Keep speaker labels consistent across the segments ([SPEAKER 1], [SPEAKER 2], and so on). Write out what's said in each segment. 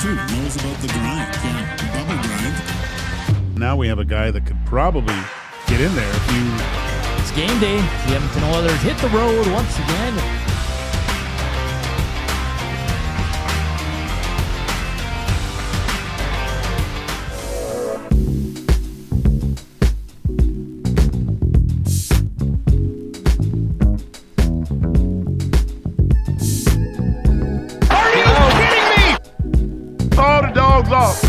[SPEAKER 1] too. Knows about the grind. Yeah, the bubble grind.
[SPEAKER 2] Now we have a guy that could probably get in there if you...
[SPEAKER 3] It's game day. The Edmonton Oilers hit the road once again.
[SPEAKER 2] Off.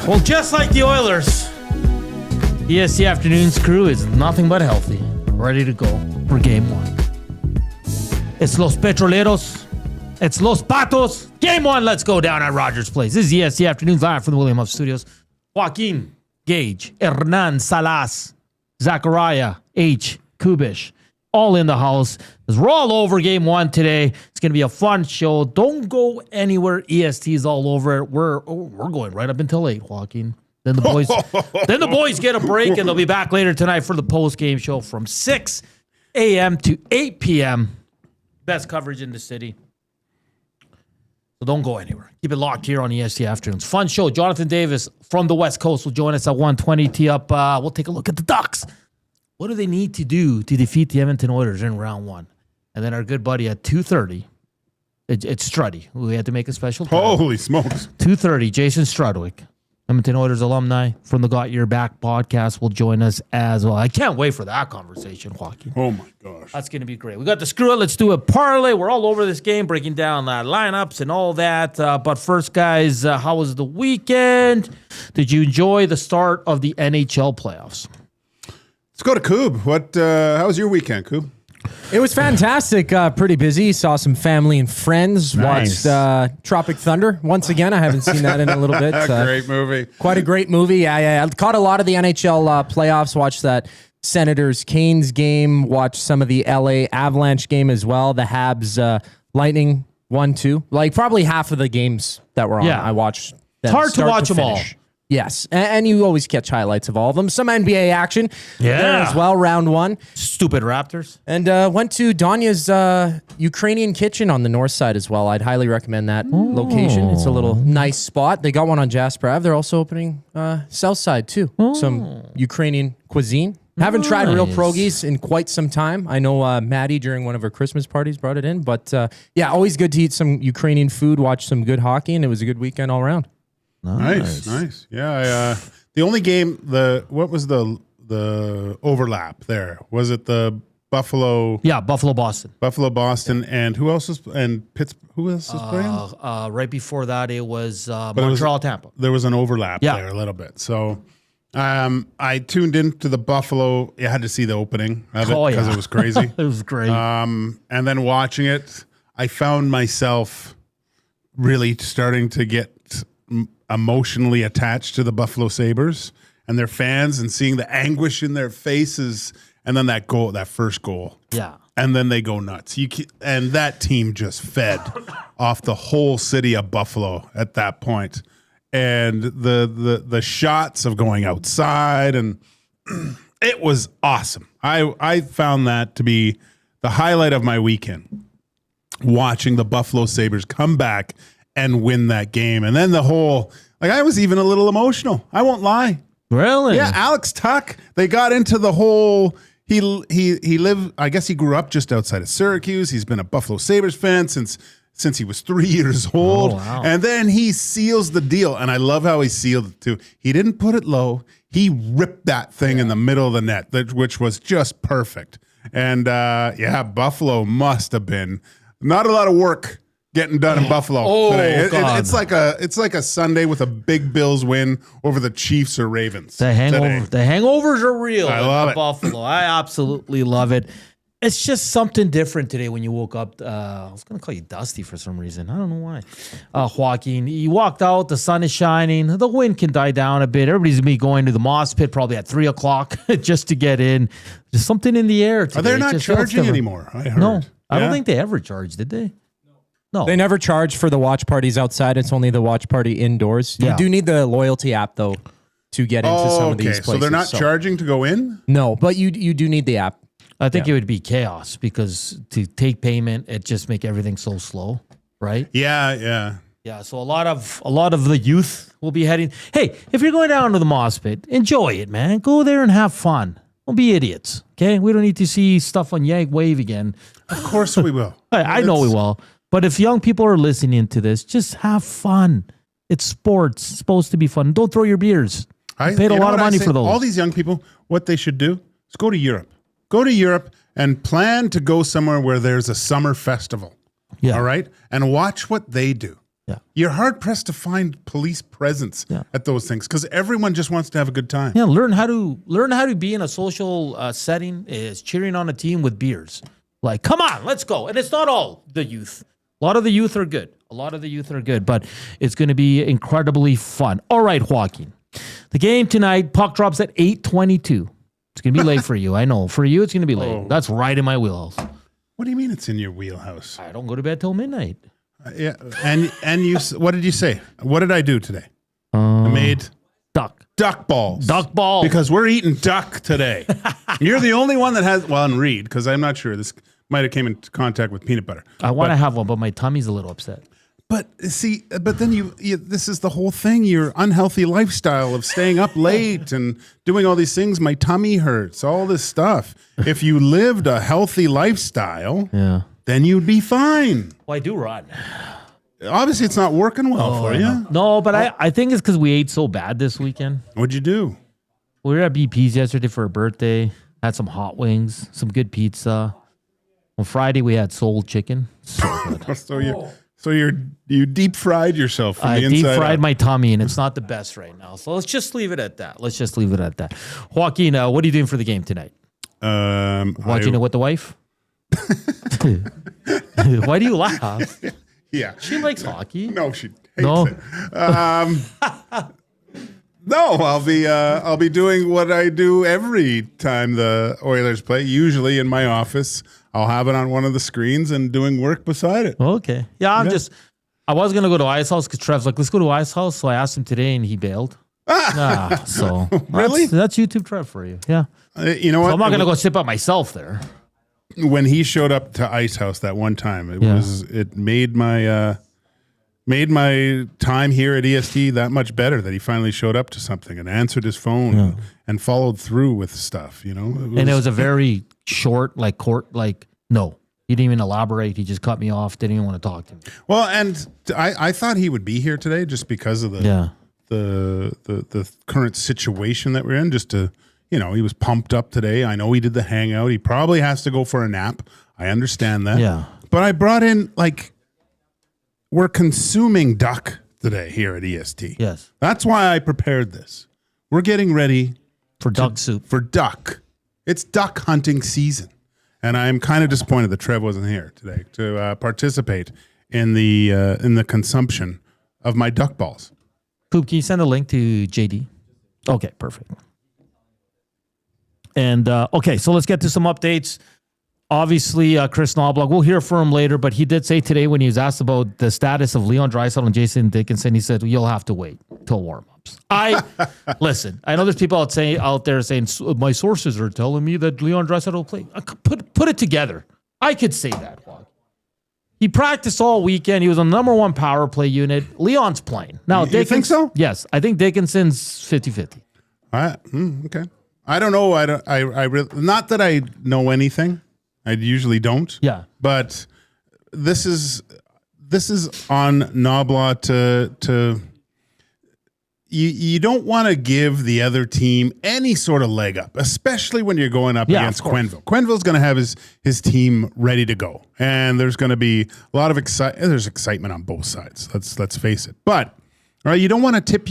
[SPEAKER 3] Well, just like the Oilers, EST Afternoons crew is nothing but healthy. Ready to go for game one. It's Los Petroleros. It's Los Patos. Game one, let's go down at Rogers Place. This is EST Afternoons live from the William Huff Studios. Joaquin, Gage, Hernan, Salas, Zachariah, H. Kubish, all in the house. As we're all over game one today. It's going to be a fun show. Don't go anywhere. EST is all over it. We're going right up until 8, Joaquin. Then the boys get a break, and they'll be back later tonight for the post-game show from 6 a.m. to 8 p.m. Best coverage in the city. So don't go anywhere. Keep it locked here on EST Afternoons. Fun show. Jonathan Davis from the West Coast will join us at 1:20 tee up. We'll take a look at the Ducks. What do they need to do to defeat the Edmonton Oilers in round one? And then our good buddy at 2:30. It's Struddy. We had to make a special time.
[SPEAKER 2] Holy smokes.
[SPEAKER 3] 2:30, Jason Strudwick. Edmonton Oilers alumni from the Got Your Back podcast will join us as well. I can't wait for that conversation, Joaquin.
[SPEAKER 2] Oh, my gosh.
[SPEAKER 3] That's going to be great. We got the Screw It. Let's do a parlay. We're all over this game, breaking down lineups and all that. But first, guys, how was the weekend? Did you enjoy the start of the NHL playoffs?
[SPEAKER 2] Let's go to Coob. How was your weekend, Coob?
[SPEAKER 4] It was fantastic. Pretty busy. Saw some family and friends.
[SPEAKER 2] Nice.
[SPEAKER 4] Watched Tropic Thunder once again. I haven't seen that in a little bit.
[SPEAKER 2] Great movie.
[SPEAKER 4] Quite a great movie. Yeah. I caught a lot of the NHL playoffs. Watched that Senators-Canes game. Watched some of the LA Avalanche game as well. The Habs Lightning 1-2. Like probably half of the games that were on.
[SPEAKER 3] Yeah.
[SPEAKER 4] I watched.
[SPEAKER 3] It's hard to watch them all.
[SPEAKER 4] Yes, and you always catch highlights of all of them. Some NBA action there as well, round one.
[SPEAKER 3] Stupid Raptors.
[SPEAKER 4] And went to Danya's Ukrainian kitchen on the north side as well. I'd highly recommend that location. It's a little nice spot. They got one on Jasper Ave. They're also opening south side too. Some Ukrainian cuisine. Haven't tried real pierogies in quite some time. I know Maddie during one of her Christmas parties brought it in. But yeah, always good to eat some Ukrainian food, watch some good hockey, and it was a good weekend all around.
[SPEAKER 2] Nice. Yeah, the only game, what was the overlap there? Was it the Buffalo?
[SPEAKER 3] Yeah, Buffalo-Boston.
[SPEAKER 2] Buffalo-Boston, and who else is Pittsburgh? Who else is playing?
[SPEAKER 3] Right before that, it was Montreal-Tampa.
[SPEAKER 2] There was an overlap there a little bit. So I tuned into the Buffalo. You had to see the opening of it because it was crazy.
[SPEAKER 3] It was great.
[SPEAKER 2] And then watching it, I found myself really starting to get emotionally attached to the Buffalo Sabres and their fans, and seeing the anguish in their faces, and then that first goal.
[SPEAKER 3] Yeah.
[SPEAKER 2] And then they go nuts. And that team just fed off the whole city of Buffalo at that point. And the shots of going outside, and it was awesome. I found that to be the highlight of my weekend, watching the Buffalo Sabres come back and win that game. And then I was even a little emotional. I won't lie.
[SPEAKER 3] Really?
[SPEAKER 2] Yeah, Alex Tuck, they got into the whole, he lived, I guess he grew up just outside of Syracuse. He's been a Buffalo Sabres fan since he was 3 years old.
[SPEAKER 3] Oh, wow.
[SPEAKER 2] And then he seals the deal. And I love how he sealed it too. He didn't put it low. He ripped that thing in the middle of the net, which was just perfect. And Buffalo must have been not a lot of work getting done in Buffalo today. It's like a Sunday with a big Bills win over the Chiefs or Ravens.
[SPEAKER 3] The hangovers are real.
[SPEAKER 2] I love it.
[SPEAKER 3] Buffalo. I absolutely love it. It's just something different today when you woke up. I was going to call you Dusty for some reason. I don't know why. Joaquin, you walked out. The sun is shining. The wind can die down a bit. Everybody's going to be going to the moss pit probably at 3 o'clock just to get in. There's something in the air today.
[SPEAKER 2] Are they not charging anymore? I heard.
[SPEAKER 3] No, I don't think they ever charged, did they? No.
[SPEAKER 4] They never charge for the watch parties outside. It's only the watch party indoors.
[SPEAKER 3] Yeah.
[SPEAKER 4] You do need the loyalty app, though, to get into some of these places.
[SPEAKER 2] So they're not charging to go in?
[SPEAKER 4] No, but you do need the app.
[SPEAKER 3] I think it would be chaos because to take payment, it just make everything so slow, right?
[SPEAKER 2] Yeah.
[SPEAKER 3] Yeah, so a lot of the youth will be heading. Hey, if you're going down to the moss pit, enjoy it, man. Go there and have fun. Don't be idiots, okay? We don't need to see stuff on Yank Wave again.
[SPEAKER 2] Of course we will.
[SPEAKER 3] I know we will. But if young people are listening to this, just have fun. It's sports. It's supposed to be fun. Don't throw your beers. I paid a lot of money for those.
[SPEAKER 2] All these young people, what they should do is go to Europe. Go to Europe and plan to go somewhere where there's a summer festival.
[SPEAKER 3] Yeah.
[SPEAKER 2] All right? And watch what they do.
[SPEAKER 3] Yeah.
[SPEAKER 2] You're hard pressed to find police presence at those things because everyone just wants to have a good time.
[SPEAKER 3] Yeah, learn how to be in a social setting is cheering on a team with beers. Like, come on, let's go. And it's not all the youth. A lot of the youth are good. But it's going to be incredibly fun. All right, Joaquin. The game tonight, puck drops at 8:22. It's going to be late for you. I know. For you, it's going to be late.
[SPEAKER 2] Oh.
[SPEAKER 3] That's right in my wheelhouse.
[SPEAKER 2] What do you mean it's in your wheelhouse?
[SPEAKER 3] I don't go to bed till midnight.
[SPEAKER 2] Yeah, and you. What did you say? What did I do today? I made duck balls.
[SPEAKER 3] Duck balls.
[SPEAKER 2] Because we're eating duck today. You're the only one that has. Well, and Reed, because I'm not sure this might have came into contact with peanut butter.
[SPEAKER 3] I want to have one, but my tummy's a little upset.
[SPEAKER 2] But see, but then you this is the whole thing. Your unhealthy lifestyle of staying up late and doing all these things. My tummy hurts. All this stuff. If you lived a healthy lifestyle, then you'd be fine.
[SPEAKER 3] Well, I do run.
[SPEAKER 2] Obviously, it's not working well for you.
[SPEAKER 3] No, but I think it's because we ate so bad this weekend.
[SPEAKER 2] What'd you do?
[SPEAKER 3] We were at BP's yesterday for a birthday. Had some hot wings, some good pizza. On Friday, we had soul chicken. So good.
[SPEAKER 2] So you deep fried yourself from the inside.
[SPEAKER 3] I deep fried
[SPEAKER 2] out.
[SPEAKER 3] my tummy, and it's not the best right now. So let's just leave it at that. Joaquin, what are you doing for the game tonight? Watching it with the wife? Why do you laugh?
[SPEAKER 2] Yeah.
[SPEAKER 3] She likes hockey.
[SPEAKER 2] No, she hates it. No, I'll be doing what I do every time the Oilers play. Usually in my office, I'll have it on one of the screens and doing work beside it.
[SPEAKER 3] Okay. Yeah, I was gonna go to Ice House because Trev's like, let's go to Ice House. So I asked him today, and he bailed. So
[SPEAKER 2] really,
[SPEAKER 3] that's YouTube Trev for you. Yeah.
[SPEAKER 2] You know what?
[SPEAKER 3] So I'm not gonna go sit by myself there.
[SPEAKER 2] When he showed up to Ice House that one time, it made my time here at EST that much better that he finally showed up to something and answered his phone and followed through with stuff, you know?
[SPEAKER 3] It was a very short, no. He didn't even elaborate. He just cut me off. Didn't even want to talk to me.
[SPEAKER 2] Well, and I thought he would be here today just because of the current situation that we're in, just to, you know, he was pumped up today. I know he did the hangout. He probably has to go for a nap. I understand that.
[SPEAKER 3] Yeah.
[SPEAKER 2] But I brought in, we're consuming duck today here at EST.
[SPEAKER 3] Yes.
[SPEAKER 2] That's why I prepared this. We're getting ready
[SPEAKER 3] for duck soup.
[SPEAKER 2] For duck. It's duck hunting season. And I'm kind of disappointed that Trev wasn't here today to participate in the consumption of my duck balls.
[SPEAKER 3] Coop, can you send a link to JD? Okay, perfect. And, okay, so let's get to some updates. Obviously, Kris Knoblauch, we'll hear from him later, but he did say today when he was asked about the status of Leon Draisaitl and Jason Dickinson, he said, you'll have to wait till warmups. Listen, I know there's people out there saying, my sources are telling me that Leon Draisaitl will play. Put it together. I could say that, Juan. He practiced all weekend. He was on the number one power play unit. Leon's playing. Now,
[SPEAKER 2] you think so?
[SPEAKER 3] Yes. I think Dickinson's 50-50.
[SPEAKER 2] Okay. I don't know. I really, not that I know anything. I usually don't.
[SPEAKER 3] Yeah.
[SPEAKER 2] But this is on Knoblauch to you don't want to give the other team any sort of leg up, especially when you're going up against Quenneville. Quenneville's going to have his team ready to go, and there's going to be a lot of there's excitement on both sides. Let's face it. But you don't want to tip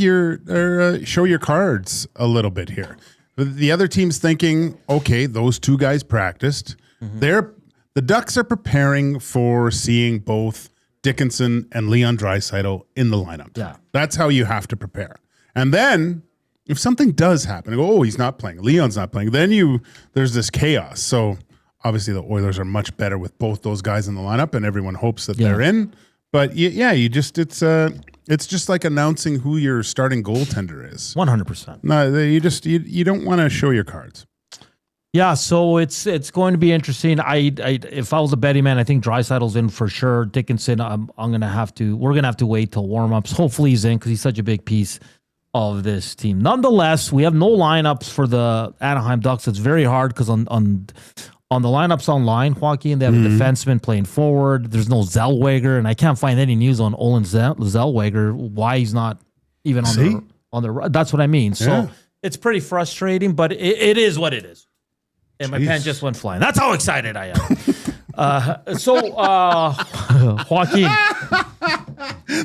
[SPEAKER 2] show your cards a little bit here. The other team's thinking, okay, those two guys practiced. The Ducks are preparing for seeing both Dickinson and Leon Draisaitl in the lineup.
[SPEAKER 3] Yeah.
[SPEAKER 2] That's how you have to prepare. And then if something does happen, he's not playing, Leon's not playing, then there's this chaos. So obviously the Oilers are much better with both those guys in the lineup, and everyone hopes that they're in. But it's just like announcing who your starting goaltender is.
[SPEAKER 3] 100%.
[SPEAKER 2] No, you don't want to show your cards.
[SPEAKER 3] Yeah, so it's going to be interesting. If I was a betting man, I think Draisaitl's in for sure. Dickinson, we're gonna have to wait till warmups. Hopefully he's in because he's such a big piece of this team. Nonetheless, we have no lineups for the Anaheim Ducks. It's very hard because on the lineups online, Joaquin, they have a defenseman playing forward. There's no Zellweger, and I can't find any news on Olin Zellweger, why he's not even on the. That's what I mean. So it's pretty frustrating, but it is what it is. And my pen just went flying. That's how excited I am. Joaquin.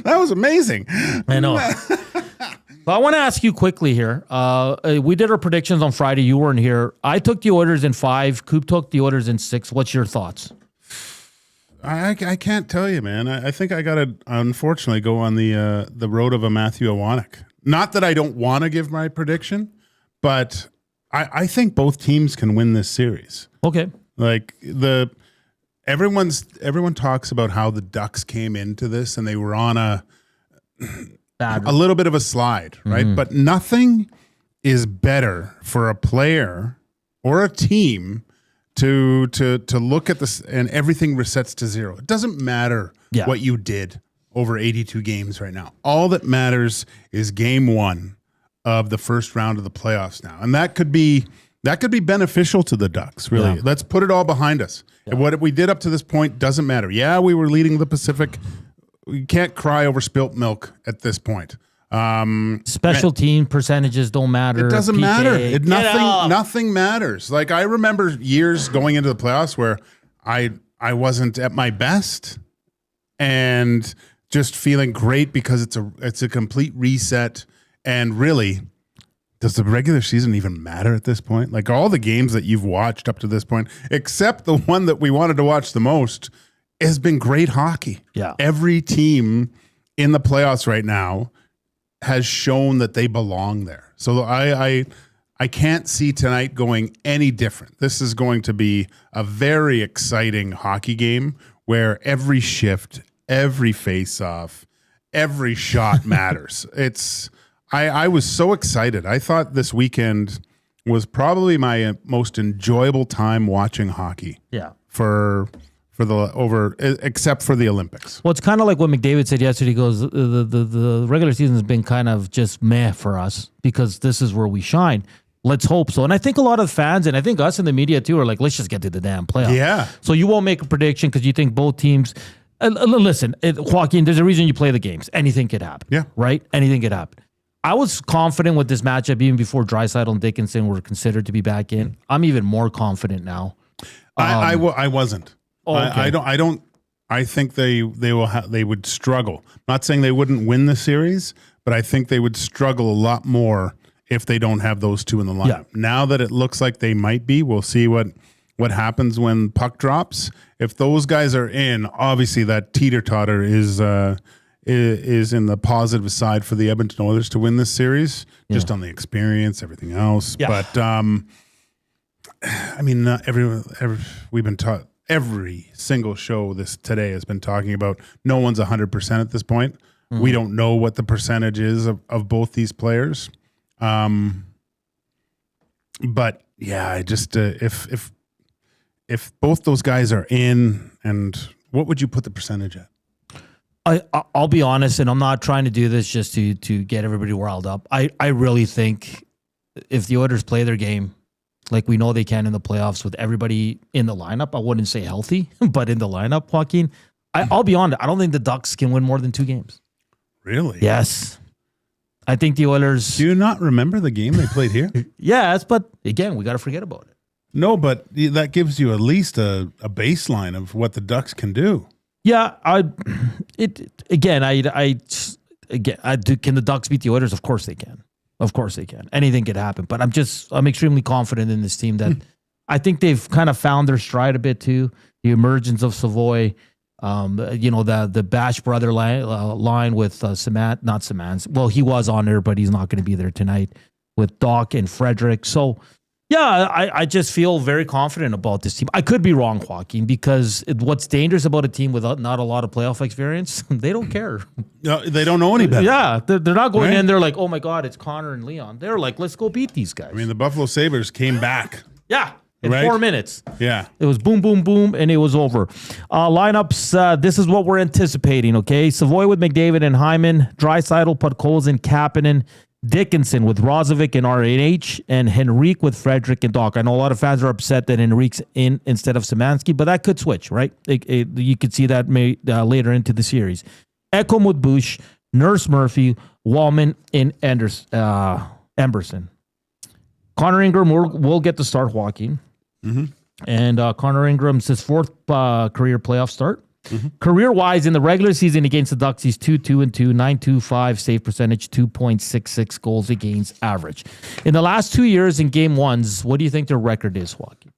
[SPEAKER 2] That was amazing.
[SPEAKER 3] I know. But I want to ask you quickly here. We did our predictions on Friday. You weren't here. I took the Oilers in 5. Coop took the Oilers in 6. What's your thoughts?
[SPEAKER 2] I can't tell you, man. I think I got to, unfortunately, go on the road of a Matthew Iwanek. Not that I don't want to give my prediction, but I think both teams can win this series.
[SPEAKER 3] Okay.
[SPEAKER 2] Like everyone talks about how the Ducks came into this and they were on a little bit of a slide, right? But nothing is better for a player or a team to look at this and everything resets to 0. It doesn't matter what you did over 82 games right now. All that matters is game 1 of the first round of the playoffs now. And that could be beneficial to the Ducks, really. Yeah. Let's put it all behind us. Yeah. What we did up to this point doesn't matter. Yeah, we were leading the Pacific. We can't cry over spilt milk at this point.
[SPEAKER 3] Special team percentages don't matter.
[SPEAKER 2] It doesn't matter. Nothing matters. Like I remember years going into the playoffs where I wasn't at my best and just feeling great because it's a complete reset. And really, does the regular season even matter at this point? Like all the games that you've watched up to this point, except the one that we wanted to watch the most, has been great hockey.
[SPEAKER 3] Yeah.
[SPEAKER 2] Every team in the playoffs right now has shown that they belong there. So I can't see tonight going any different. This is going to be a very exciting hockey game where every shift, every face-off, every shot matters. I was so excited. I thought this weekend was probably my most enjoyable time watching hockey.
[SPEAKER 3] Yeah.
[SPEAKER 2] Except for the Olympics.
[SPEAKER 3] Well, it's kind of like what McDavid said yesterday. He goes, the regular season has been kind of just meh for us because this is where we shine. Let's hope so. And I think a lot of fans, and I think us in the media too, are like, let's just get to the damn playoffs.
[SPEAKER 2] Yeah.
[SPEAKER 3] So you won't make a prediction because you think both teams. Listen, Joaquin, there's a reason you play the games. Anything could happen.
[SPEAKER 2] Yeah.
[SPEAKER 3] Right? Anything could happen. I was confident with this matchup even before Draisaitl and Dickinson were considered to be back in. I'm even more confident now.
[SPEAKER 2] I wasn't.
[SPEAKER 3] Oh, okay.
[SPEAKER 2] I think they would struggle. I'm not saying they wouldn't win the series, but I think they would struggle a lot more if they don't have those two in the lineup. Yeah. Now that it looks like they might be, we'll see what happens when puck drops. If those guys are in, obviously that teeter-totter is in the positive side for the Edmonton Oilers to win this series, just on the experience, everything else. Yeah. But I mean, we've been taught. Every single show today has been talking about no one's 100% at this point. Mm-hmm. We don't know what the percentage is of both these players. But yeah, I just if both those guys are in, and what would you put the percentage at?
[SPEAKER 3] I'll be honest, and I'm not trying to do this just to get everybody riled up. I really think if the Oilers play their game like we know they can in the playoffs with everybody in the lineup, I wouldn't say healthy, but in the lineup, Joaquin, I'll be honest, I don't think the Ducks can win more than 2 games.
[SPEAKER 2] Really?
[SPEAKER 3] Yes. I think the Oilers...
[SPEAKER 2] Do you not remember the game they played here?
[SPEAKER 3] Yes, but again, we got to forget about it.
[SPEAKER 2] No, but that gives you at least a baseline of what the Ducks can do.
[SPEAKER 3] Yeah, can the Ducks beat the Oilers? Of course they can. Of course they can. Anything could happen. But I'm extremely confident in this team that I think they've kind of found their stride a bit too. The emergence of Savoy, the Bash brother line with not Samans. Well, he was on there, but he's not going to be there tonight with Doc and Frederick. So, yeah, I just feel very confident about this team. I could be wrong, Joaquin, because what's dangerous about a team without not a lot of playoff experience, they don't care.
[SPEAKER 2] No, they don't know any better.
[SPEAKER 3] Yeah, they're not going in there like, oh my God, it's Connor and Leon. They're like, let's go beat these guys.
[SPEAKER 2] I mean, the Buffalo Sabres came back.
[SPEAKER 3] Yeah. In 4 minutes.
[SPEAKER 2] Yeah.
[SPEAKER 3] It was boom, boom, boom, and it was over. Lineups, this is what we're anticipating, okay? Savoy with McDavid and Hyman, Draisaitl, Podkolzin, Kapanen, Dickinson with Rozovic and RNH, and Henrique with Frederick and Doc. I know a lot of fans are upset that Henrique's in instead of Szymanski, but that could switch, right? You could see that later into the series. Ekholm with Bush, Nurse Murphy, Wallman, and Emberson. Connor Ingram will get the start, Joaquin. Mm-hmm. And Connor Ingram's his 4th career playoff start. Mm-hmm. Career-wise, in the regular season against the Ducks, he's 2-2-2, .925 save percentage, 2.66 goals against average. In the last 2 years in game ones, what do you think their record is, Joaquin?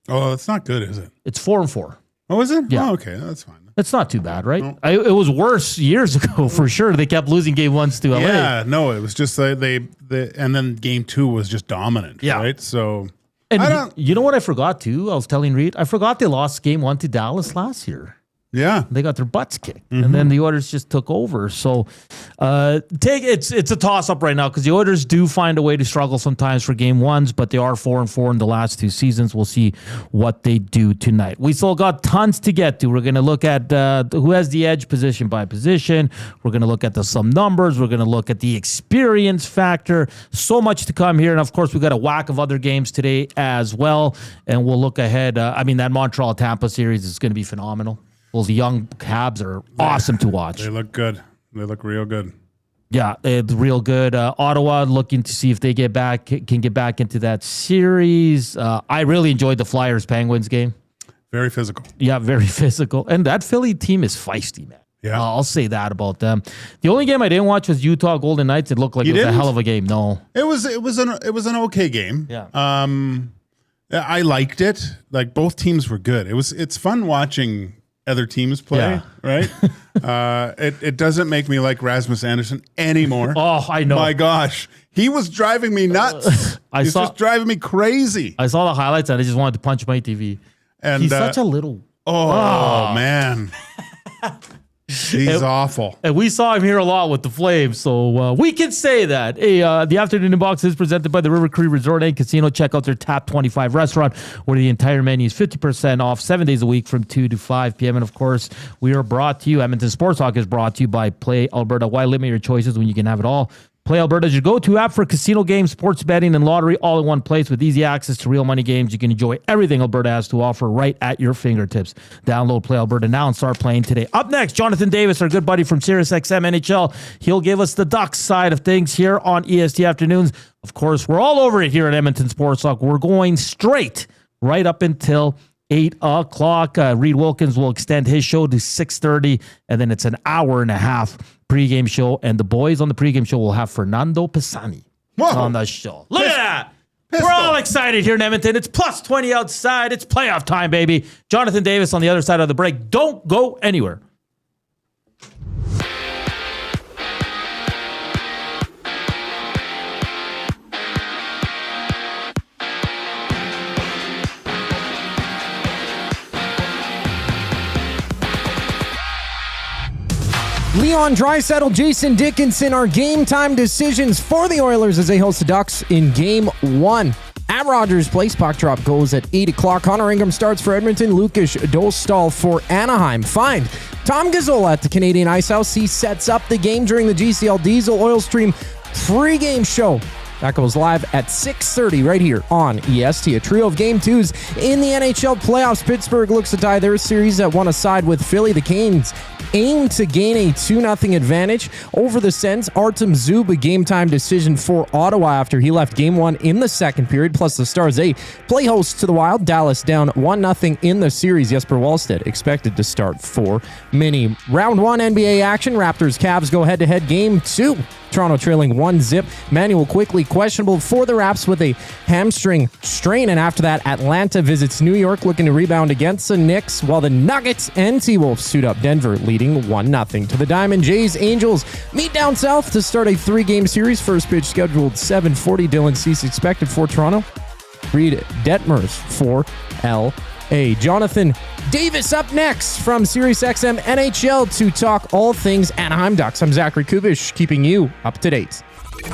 [SPEAKER 2] Oh, it's not good, is it?
[SPEAKER 3] It's 4-4.
[SPEAKER 2] Oh, is it?
[SPEAKER 3] Yeah.
[SPEAKER 2] Oh, okay, that's fine.
[SPEAKER 3] It's not too bad, right?
[SPEAKER 2] No.
[SPEAKER 3] It was worse years ago for sure. They kept losing game ones to LA.
[SPEAKER 2] Yeah, no, it was just and then game 2 was just dominant, right? So,
[SPEAKER 3] and you know what I forgot too? I was telling Reed, I forgot they lost game 1 to Dallas last year.
[SPEAKER 2] Yeah,
[SPEAKER 3] they got their butts kicked, and then the Oilers just took over. So, it's a toss up right now because the Oilers do find a way to struggle sometimes for game ones, but they are 4-4 in the last 2 seasons. We'll see what they do tonight. We still got tons to get to. We're going to look at who has the edge position by position. We're going to look at some numbers. We're going to look at the experience factor. So much to come here, and of course, we got a whack of other games today as well. And we'll look ahead. That Montreal Tampa series is going to be phenomenal. Those young Habs are awesome to watch.
[SPEAKER 2] They look good. They look real good.
[SPEAKER 3] Yeah, it's real good. Ottawa looking to see if they can get back into that series. I really enjoyed the Flyers-Penguins game.
[SPEAKER 2] Very physical.
[SPEAKER 3] Yeah, very physical. And that Philly team is feisty, man.
[SPEAKER 2] Yeah.
[SPEAKER 3] I'll say that about them. The only game I didn't watch was Utah Golden Knights. It looked like it was a hell of a game. No.
[SPEAKER 2] It was an okay game.
[SPEAKER 3] Yeah.
[SPEAKER 2] I liked it. Like both teams were good. It's fun watching other teams play, right? It doesn't make me like Rasmus Anderson anymore.
[SPEAKER 3] Oh, I know.
[SPEAKER 2] My gosh. He was driving me nuts. He's just driving me crazy.
[SPEAKER 3] I saw the highlights and I just wanted to punch my TV. And he's such a little...
[SPEAKER 2] Oh, man. He's awful.
[SPEAKER 3] And we saw him here a lot with the Flames, so we can say that. Hey, the Afternoon Inbox is presented by the River Cree Resort and Casino. Check out their Tap 25 restaurant, where the entire menu is 50% off 7 days a week from 2 to 5 p.m. And, of course, we are brought to you. Edmonton Sports Talk is brought to you by Play Alberta. Why limit your choices when you can have it all? Play Alberta is your go-to app for casino games, sports betting, and lottery all in one place with easy access to real money games. You can enjoy everything Alberta has to offer right at your fingertips. Download Play Alberta now and start playing today. Up next, Jonathan Davis, our good buddy from SiriusXM NHL. He'll give us the Ducks side of things here on EST Afternoons. Of course, we're all over it here at Edmonton Sports Talk. We're going straight right up until 8 o'clock. Reed Wilkins will extend his show to 6:30, and then it's an hour and a half pregame show, and the boys on the pregame show will have Fernando Pisani on the show. Look at that. We're all excited here in Edmonton. It's plus 20 outside. It's playoff time, baby. Jonathan Davis on the other side of the break. Don't go anywhere.
[SPEAKER 4] Leon Draisaitl, Jason Dickinson are game time decisions for the Oilers as they host the Ducks in Game 1. At Rogers Place, puck drop goes at 8 o'clock. Connor Ingram starts for Edmonton. Lukas Dostal for Anaheim. Find Tom Gazzola at the Canadian Ice House. He sets up the game during the GCL Diesel Oil Stream pregame show. That goes live at 6:30 right here on EST. A trio of Game 2s in the NHL playoffs. Pittsburgh looks to tie their series at 1 aside with Philly. The Canes aim to gain a 2-0 advantage over the Sens. Artem Zub, a game time decision for Ottawa after he left game 1 in the second period. Plus the Stars, play host to the Wild. Dallas down 1-0 in the series. Jesper Wallstedt expected to start for Mini. Round 1 NBA action. Raptors Cavs go head-to-head. Game 2. Toronto trailing 1-0. Manuel quickly questionable for the Raps with a hamstring strain. And after that, Atlanta visits New York looking to rebound against the Knicks, while the Nuggets and T-Wolves suit up. Denver leading 1-0. To the Diamond Jays, Angels meet down south to start a 3-game series. First pitch scheduled 7:40. Dylan Cease expected for Toronto. Reed Detmers for L.A. Jonathan Davis up next from SiriusXM NHL to talk all things Anaheim Ducks. I'm Zachary Kubish, keeping you up to date.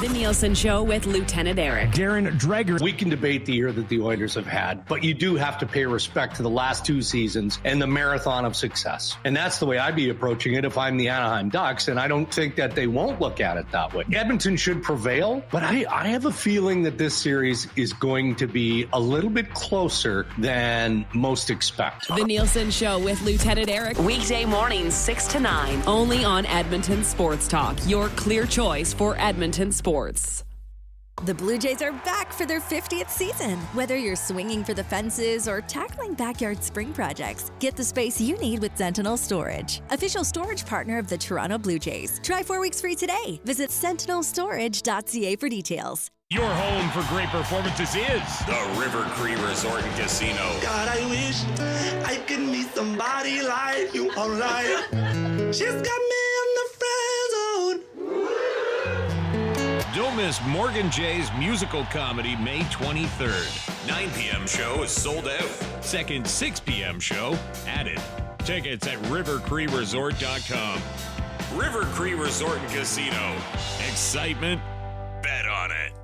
[SPEAKER 5] The Nielsen Show with Lieutenant Eric.
[SPEAKER 6] Darren Dreger.
[SPEAKER 7] We can debate the year that the Oilers have had, but you do have to pay respect to the last 2 seasons and the marathon of success. And that's the way I'd be approaching it if I'm the Anaheim Ducks, and I don't think that they won't look at it that way. Edmonton should prevail, but I have a feeling that this series is going to be a little bit closer than most expect.
[SPEAKER 5] The Nielsen Show with Lieutenant Eric. Weekday mornings 6 to 9. Only on Edmonton Sports Talk. Your clear choice for Edmonton sports.
[SPEAKER 8] The Blue Jays are back for their 50th season. Whether you're swinging for the fences or tackling backyard spring projects, get the space you need with Sentinel Storage, official storage partner of the Toronto Blue Jays. Try 4 weeks free today. Visit sentinelstorage.ca for details.
[SPEAKER 6] Your home for great performances is
[SPEAKER 9] the River Cree Resort and Casino.
[SPEAKER 10] God, I wish I could meet somebody like you online. She's got me in the friend zone.
[SPEAKER 6] Don't miss Morgan Jay's musical comedy May 23rd.
[SPEAKER 9] 9 p.m. show is sold out.
[SPEAKER 6] Second 6 p.m. show added. Tickets at rivercreeresort.com.
[SPEAKER 9] River Cree Resort and Casino.
[SPEAKER 6] Excitement.
[SPEAKER 9] Bet on it.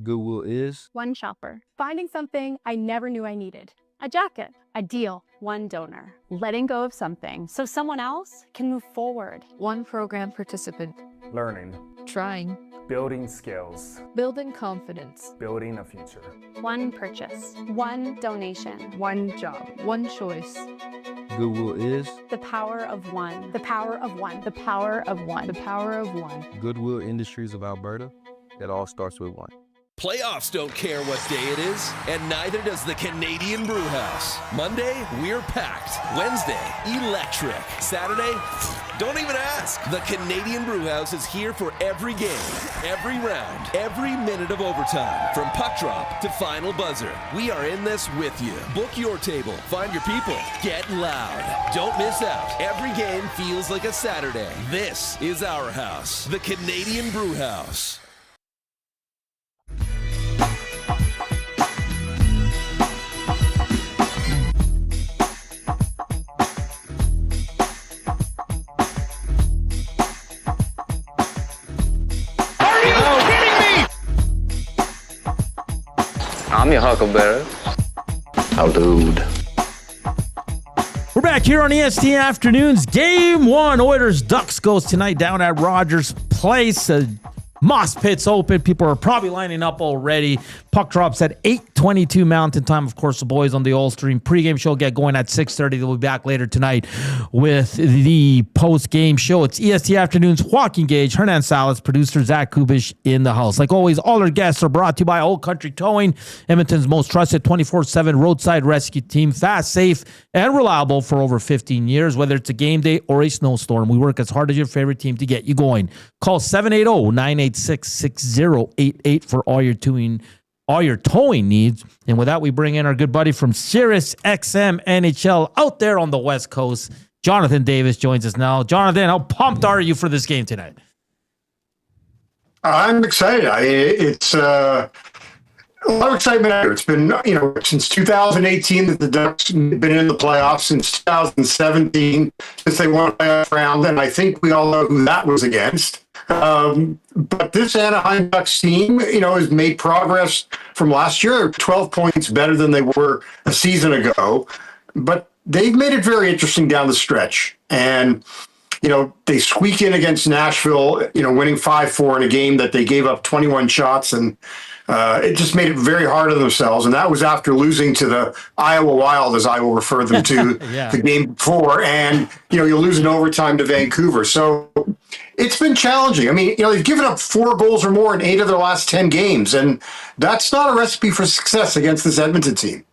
[SPEAKER 11] GOOOO is
[SPEAKER 12] one shopper, finding something I never knew I needed. A jacket, a deal, one donor, letting go of something so someone else can move forward.
[SPEAKER 13] One program participant,
[SPEAKER 14] learning,
[SPEAKER 13] trying,
[SPEAKER 14] building skills,
[SPEAKER 13] building confidence,
[SPEAKER 14] building a future.
[SPEAKER 12] One purchase, one donation,
[SPEAKER 13] one job, one choice.
[SPEAKER 11] GOOOO is
[SPEAKER 12] the power of one, the power of one, the power of one, the power of one.
[SPEAKER 11] Goodwill Industries of Alberta. It all starts with one.
[SPEAKER 15] Playoffs don't care what day it is, and neither does the Canadian Brewhouse. Monday, we're packed. Wednesday, electric. Saturday, don't even ask. The Canadian Brewhouse is here for every game, every round, every minute of overtime, from puck drop to final buzzer. We are in this with you. Book your table, find your people, get loud. Don't miss out. Every game feels like a Saturday. This is our house, the Canadian Brewhouse.
[SPEAKER 16] I'm your Huckleberry. How dude.
[SPEAKER 3] We're back here on EST Afternoons. Game 1, Oilers Ducks goes tonight down at Rogers Place. Moss Pit's open. People are probably lining up already. Puck drops at 8:22 Mountain Time. Of course, the boys on the All-Stream pregame show get going at 6:30. They'll be back later tonight with the post-game show. It's EST Afternoons. Joaquin, Gage, Hernan, Salas, producer Zach Kubish in the house. Like always, all our guests are brought to you by Old Country Towing, Edmonton's most trusted 24/7 roadside rescue team. Fast, safe, and reliable for over 15 years. Whether it's a game day or a snowstorm, we work as hard as your favorite team to get you going. Call 780-986-6088 for all your towing needs. And with that, we bring in our good buddy from SiriusXM NHL out there on the West Coast. Jonathan Davis joins us now. Jonathan, how pumped are you for this game tonight?
[SPEAKER 17] I'm excited. It's a lot of excitement. It's been, since 2018 that the Ducks have been in the playoffs, since 2017, since they won a playoff round, and I think we all know who that was against. But this Anaheim Ducks team, has made progress from last year. 12 points better than they were a season ago. But they've made it very interesting down the stretch. And they squeak in against Nashville, winning 5-4 in a game that they gave up 21 shots, and it just made it very hard on themselves. And that was after losing to the Iowa Wild, as I will refer them to, the game before. And, you lose in overtime to Vancouver. So it's been challenging. I mean, they've given up 4 goals or more in 8 of their last 10 games. And that's not a recipe for success against this Edmonton team.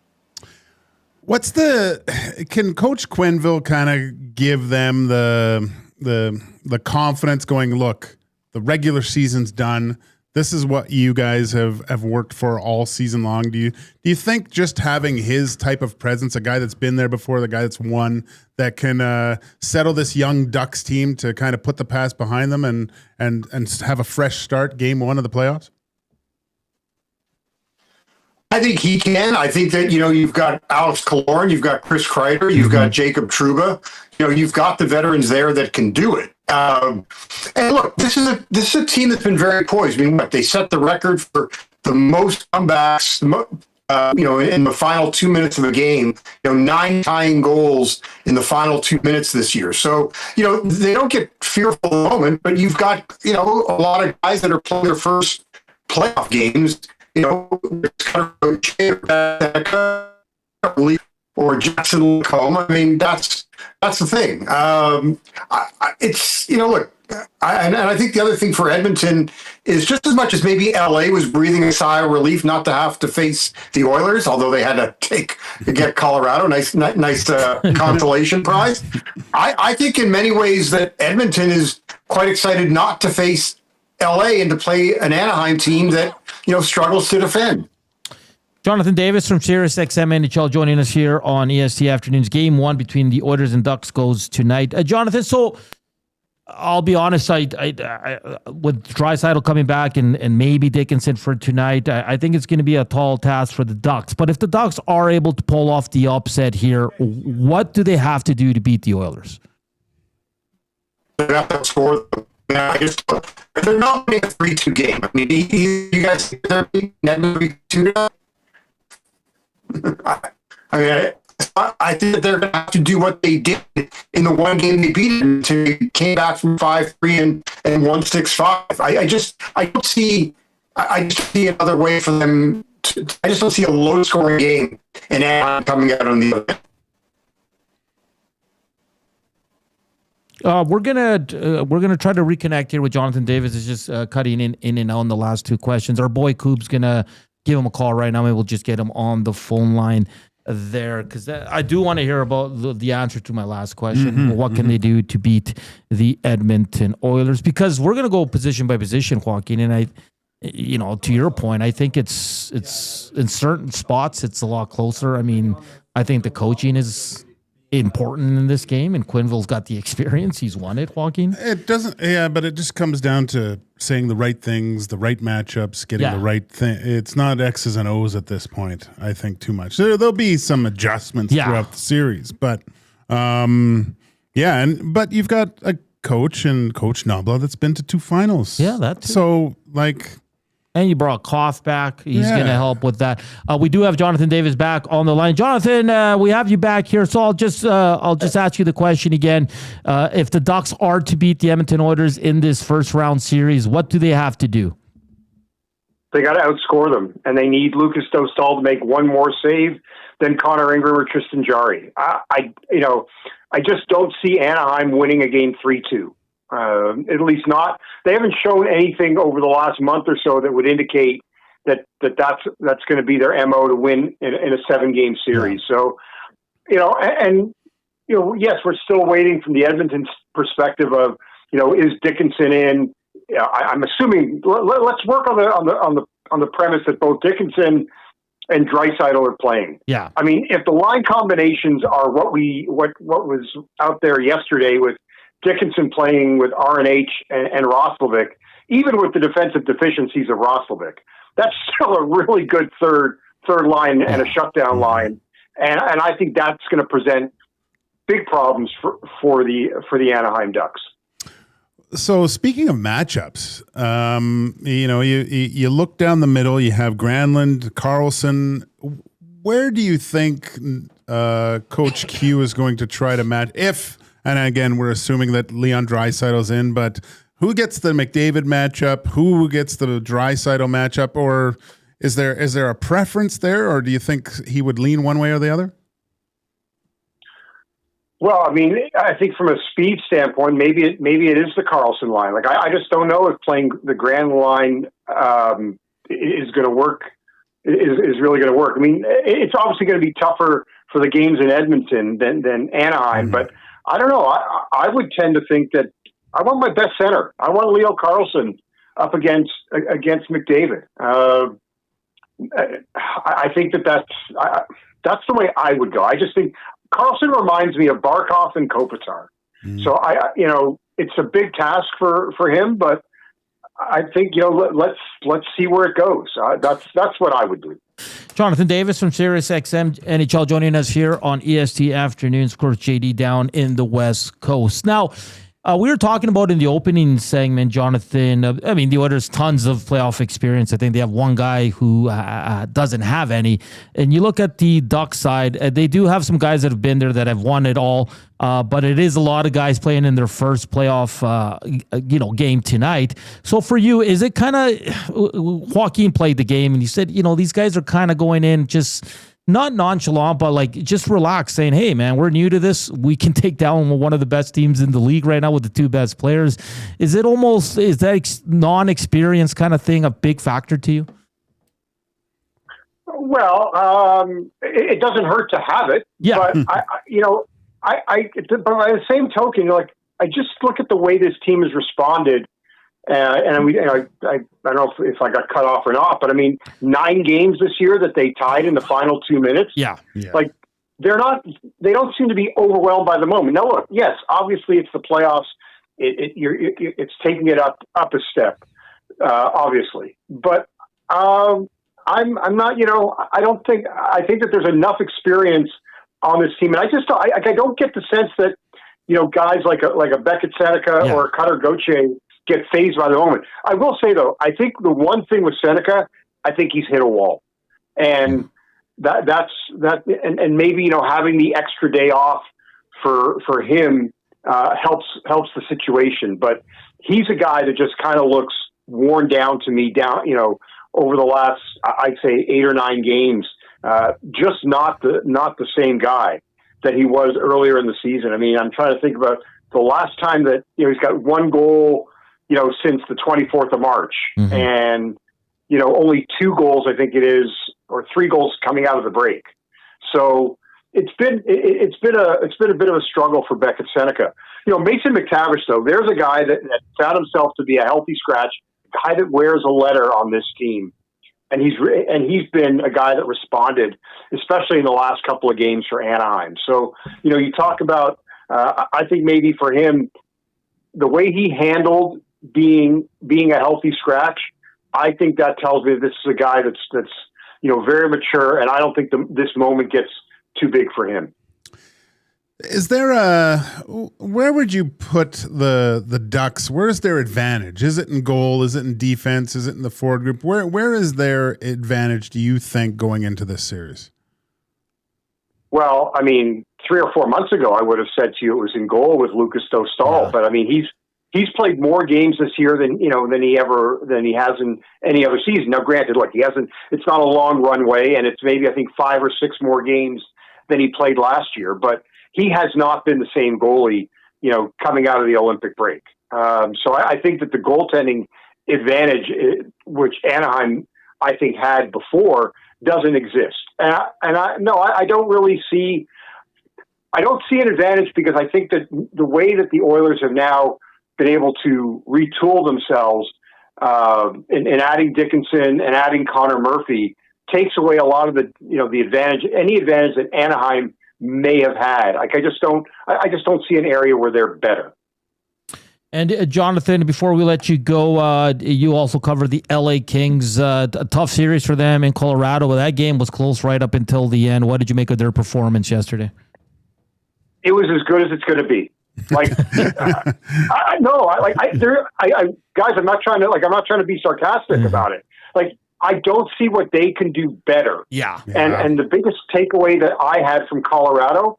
[SPEAKER 2] Can Coach Quenneville kind of give them the confidence going, look, the regular season's done. This is what you guys have worked for all season long. Do you think just having his type of presence, a guy that's been there before, the guy that's won, that can settle this young Ducks team to kind of put the past behind them and have a fresh start game 1 of the playoffs?
[SPEAKER 17] I think he can. I think that, you've got Alex Killorn, you've got Chris Kreider, you've got Jacob Trouba. You've got the veterans there that can do it. And look, this is a team that's been very poised. I mean, they set the record for the most comebacks, in the final 2 minutes of a game, 9 tying goals in the final 2 minutes this year. So, they don't get fearful at the moment, but you've got, a lot of guys that are playing their first playoff games, or Jackson Lacombe. I mean, that's the thing. Look, I think the other thing for Edmonton is just as much as maybe LA was breathing a sigh of relief not to have to face the Oilers, although they had to get Colorado, nice consolation prize. I think in many ways that Edmonton is quite excited not to face LA and to play an Anaheim team that, struggles to defend.
[SPEAKER 3] Jonathan Davis from SiriusXM NHL joining us here on EST Afternoons. Game 1 between the Oilers and Ducks goes tonight. Jonathan, so I'll be honest, I with Draisaitl coming back and maybe Dickinson for tonight, I think it's going to be a tall task for the Ducks. But if the Ducks are able to pull off the upset here, what do they have to do to beat the Oilers?
[SPEAKER 17] They have to score. They're not playing a 3-2 game. I mean, you guys think they're beating Edmonton 3-2? I think that they're going to have to do what they did in the one game they beat them to came back from 5-3 and won 6-5. I just see another way for them. I just don't see a low scoring game and Anaheim coming out on the other end.
[SPEAKER 3] We're gonna try to reconnect here with Jonathan Davis. Is just cutting in and out on the last 2 questions. Our boy Coop's gonna give him a call right now. Maybe we'll just get him on the phone line there because I do want to hear about the answer to my last question. What can they do to beat the Edmonton Oilers? Because we're gonna go position by position, Joaquin, and to your point, I think it's in certain spots it's a lot closer. I mean, I think the coaching is important in this game, and Quenneville's got the experience. He's won it, Joaquin.
[SPEAKER 2] It doesn't, but it just comes down to saying the right things, the right matchups, getting the right thing. It's not X's and O's at this point, I think, too much. There'll be some adjustments throughout the series, but but you've got a coach and Coach Knoblauch that's been to 2 finals.
[SPEAKER 3] Yeah, that's
[SPEAKER 2] so
[SPEAKER 3] And you brought Koff back. He's going to help with that. We do have Jonathan Davis back on the line. Jonathan, we have you back here, so I'll just ask you the question again. If the Ducks are to beat the Edmonton Oilers in this first round series, what do they have to do?
[SPEAKER 18] They got to outscore them, and they need Lucas Dostal to make one more save than Connor Ingram or Tristan Jarry. I just don't see Anaheim winning a game 3-2. At least not. They haven't shown anything over the last month or so that would indicate that's going to be their MO to win in a 7-game series. So, yes, we're still waiting from the Edmonton perspective of, is Dickinson in? I'm assuming. Let's work on the premise that both Dickinson and Draisaitl are playing.
[SPEAKER 3] Yeah.
[SPEAKER 18] I mean, if the line combinations are what was out there yesterday with Dickinson playing with RNH and Roslovic, even with the defensive deficiencies of Roslovic, that's still a really good third line and a shutdown line, and I think that's going to present big problems for the Anaheim Ducks.
[SPEAKER 2] So speaking of matchups, you look down the middle. You have Granlund, Carlson. Where do you think Coach Q is going to try to match if? And again, we're assuming that Leon Draisaitl's in, but who gets the McDavid matchup? Who gets the Draisaitl matchup? Or is there a preference there, or do you think he would lean one way or the other?
[SPEAKER 18] Well, I mean, I think from a speed standpoint, maybe it is the Carlson line. Like, I just don't know if playing the Grand line is going to work. Is really going to work. I mean, it's obviously going to be tougher for the games in Edmonton than Anaheim, but I don't know. I would tend to think that I want my best center. I want Leo Carlson up against McDavid. I think that's the way I would go. I just think Carlson reminds me of Barkov and Kopitar. So it's a big task for him, but I think let's see where it goes. That's what I would do.
[SPEAKER 3] Jonathan Davis from SiriusXM NHL joining us here on EST Afternoons. Of course, JD down in the West Coast. Now, we were talking about in the opening segment, Jonathan, the Oilers tons of playoff experience. I think they have one guy who doesn't have any. And you look at the Ducks side, they do have some guys that have been there that have won it all. But it is a lot of guys playing in their first playoff, game tonight. So for you, is it kind of Joaquin played the game and you said, these guys are kind of going in just not nonchalant, but like just relaxed, saying, hey, man, we're new to this. We can take down one of the best teams in the league right now with the two best players. Is that non-experience kind of thing a big factor to you?
[SPEAKER 18] Well, it doesn't hurt to have it. Yeah. But, but by the same token, I just look at the way this team has responded. I don't know if I got cut off or not, but 9 games this year that they tied in the final 2 minutes.
[SPEAKER 3] Yeah.
[SPEAKER 18] Like they don't seem to be overwhelmed by the moment. Now, look, yes, obviously it's the playoffs. It's taking it up a step, obviously, but I'm not. I think that there's enough experience on this team, and I don't get the sense that guys like a Beckett Seneca or a Cutter Gauthier get phased by the moment. I will say though, I think the one thing with Seneca, I think he's hit a wall, and that's and maybe having the extra day off for him helps the situation. But he's a guy that just kind of looks worn down to me over the last, I'd say 8 or 9 games. Just not the same guy that he was earlier in the season. I'm trying to think about the last time that he's got 1 goal since the 24th of March, and only 2 goals I think it is, or 3 goals coming out of the break. So it's been a bit of a struggle for Beckett Seneca. Mason McTavish though, there's a guy that found himself to be a healthy scratch, a guy that wears a letter on this team. And he's been a guy that responded, especially in the last couple of games for Anaheim. So, you talk about, I think maybe for him, the way he handled being a healthy scratch, I think that tells me this is a guy that's very mature, and I don't think this moment gets too big for him.
[SPEAKER 2] Is there where would you put the Ducks? Where's their advantage? Is it in goal? Is it in defense? Is it in the forward group? Where is their advantage, do you think, going into this series?
[SPEAKER 18] Well, 3 or 4 months ago, I would have said to you it was in goal with Lucas Dostal. Yeah. But he's played more games this year than he has in any other season. Now, granted, look, he hasn't. It's not a long runway, and it's maybe I think 5 or 6 more games than he played last year. But he has not been the same goalie, coming out of the Olympic break. So I think that the goaltending advantage, which Anaheim I think had before, doesn't exist. I don't really see. I don't see an advantage because I think that the way that the Oilers have now been able to retool themselves in adding Dickinson and adding Connor Murphy takes away a lot of the advantage, any advantage that Anaheim may have had. I just don't see an area where they're better.
[SPEAKER 3] And Jonathan, before we let you go, you also covered the LA Kings. A tough series for them in Colorado, but that game was close right up until the end. What did you make of their performance yesterday?
[SPEAKER 18] It was as good as it's going to be. Like, guys, I'm not trying to be sarcastic about it. Like, I don't see what they can do better.
[SPEAKER 3] Yeah.
[SPEAKER 18] And the biggest takeaway that I had from Colorado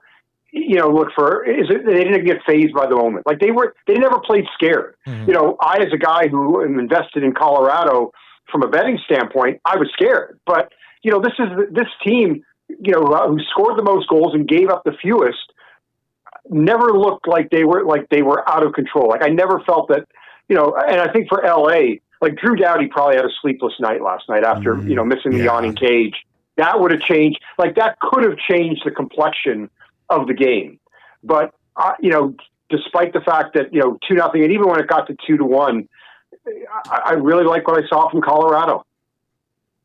[SPEAKER 18] look for they didn't get phased by the moment. Like they never played scared.
[SPEAKER 4] Mm-hmm.
[SPEAKER 18] I, as a guy who am invested in Colorado from a betting standpoint, I was scared. But, this team, who scored the most goals and gave up the fewest, never looked like they were out of control. Like I never felt that, and I think for LA, like Drew Doughty probably had a sleepless night last night after, missing the yawning Gage. That would have changed, that could have changed the complexion of the game. But, despite the fact that, 2-0, and even when it got to 2-1, I really like what I saw from Colorado.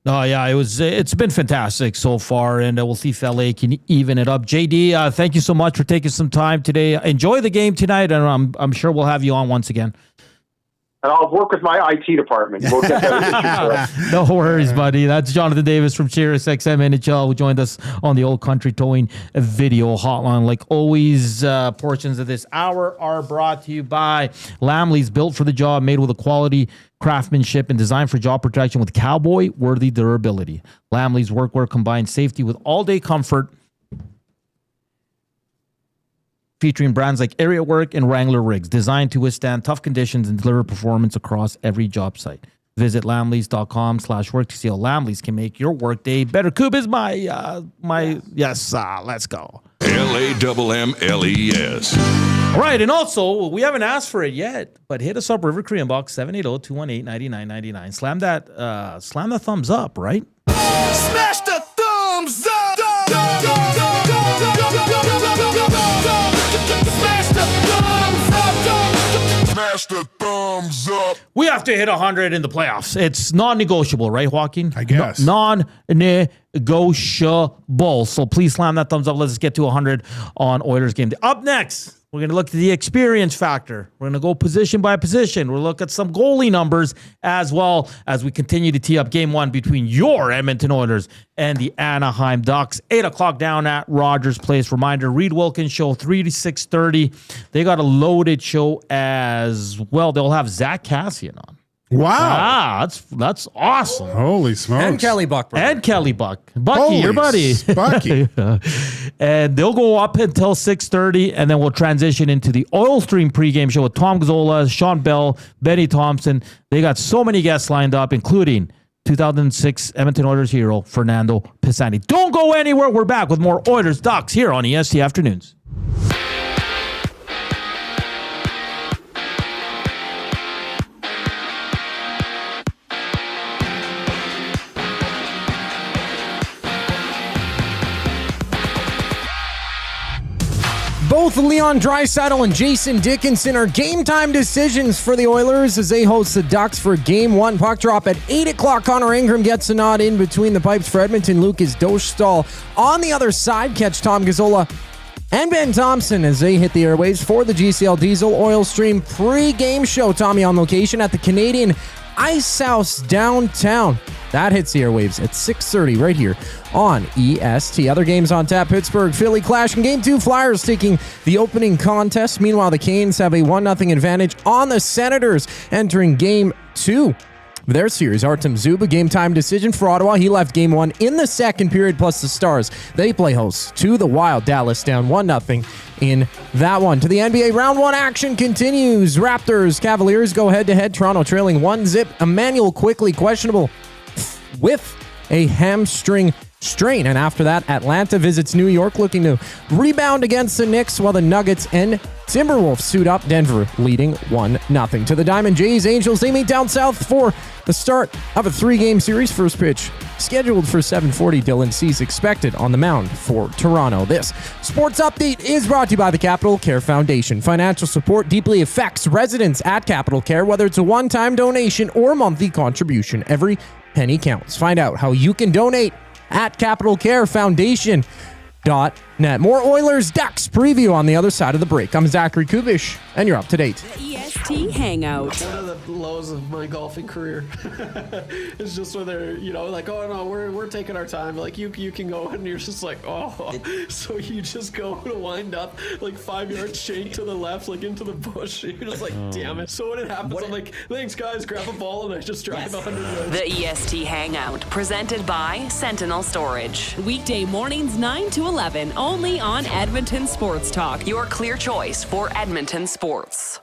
[SPEAKER 3] Oh, yeah, it's been fantastic so far, and we'll see if LA can even it up. JD, thank you so much for taking some time today. Enjoy the game tonight, and I'm sure we'll have you on once again.
[SPEAKER 18] And I'll work with my IT department. We'll get that issue.
[SPEAKER 3] No worries, buddy. That's Jonathan Davis from Cheers XM NHL, who joined us on the Old Country Towing video hotline. Like always, portions of this hour are brought to you by Lamley's, built for the job, made with a quality craftsmanship and designed for job protection with cowboy-worthy durability. Lamley's workwear combines safety with all-day comfort, featuring brands like Area Work and Wrangler Rigs, designed to withstand tough conditions and deliver performance across every job site. Visit lamleys.com/work to see how Lamleys can make your workday better. Coop is my yes. Let's go.
[SPEAKER 9] LAMMLES.
[SPEAKER 3] All right, and also, we haven't asked for it yet, but hit us up, River Korean Box, 780-218-9999. Slam that thumbs up, right?
[SPEAKER 10] Smash the thumbs up. Smash the thumbs up.
[SPEAKER 3] We have to hit 100 in the playoffs. It's non-negotiable, right, Joaquin?
[SPEAKER 2] I guess.
[SPEAKER 3] Non-negotiable. So please slam that thumbs up. Let's get to 100 on Oilers game day. Up next, we're going to look at the experience factor. We're going to go position by position. We'll look at some goalie numbers as well as we continue to tee up game one between your Edmonton Oilers and the Anaheim Ducks. 8 o'clock down at Rogers Place. Reminder, Reed Wilkins show 3 to 6:30. They got a loaded show as well. They'll have Zach Cassian on.
[SPEAKER 2] Wow.
[SPEAKER 3] That's awesome.
[SPEAKER 2] Holy smokes.
[SPEAKER 4] And Kelly Buck.
[SPEAKER 3] And Kelly Buck. Bucky,
[SPEAKER 2] Holy
[SPEAKER 3] your buddy.
[SPEAKER 2] Bucky.
[SPEAKER 3] And they'll go up until 6:30, and then we'll transition into the Oil Stream pregame show with Tom Gazzola, Sean Bell, Benny Thompson. They got so many guests lined up, including 2006 Edmonton Oilers hero, Fernando Pisani. Don't go anywhere. We're back with more Oilers Ducks here on EST Afternoons.
[SPEAKER 4] Both Leon Draisaitl and Jason Dickinson are game time decisions for the Oilers as they host the Ducks for game one. Puck drop at 8 o'clock. Connor Ingram gets a nod in between the pipes for Edmonton. Lucas Dostal on the other side. Catch Tom Gazzola and Ben Thompson as they hit the airwaves for the GCL Diesel Oil Stream pre-game show. Tommy on location at the Canadian Ice House downtown. That hits the airwaves at 6:30 right here on EST. Other games on tap: Pittsburgh, Philly clash in Game 2. Flyers taking the opening contest. Meanwhile, the Canes have a 1-0 advantage on the Senators entering Game 2. Their series, Artem Zuba, game time decision for Ottawa. He left game one in the second period, plus the Stars. They play host to the Wild. Dallas down 1-0 in that one. To the NBA, round one action continues. Raptors, Cavaliers go head-to-head. Toronto trailing 1-0. Emmanuel quickly questionable with a hamstring strain. And after that, Atlanta visits New York looking to rebound against the Knicks while the Nuggets and Timberwolves suit up. Denver leading 1-0. To the Diamond Jays, Angels, they meet down south for the start of a 3-game series. First pitch scheduled for 7:40. Dylan Cease expected on the mound for Toronto. This sports update is brought to you by the Capital Care Foundation. Financial support deeply affects residents at Capital Care, whether it's a one-time donation or monthly contribution. Every penny counts. Find out how you can donate at capitalcarefoundation.net. More Oilers Ducks preview on the other side of the break. I'm Zachary Kubish, and you're up to date.
[SPEAKER 5] The EST EST Hangout.
[SPEAKER 19] One of the lows of my golfing career is just when they're, like, oh no, we're taking our time. Like you can go, and you're just like, oh. So you just go to wind up like 5 yards shade to the left, like into the bush. You're just like, damn it. So when it happens, I'm like, thanks guys, grab a ball, and I just drive 100 yards.
[SPEAKER 5] The EST Hangout, presented by Sentinel Storage. Weekday mornings 9 to 11, only on Edmonton Sports Talk. Your clear choice for Edmonton sports.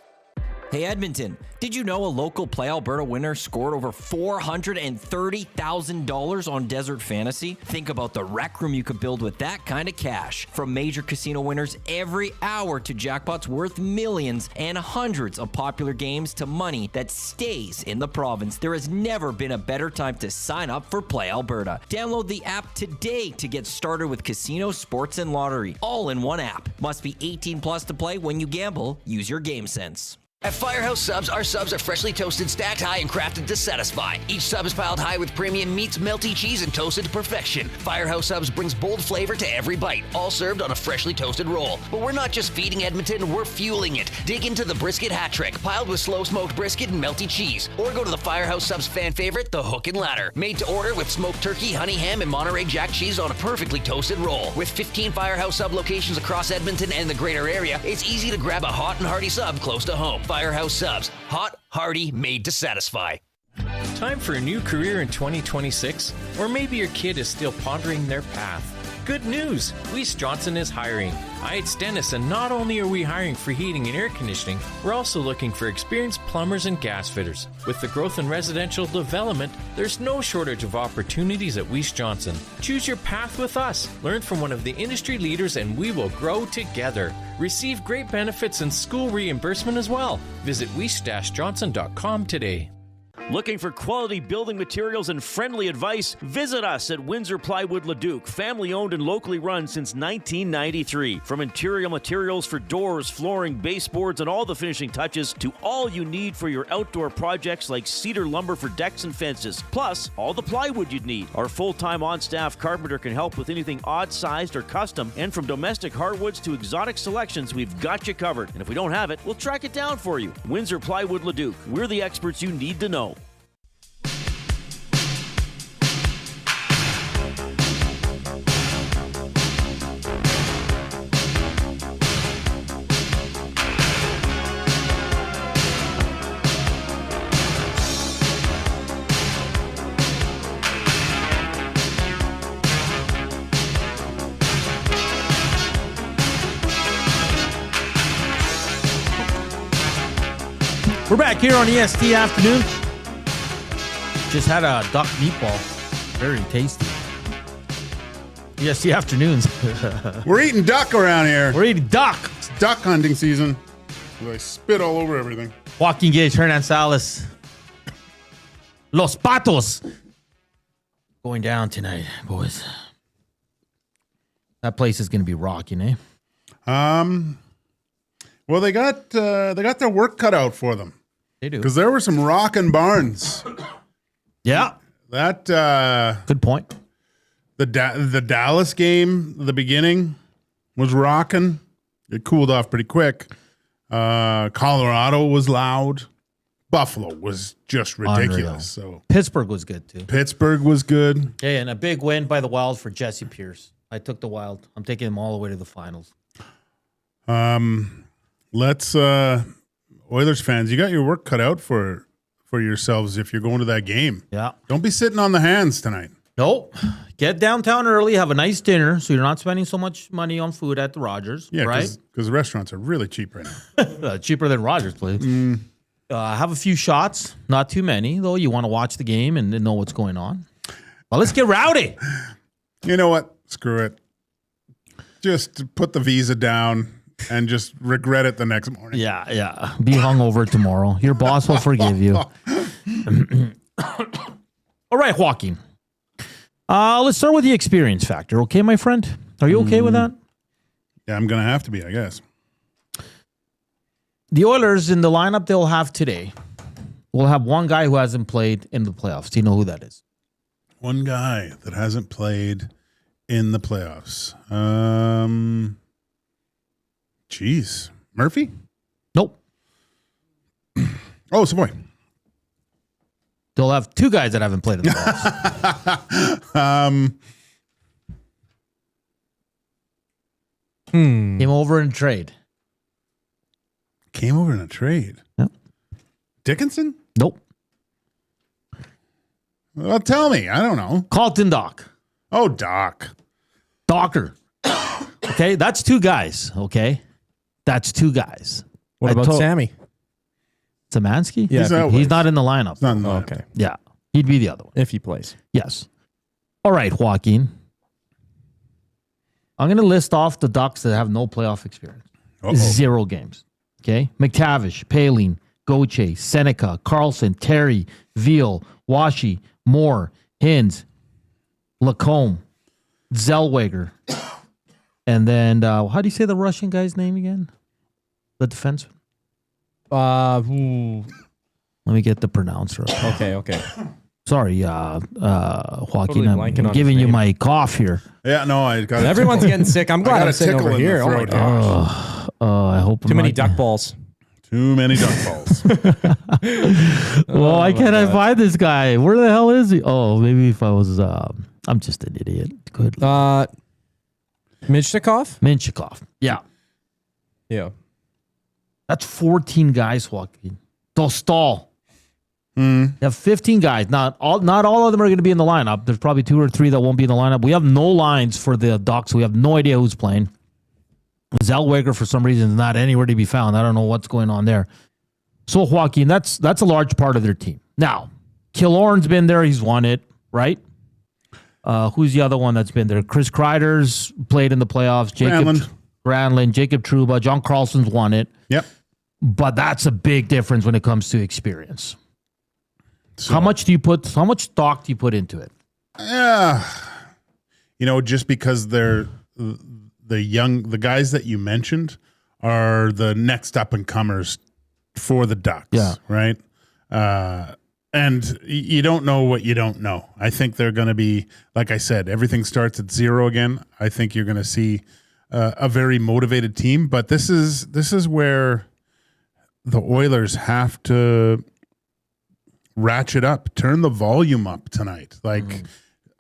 [SPEAKER 20] Hey Edmonton, did you know a local Play Alberta winner scored over $430,000 on Desert Fantasy? Think about the rec room you could build with that kind of cash. From major casino winners every hour to jackpots worth millions and hundreds of popular games to money that stays in the province, there has never been a better time to sign up for Play Alberta. Download the app today to get started with casino, sports, and lottery, all in one app. Must be 18 plus to play. When you gamble, use your game sense.
[SPEAKER 21] At Firehouse Subs, our subs are freshly toasted, stacked high, and crafted to satisfy. Each sub is piled high with premium meats, melty cheese, and toasted to perfection. Firehouse Subs brings bold flavor to every bite, all served on a freshly toasted roll. But we're not just feeding Edmonton, we're fueling it. Dig into the brisket hat trick, piled with slow-smoked brisket and melty cheese. Or go to the Firehouse Subs fan favorite, the Hook and Ladder. Made to order with smoked turkey, honey ham, and Monterey Jack cheese on a perfectly toasted roll. With 15 Firehouse Sub locations across Edmonton and the greater area, it's easy to grab a hot and hearty sub close to home. Firehouse Subs. Hot, hearty, made to satisfy.
[SPEAKER 22] Time for a new career in 2026? Or maybe your kid is still pondering their path. Good news! Weiss Johnson is hiring. It's Dennis, and not only are we hiring for heating and air conditioning, we're also looking for experienced plumbers and gas fitters. With the growth in residential development, there's no shortage of opportunities at Weiss Johnson. Choose your path with us. Learn from one of the industry leaders, and we will grow together. Receive great benefits and school reimbursement as well. Visit weiss-johnson.com today.
[SPEAKER 23] Looking for quality building materials and friendly advice? Visit us at Windsor Plywood Leduc, family owned and locally run since 1993. From interior materials for doors, flooring, baseboards, and all the finishing touches to all you need for your outdoor projects like cedar lumber for decks and fences, plus all the plywood you'd need. Our full-time on-staff carpenter can help with anything odd-sized or custom, and from domestic hardwoods to exotic selections, we've got you covered. And if we don't have it, we'll track it down for you. Windsor Plywood Leduc. We're the experts you need to know.
[SPEAKER 3] We're back here on EST Afternoon. Just had a duck meatball. Very tasty. EST Afternoons.
[SPEAKER 2] We're eating duck around here.
[SPEAKER 3] We're eating duck.
[SPEAKER 2] It's duck hunting season. I spit all over everything.
[SPEAKER 3] Joaquin, Gage, Hernan, Salas. Los Patos. Going down tonight, boys. That place is going to be rocking, eh?
[SPEAKER 2] Well, they got their work cut out for them.
[SPEAKER 3] They do.
[SPEAKER 2] Because there were some rocking barns.
[SPEAKER 3] Yeah.
[SPEAKER 2] That
[SPEAKER 3] good point.
[SPEAKER 2] The Dallas game, the beginning was rocking. It cooled off pretty quick. Colorado was loud. Buffalo was just ridiculous.
[SPEAKER 3] Unreal. So Pittsburgh was good too.
[SPEAKER 2] Pittsburgh was good.
[SPEAKER 3] Yeah, and a big win by the Wild for Jesse Pierce. I took the Wild. I'm taking them all the way to the finals.
[SPEAKER 2] Let's Oilers fans, you got your work cut out for yourselves if you're going to that game.
[SPEAKER 3] Yeah.
[SPEAKER 2] Don't be sitting on the hands tonight.
[SPEAKER 3] Nope. Get downtown early, have a nice dinner so you're not spending so much money on food at the Rogers.
[SPEAKER 2] Yeah,
[SPEAKER 3] right?
[SPEAKER 2] Because the restaurants are really cheap right now.
[SPEAKER 3] Cheaper than Rogers, please. Have a few shots, not too many, though. You want to watch the game and know what's going on. Well, let's get rowdy.
[SPEAKER 2] You know what? Screw it. Just put the visa down and just regret it the next morning.
[SPEAKER 3] Yeah. Be hungover tomorrow. Your boss will forgive you. All right, Joaquin. Let's start with the experience factor. Okay, my friend? Are you okay with that?
[SPEAKER 2] Yeah, I'm going to have to be, I guess.
[SPEAKER 3] The Oilers, in the lineup they'll have today, will have one guy who hasn't played in the playoffs. Do you know who that is?
[SPEAKER 2] One guy that hasn't played in the playoffs. Jeez. Murphy?
[SPEAKER 3] Nope.
[SPEAKER 2] Oh, Savoy.
[SPEAKER 3] They'll have two guys that haven't played in the playoffs. Came over in trade.
[SPEAKER 2] Came over in a trade.
[SPEAKER 3] Yep.
[SPEAKER 2] Dickinson?
[SPEAKER 3] Nope.
[SPEAKER 2] Well, tell me. I don't know.
[SPEAKER 3] Carlton Doc.
[SPEAKER 2] Oh, Doc.
[SPEAKER 3] Docker. Okay, that's two guys. Okay, that's two guys.
[SPEAKER 4] What about Sammy?
[SPEAKER 3] Samansky?
[SPEAKER 4] Yeah,
[SPEAKER 3] he's not in the lineup.
[SPEAKER 2] Not in the lineup.
[SPEAKER 4] Okay.
[SPEAKER 3] Yeah, he'd be the other one
[SPEAKER 4] if he plays.
[SPEAKER 3] Yes. All right, Joaquin. I'm going to list off the Ducks that have no playoff experience.
[SPEAKER 2] Uh-oh.
[SPEAKER 3] 0 games. Okay, McTavish, Paling, Goche, Seneca, Carlson, Terry, Veal, Washi, Moore, Hins, Lacombe, Zellweger, and then how do you say the Russian guy's name again? The defenseman. Let me get the pronouncer.
[SPEAKER 4] Okay.
[SPEAKER 3] Sorry, Joaquin.
[SPEAKER 4] Totally blanking on
[SPEAKER 3] I'm giving
[SPEAKER 4] his
[SPEAKER 3] you
[SPEAKER 4] name.
[SPEAKER 3] my cough here.
[SPEAKER 2] Yeah, no, I got
[SPEAKER 4] Everyone's getting sick. I'm glad I'm sitting over here. Oh my gosh.
[SPEAKER 3] I hope
[SPEAKER 4] Too many duck balls.
[SPEAKER 2] Too many duck balls.
[SPEAKER 3] Well, why can't I find this guy? Where the hell is he? Oh, maybe if I was, I'm just an idiot. Good.
[SPEAKER 4] Minchikov?
[SPEAKER 3] Yeah.
[SPEAKER 4] Yeah.
[SPEAKER 3] That's 14 guys, Joaquin. Dostal. You have 15 guys. Not all of them are going to be in the lineup. There's probably 2 or 3 that won't be in the lineup. We have no lines for the Ducks. We have no idea who's playing. Zellweger, for some reason, is not anywhere to be found. I don't know what's going on there. So, Joaquin, that's a large part of their team. Now, Killorn's been there. He's won it, right? Who's the other one that's been there? Chris Kreider's played in the playoffs. Granlund, Jacob Trouba, John Carlson's won it.
[SPEAKER 2] Yep.
[SPEAKER 3] But that's a big difference when it comes to experience.
[SPEAKER 2] So,
[SPEAKER 3] how much stock do you put into it?
[SPEAKER 2] Yeah. Just because they're the guys that you mentioned are the next up and comers for the Ducks.
[SPEAKER 3] Yeah.
[SPEAKER 2] Right. And you don't know what you don't know. I think they're going to be, like I said, everything starts at 0 again. I think you're going to see a very motivated team, but this is where the Oilers have to ratchet up, turn the volume up tonight. Like,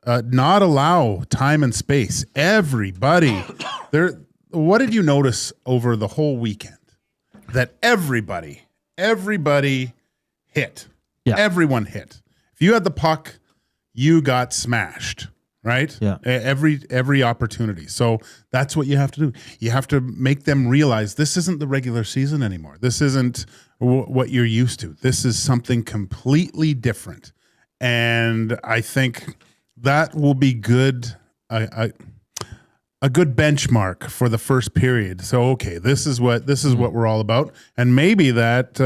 [SPEAKER 2] not allow time and space. Everybody there. What did you notice over the whole weekend? That everybody hit.
[SPEAKER 3] Yeah.
[SPEAKER 2] Everyone hit. If you had the puck, you got smashed, right?
[SPEAKER 3] Yeah.
[SPEAKER 2] Every opportunity. So that's what you have to do. You have to make them realize this isn't the regular season anymore. This isn't what you're used to. This is something completely different. And I think that will be good. A good benchmark for the first period. So, okay, this is what we're all about. And maybe that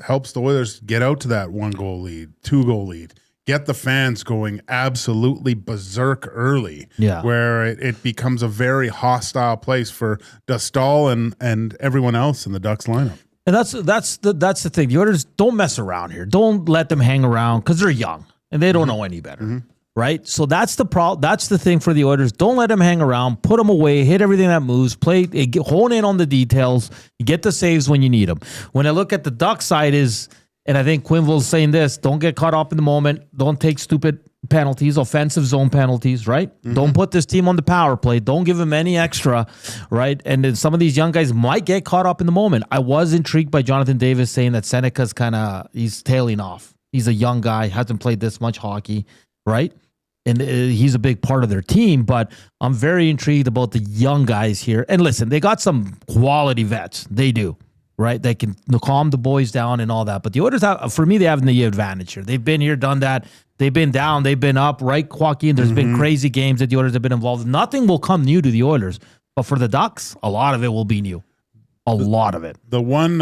[SPEAKER 2] helps the Oilers get out to that 1-goal lead, 2-goal lead, get the fans going absolutely berserk early, where it becomes a very hostile place for Dostal and everyone else in the Ducks lineup.
[SPEAKER 3] And that's the thing. The Oilers don't mess around here. Don't let them hang around because they're young and they don't know any better. Right? So that's the problem. That's the thing for the Oilers. Don't let them hang around. Put them away. Hit everything that moves. Play. Hone in on the details. Get the saves when you need them. When I look at the Ducks side and I think Quinville's saying this, don't get caught up in the moment. Don't take stupid penalties, offensive zone penalties, right? Don't put this team on the power play. Don't give them any extra, right? And then some of these young guys might get caught up in the moment. I was intrigued by Jonathan Davis saying that Seneca's he's tailing off. He's a young guy, hasn't played this much hockey, right? And he's a big part of their team, but I'm very intrigued about the young guys here. And listen, they got some quality vets. They do, right? They can calm the boys down and all that. But the Oilers, for me, they have the advantage here. They've been here, done that. They've been down. They've been up, right, Joaquin? There's been crazy games that the Oilers have been involved in. Nothing will come new to the Oilers. But for the Ducks, a lot of it will be new. A lot of it.
[SPEAKER 2] The one...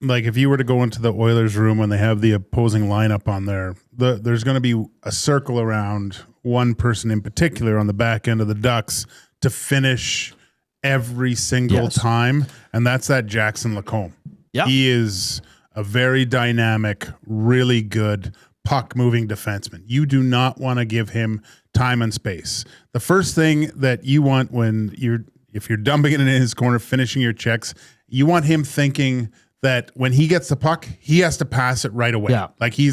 [SPEAKER 2] like if you were to go into the Oilers room when they have the opposing lineup on there, there's going to be a circle around one person in particular on the back end of the Ducks to finish every single time, and that's that Jackson Lacombe.
[SPEAKER 3] Yeah.
[SPEAKER 2] He is a very dynamic, really good puck-moving defenseman. You do not want to give him time and space. The first thing that you want if you're dumping it in his corner, finishing your checks, you want him thinking that when he gets the puck, he has to pass it right away.
[SPEAKER 3] Yeah.
[SPEAKER 2] Like he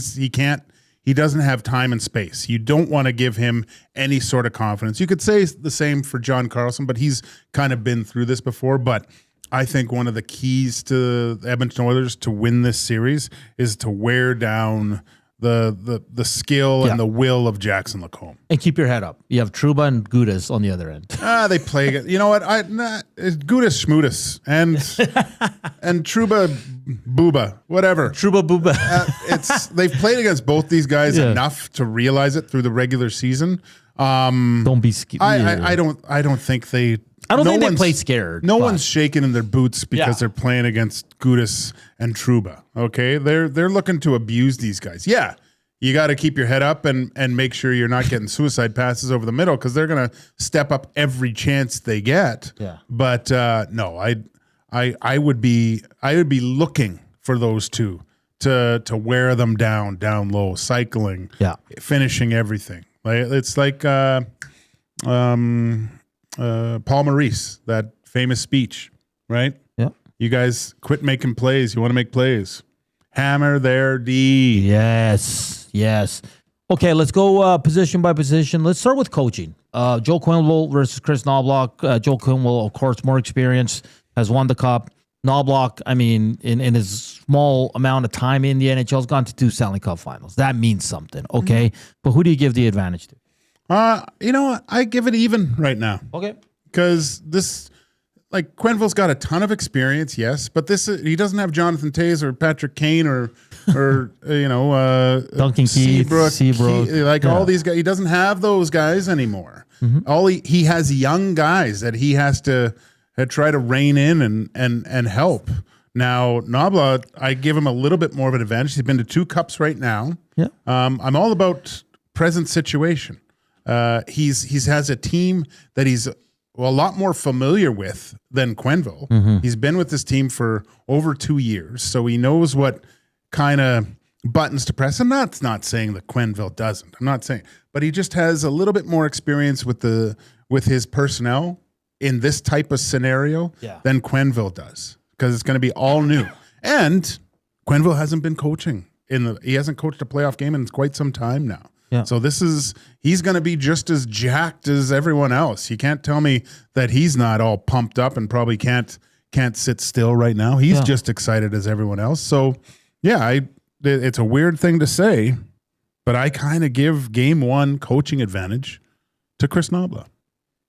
[SPEAKER 2] doesn't have time and space. You don't want to give him any sort of confidence. You could say the same for John Carlson, but he's kind of been through this before. But I think one of the keys to the Edmonton Oilers to win this series is to wear down the skill and the will of Jackson Lacombe.
[SPEAKER 3] And keep your head up. You have Trouba and Gudas on the other end.
[SPEAKER 2] They play. You know what? It's Gudas Schmudas and Trouba Booba, whatever.
[SPEAKER 3] Trouba Booba.
[SPEAKER 2] They've played against both these guys enough to realize it through the regular season.
[SPEAKER 3] Don't be scared.
[SPEAKER 2] I don't think they.
[SPEAKER 3] I don't think they play scared.
[SPEAKER 2] No one's shaking in their boots because they're playing against Gudas and Trouba. Okay, they're looking to abuse these guys. Yeah, you got to keep your head up and make sure you're not getting suicide passes over the middle because they're gonna step up every chance they get.
[SPEAKER 3] Yeah,
[SPEAKER 2] but no, I would be looking for those two to wear them down low, cycling, finishing everything. It's like Paul Maurice, that famous speech, right?
[SPEAKER 3] Yeah.
[SPEAKER 2] You guys quit making plays. You want to make plays. Hammer their D.
[SPEAKER 3] Yes. Okay, let's go position by position. Let's start with coaching. Joe Quenneville versus Kris Knoblauch. Joe Quenneville, of course, more experience, has won the cup. Knoblauch, I mean, in his small amount of time in the NHL, has gone to 2 Stanley Cup finals. That means something, okay? But who do you give the advantage to?
[SPEAKER 2] You know what? I give it even right now.
[SPEAKER 3] Okay.
[SPEAKER 2] Because Quenneville's got a ton of experience, yes, but he doesn't have Jonathan Toews or Patrick Kane or
[SPEAKER 3] Duncan Keith, Seabrook.
[SPEAKER 2] All these guys. He doesn't have those guys anymore. Mm-hmm. He has young guys that he has to try to rein in and help. Now, Knoblauch, I give him a little bit more of an advantage. He's been to 2 cups right now.
[SPEAKER 3] Yeah.
[SPEAKER 2] I'm all about present situation. He's has a team that he's a lot more familiar with than Quenneville.
[SPEAKER 3] Mm-hmm.
[SPEAKER 2] He's been with this team for over 2 years, so he knows what kind of buttons to press. And that's not saying that Quenneville doesn't. I'm not saying, but he just has a little bit more experience with his personnel in this type of scenario than Quenneville does, because it's going to be all new. And Quenneville hasn't been coaching he hasn't coached a playoff game in quite some time now.
[SPEAKER 3] Yeah.
[SPEAKER 2] So he's going to be just as jacked as everyone else. You can't tell me that he's not all pumped up and probably can't sit still right now. He's just excited as everyone else. So yeah, it's a weird thing to say, but I kind of give game 1 coaching advantage to Kris Knoblauch.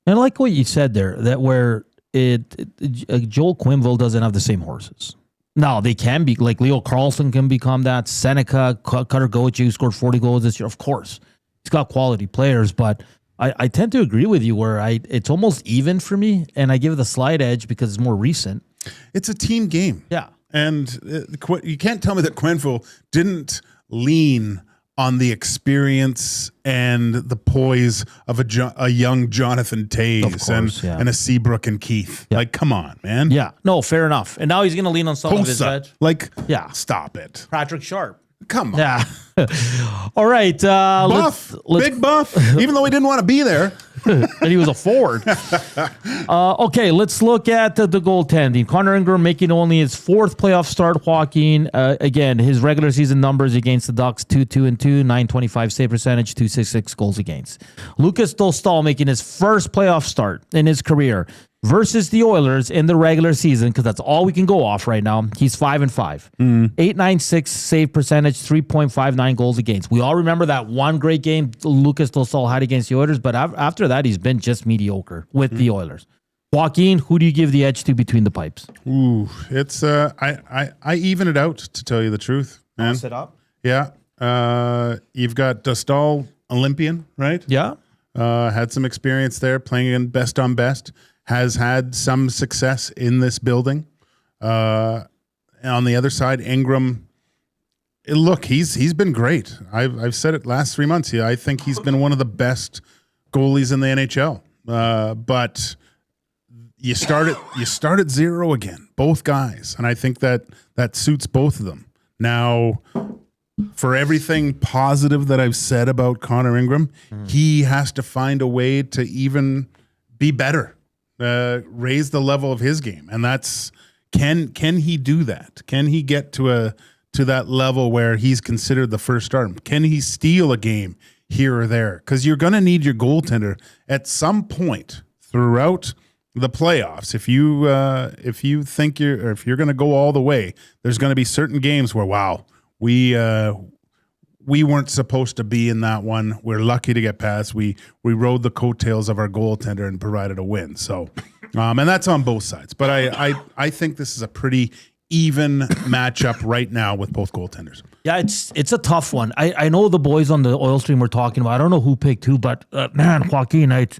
[SPEAKER 3] And I like what you said there, that where Joel Quenneville doesn't have the same horses. No, they can be. Like Leo Carlson can become that. Seneca, Cutter Goche, who scored 40 goals this year. Of course, he's got quality players, but I tend to agree with you where it's almost even for me, and I give it the slight edge because it's more recent.
[SPEAKER 2] It's a team game.
[SPEAKER 3] Yeah.
[SPEAKER 2] And you can't tell me that Quenneville didn't lean on the experience and the poise of a young Jonathan Toews and a Seabrook and Keith. Yeah. Like, come on, man.
[SPEAKER 3] Yeah. No, fair enough. And now he's going to lean on some of his edge.
[SPEAKER 2] Stop it.
[SPEAKER 3] Patrick Sharp.
[SPEAKER 2] Come on.
[SPEAKER 3] Yeah. All right.
[SPEAKER 2] Buff. Big buff. Even though he didn't want to be there.
[SPEAKER 3] And he was a forward. Okay, let's look at the goaltending. Connor Ingram making only his 4th playoff start. Joaquin, again, his regular season numbers against the Ducks, 2-2-2, .925 save percentage, .266 goals against. Lucas Dostal making his first playoff start in his career versus the Oilers in the regular season, because that's all we can go off right now. He's 5-5. .896 save percentage, 3.59 goals against. We all remember that one great game Lucas Dostal had against the Oilers, but after that, he's been just mediocre with the Oilers. Joaquin, who do you give the edge to between the pipes?
[SPEAKER 2] Ooh, it's I even it out, to tell you the truth, man.
[SPEAKER 3] Toss it up?
[SPEAKER 2] Yeah. You've got Dostal, Olympian, right?
[SPEAKER 3] Yeah.
[SPEAKER 2] Had some experience there playing in best on best. Has had some success in this building. And on the other side, Ingram, look, he's been great. I've said it last 3 months. I think he's been one of the best goalies in the NHL. But you start at 0 again, both guys, and I think that suits both of them. Now, for everything positive that I've said about Connor Ingram, he has to find a way to even be better. Raise the level of his game, and that's Can he do that? Can he get to that level where he's considered the first starter? Can he steal a game here or there? Because you're going to need your goaltender at some point throughout the playoffs. If you think if you're going to go all the way, there's going to be certain games where we weren't supposed to be in that one. We're lucky to get past. We rode the coattails of our goaltender and provided a win. So, and that's on both sides. But I think this is a pretty even matchup right now with both goaltenders.
[SPEAKER 3] Yeah, it's a tough one. I know the boys on the oil stream were talking about. I don't know who picked who, but man, Joaquin, it's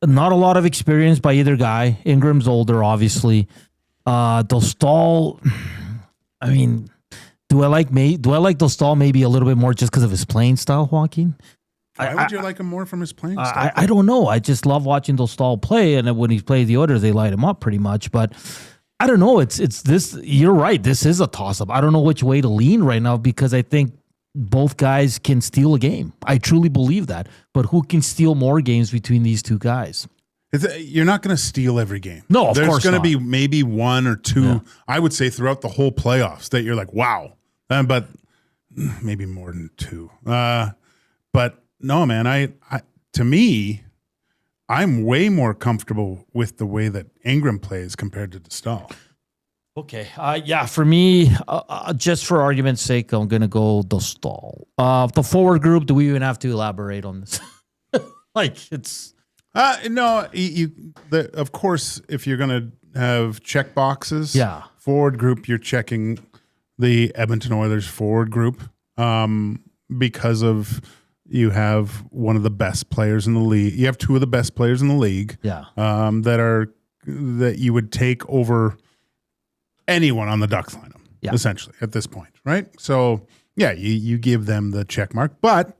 [SPEAKER 3] not a lot of experience by either guy. Ingram's older, obviously. Dostal, I mean, do I like Dostal maybe a little bit more just because of his playing style, Joaquin?
[SPEAKER 2] Why would you like him more from his playing style?
[SPEAKER 3] I don't know. I just love watching Dostal play, and when he plays the Oilers, they light him up pretty much. But I don't know. It's this. You're right. This is a toss-up. I don't know which way to lean right now because I think both guys can steal a game. I truly believe that. But who can steal more games between these two guys?
[SPEAKER 2] You're not going to steal every game.
[SPEAKER 3] No, of course not.
[SPEAKER 2] There's going to be maybe one or two, I would say, throughout the whole playoffs that you're like, wow. But maybe more than two. But no, man, to me, I'm way more comfortable with the way that Ingram plays compared to Dostal.
[SPEAKER 3] Okay. For me, just for argument's sake, I'm going to go Dostal. The forward group, do we even have to elaborate on this? It's...
[SPEAKER 2] No, of course, if you're going to have check boxes, forward group, you're checking the Edmonton Oilers forward group because of you have one of the best players in the league. You have two of the best players in the league that you would take over anyone on the Ducks lineup, essentially, at this point, right? So, you give them the check mark. But,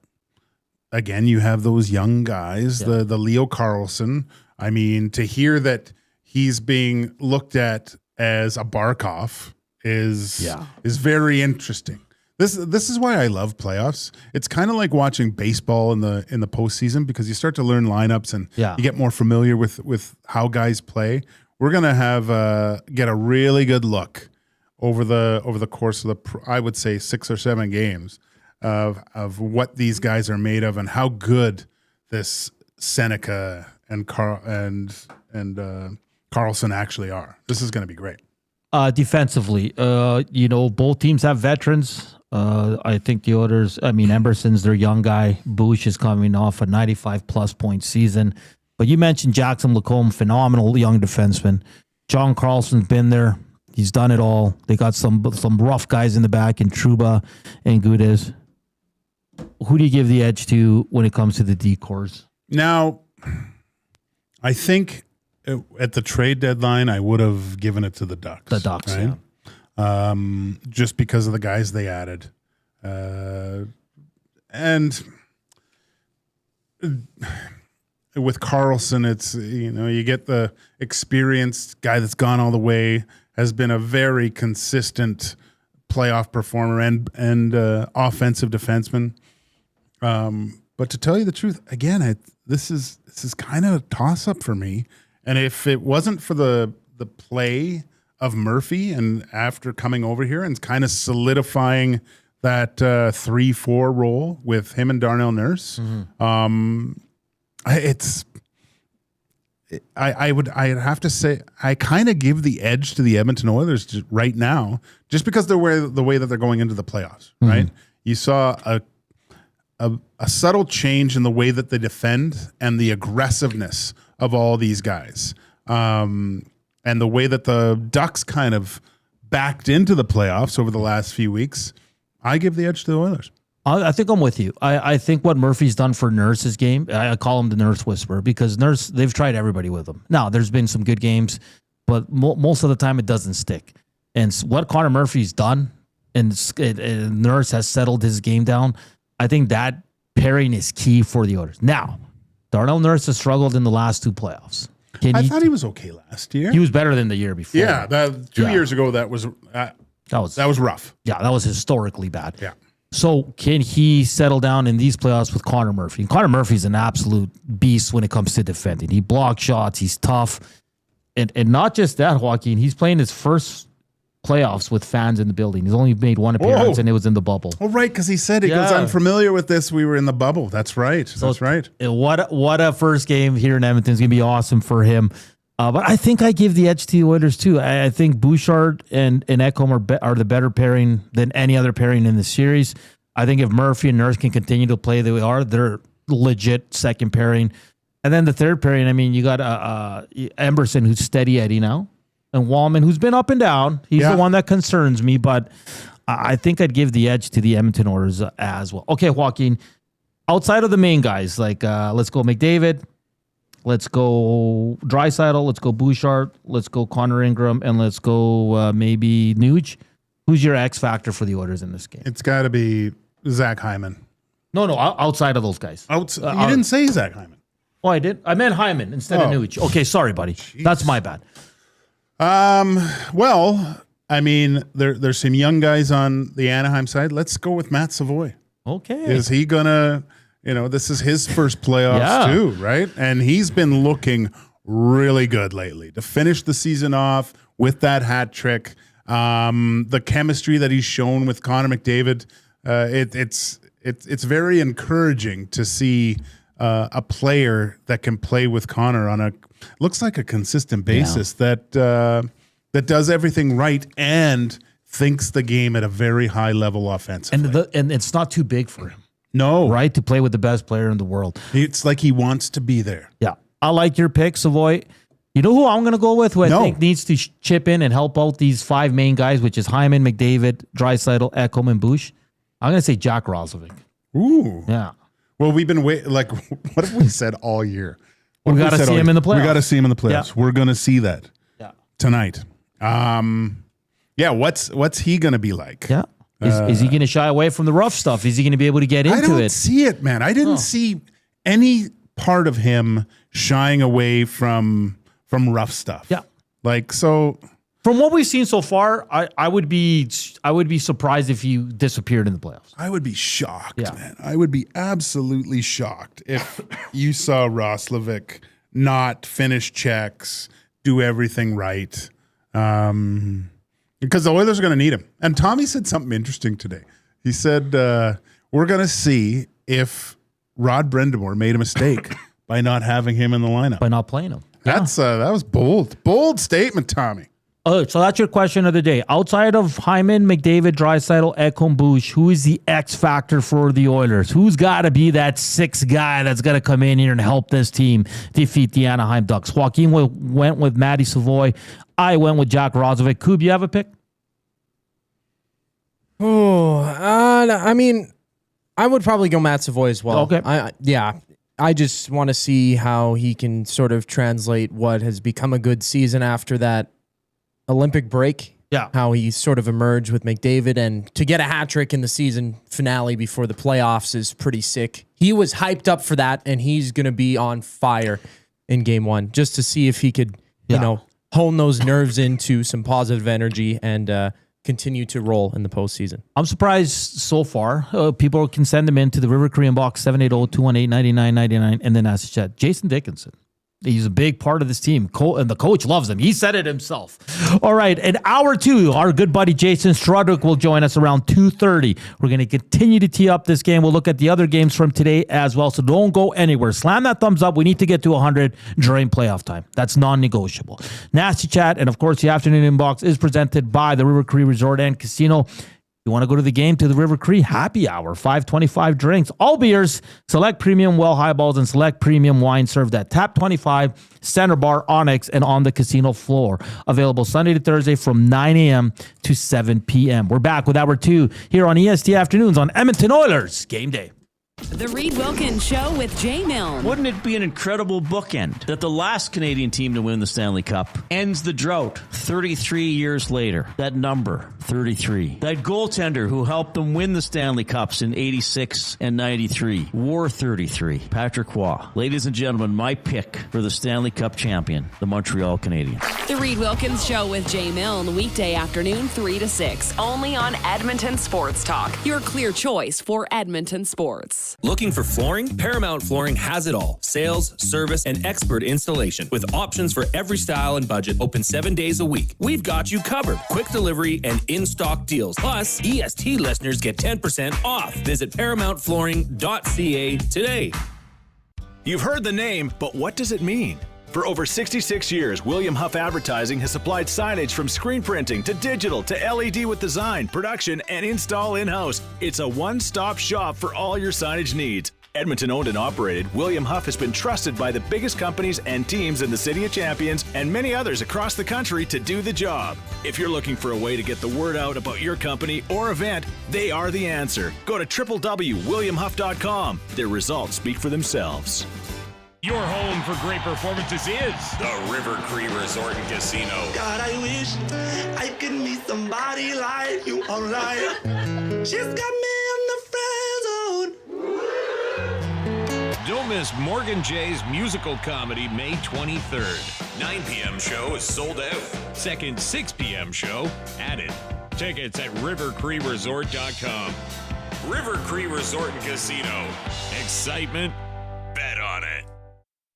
[SPEAKER 2] again, you have those young guys, the Leo Carlson. I mean, to hear that he's being looked at as a Barkov is very interesting. This is why I love playoffs. It's kind of like watching baseball in the postseason because you start to learn lineups and you get more familiar with how guys play. We're gonna get a really good look over the course of I would say 6 or 7 games of what these guys are made of and how good this Seneca and Carlson actually are. This is going to be great.
[SPEAKER 3] Defensively, both teams have veterans. I think the Oilers, Emberson's their young guy. Bush is coming off a 95-plus point season. But you mentioned Jackson Lacombe, phenomenal young defenseman. John Carlson's been there. He's done it all. They got some rough guys in the back in Trouba and Gudes. Who do you give the edge to when it comes to the D-cores?
[SPEAKER 2] Now, I think at the trade deadline, I would have given it to the Ducks.
[SPEAKER 3] The Ducks,
[SPEAKER 2] right? Just because of the guys they added. And with Carlson, it's, you get the experienced guy that's gone all the way, has been a very consistent playoff performer and offensive defenseman. But to tell you the truth, again, this is kind of a toss-up for me. And if it wasn't for the play of Murphy and after coming over here and kind of solidifying that 3-4 role with him and Darnell Nurse, I'd have to say I kind of give the edge to the Edmonton Oilers right now, just because the way that they're going into the playoffs. Right, you saw a subtle change in the way that they defend and the aggressiveness of all these guys, and the way that the Ducks kind of backed into the playoffs over the last few weeks. I give the edge to the Oilers.
[SPEAKER 3] I think I'm with you. I think what Murphy's done for Nurse's game, I call him the Nurse Whisperer because Nurse, they've tried everybody with him. Now, there's been some good games, but most of the time it doesn't stick. And what Connor Murphy's done, and Nurse has settled his game down, I think that pairing is key for the Oilers. Now, Darnell Nurse has struggled in the last 2 playoffs.
[SPEAKER 2] I thought he was okay last year.
[SPEAKER 3] He was better than the year before.
[SPEAKER 2] Yeah, 2 years ago, that was rough.
[SPEAKER 3] Yeah, that was historically bad.
[SPEAKER 2] Yeah.
[SPEAKER 3] So can he settle down in these playoffs with Connor Murphy? And Connor Murphy's an absolute beast when it comes to defending. He blocks shots. He's tough. And not just that, Joaquin, he's playing his first playoffs with fans in the building. He's only made one appearance, and it was in the bubble.
[SPEAKER 2] Oh, right, because he said, he goes, I'm familiar with this. We were in the bubble. That's right. That's right.
[SPEAKER 3] What a first game here in Edmonton is going to be awesome for him. But I think I give the edge to the Oilers, too. I think Bouchard and Ekholm are the better pairing than any other pairing in the series. I think if Murphy and Nurse can continue to play the way they are, they're legit second pairing. And then the third pairing, I mean, you got Emberson, who's steady Eddie now, and Wallman, who's been up and down. He's the one that concerns me, but I think I'd give the edge to the Edmonton Oilers as well. Okay, Joaquin, outside of the main guys, like let's go McDavid, let's go Draisaitl, let's go Bouchard, let's go Connor Ingram, and let's go maybe Nuge. Who's your X factor for the Oilers in this game?
[SPEAKER 2] It's got to be Zach Hyman.
[SPEAKER 3] No, outside of those guys.
[SPEAKER 2] You didn't say Zach Hyman.
[SPEAKER 3] Oh, I did? I meant Hyman instead of Nuge. Okay, sorry, buddy. Jeez. That's my bad.
[SPEAKER 2] Well, I mean, there's some young guys on the Anaheim side. Let's go with Matt Savoy.
[SPEAKER 3] Okay.
[SPEAKER 2] Is he gonna, this is his first playoffs too, right? And he's been looking really good lately to finish the season off with that hat trick. The chemistry that he's shown with Connor McDavid, it's very encouraging to see a player that can play with Connor on looks like a consistent basis that does everything right and thinks the game at a very high level offensively.
[SPEAKER 3] And it's not too big for him.
[SPEAKER 2] No.
[SPEAKER 3] Right? To play with the best player in the world.
[SPEAKER 2] It's like he wants to be there.
[SPEAKER 3] Yeah. I like your pick, Savoy. You know who I'm going to go with, who I think needs to chip in and help out these five main guys, which is Hyman, McDavid, Draisaitl, Ekholm, and Bush? I'm going to say Jack Roslovic.
[SPEAKER 2] Ooh.
[SPEAKER 3] Yeah.
[SPEAKER 2] Well, we've been what have we said all year?
[SPEAKER 3] We got to see him in the playoffs.
[SPEAKER 2] We got to see him in the playoffs.
[SPEAKER 3] Yeah.
[SPEAKER 2] We're going to see that tonight. What's he going to be like?
[SPEAKER 3] Yeah. Is he going to shy away from the rough stuff? Is he going to be able to get into it?
[SPEAKER 2] I don't see it, man. I didn't see any part of him shying away from rough stuff.
[SPEAKER 3] Yeah.
[SPEAKER 2] So
[SPEAKER 3] from what we've seen so far, I would be surprised if you disappeared in the playoffs.
[SPEAKER 2] I would be shocked, man. I would be absolutely shocked if you saw Roslovic not finish checks, do everything right. Because the Oilers are going to need him. And Tommy said something interesting today. He said, we're going to see if Rod Brindamore made a mistake by not having him in the lineup.
[SPEAKER 3] By not playing him.
[SPEAKER 2] That was bold. Bold statement, Tommy.
[SPEAKER 3] Oh, so that's your question of the day. Outside of Hyman, McDavid, Draisaitl, Ekholm, Bush, who is the X factor for the Oilers? Who's got to be that sixth guy that's going to come in here and help this team defeat the Anaheim Ducks? Joaquin went with Matty Savoy. I went with Jack Roslovic. Coob, you have a pick?
[SPEAKER 4] Oh, I mean, I would probably go Matt Savoy as well.
[SPEAKER 3] Okay.
[SPEAKER 4] I just want to see how he can sort of translate what has become a good season after that Olympic break.
[SPEAKER 3] Yeah.
[SPEAKER 4] How he sort of emerged with McDavid, and to get a hat trick in the season finale before the playoffs is pretty sick. He was hyped up for that, and he's going to be on fire in game one just to see if he could, hone those nerves into some positive energy and continue to roll in the postseason.
[SPEAKER 3] I'm surprised so far. People can send them into the River Korean box 780-218-9999 and then ask the chat. Jason Dickinson. He's a big part of this team, and the coach loves him. He said it himself. All right, in hour two, our good buddy Jason Strudwick will join us around 2:30. We're going to continue to tee up this game. We'll look at the other games from today as well, so don't go anywhere. Slam that thumbs up. We need to get to 100 during playoff time. That's non-negotiable. Nasty Chat, and of course, the afternoon inbox is presented by the River Cree Resort and Casino. You want to go to the game, to the River Cree happy hour, 525 drinks, all beers, select premium well highballs, and select premium wine served at Tap 25, Center Bar, Onyx, and on the casino floor. Available Sunday to Thursday from 9 a.m. to 7 p.m. We're back with hour two here on EST Afternoons on Edmonton Oilers Game Day.
[SPEAKER 5] The Reed Wilkins Show with Jay Milne.
[SPEAKER 23] Wouldn't it be an incredible bookend that the last Canadian team to win the Stanley Cup ends the drought 33 years later? That number, 33. That goaltender who helped them win the Stanley Cups in 86 and 93 wore 33. Patrick Roy. Ladies and gentlemen, my pick for the Stanley Cup champion, the Montreal Canadiens.
[SPEAKER 5] The Reed Wilkins Show with Jay Milne, weekday afternoon 3 to 6, only on Edmonton Sports Talk, your clear choice for Edmonton sports. Sports.
[SPEAKER 1] Looking for flooring? Paramount Flooring has it all. Sales, service, and expert installation with options for every style and budget. Open 7 days a week. We've got you covered. Quick delivery and in-stock deals. Plus, EST listeners get 10% off. Visit ParamountFlooring.ca today.
[SPEAKER 7] You've heard the name, but what does it mean? For over 66 years, William Huff Advertising has supplied signage from screen printing to digital to LED with design, production, and install in-house. It's a one-stop shop for all your signage needs. Edmonton owned and operated, William Huff has been trusted by the biggest companies and teams in the City of Champions and many others across the country to do the job. If you're looking for a way to get the word out about your company or event, they are the answer. Go to www.williamhuff.com. Their results speak for themselves.
[SPEAKER 6] Your home for great performances is
[SPEAKER 9] the River Cree Resort and Casino.
[SPEAKER 10] God, I wish I could meet somebody like you online. She's got me in the friend zone.
[SPEAKER 6] Don't miss Morgan Jay's musical comedy May 23rd.
[SPEAKER 9] 9 p.m. show is sold out.
[SPEAKER 6] Second 6 p.m. show added. Tickets at rivercreeresort.com.
[SPEAKER 9] River Cree Resort and Casino.
[SPEAKER 6] Excitement.
[SPEAKER 9] Bet on it.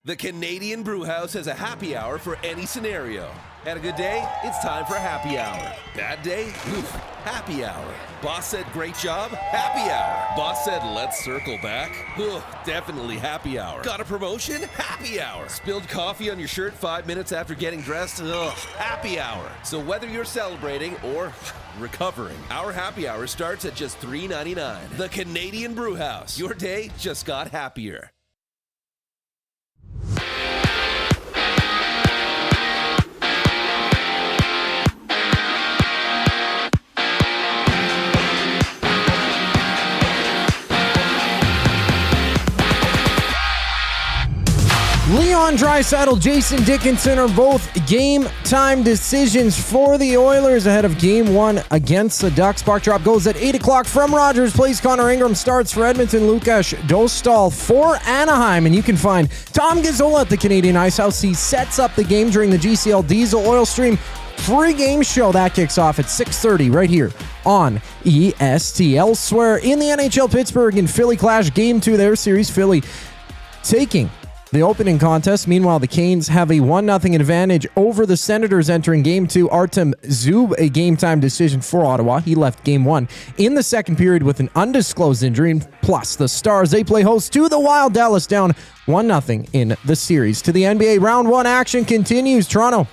[SPEAKER 15] The Canadian Brewhouse has a happy hour for any scenario. Had a good day? It's time for happy hour. Bad day? Oof, happy hour. Boss said great job? Happy hour. Boss said let's circle back? Ugh, definitely happy hour. Got a promotion? Happy hour. Spilled coffee on your shirt 5 minutes after getting dressed? Ugh, happy hour. So whether you're celebrating or recovering, our happy hour starts at just $3.99. The Canadian Brewhouse. Your day just got happier.
[SPEAKER 4] Leon Draisaitl, Jason Dickinson are both game-time decisions for the Oilers ahead of Game 1 against the Ducks. Puck drop goes at 8 o'clock from Rogers Place. Connor Ingram starts for Edmonton. Lukas Dostal for Anaheim. And you can find Tom Gazzola at the Canadian Ice House. He sets up the game during the GCL Diesel Oil Stream pre-game show. That kicks off at 6:30 right here on EST. Elsewhere in the NHL, Pittsburgh and Philly clash. Game 2 of their series. Philly taking the opening contest. Meanwhile, the Canes have a 1-0 advantage over the Senators entering Game 2. Artem Zub, a game-time decision for Ottawa. He left Game 1 in the second period with an undisclosed injury. And plus, the Stars, they play host to the Wild. Dallas down 1-0 in the series. To the NBA, Round 1 action continues. Toronto,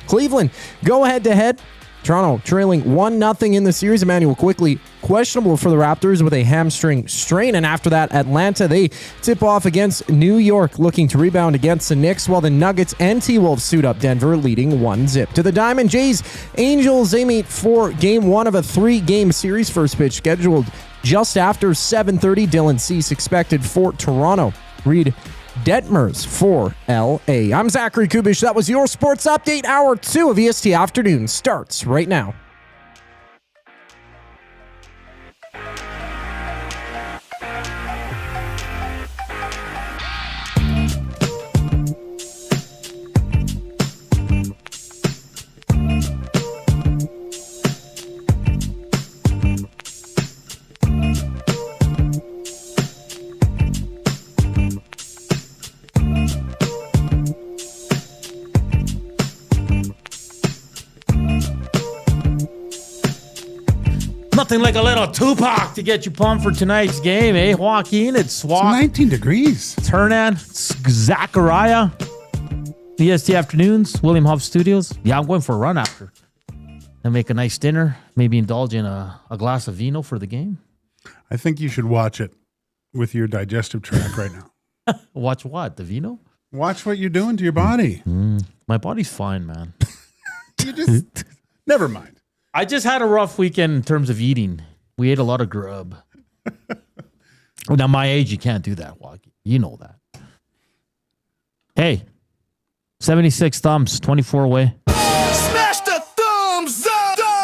[SPEAKER 4] Cleveland go head-to-head. Toronto trailing 1-0 in the series. Emmanuel quickly questionable for the Raptors with a hamstring strain. And after that, Atlanta, they tip off against New York, looking to rebound against the Knicks, while the Nuggets and T-Wolves suit up. Denver leading 1-0. To the Diamond Jays, Angels, they meet for Game 1 of a 3-game series. First pitch scheduled just after 7:30. Dylan Cease expected for Toronto. Reed Detmers for LA. I'm Zachary Kubish. That was your sports update. Hour 2 of EST Afternoon starts right now.
[SPEAKER 3] Nothing like a little Tupac to get you pumped for tonight's game, eh, Joaquin? It's
[SPEAKER 2] 19 degrees.
[SPEAKER 3] It's Hernan. It's Zachariah. EST Afternoons, William Huff Studios. Yeah, I'm going for a run after. And make a nice dinner. Maybe indulge in a glass of vino for the game.
[SPEAKER 2] I think you should watch it with your digestive tract right now.
[SPEAKER 3] Watch what? The vino?
[SPEAKER 2] Watch what you're doing to your body.
[SPEAKER 3] My body's fine, man.
[SPEAKER 2] You just... Never mind.
[SPEAKER 3] I just had a rough weekend in terms of eating. We ate a lot of grub. Now, my age, you can't do that, Joaquin. You know that. Hey, 76 thumbs, 24 away.
[SPEAKER 10] Smash the thumbs up. Smash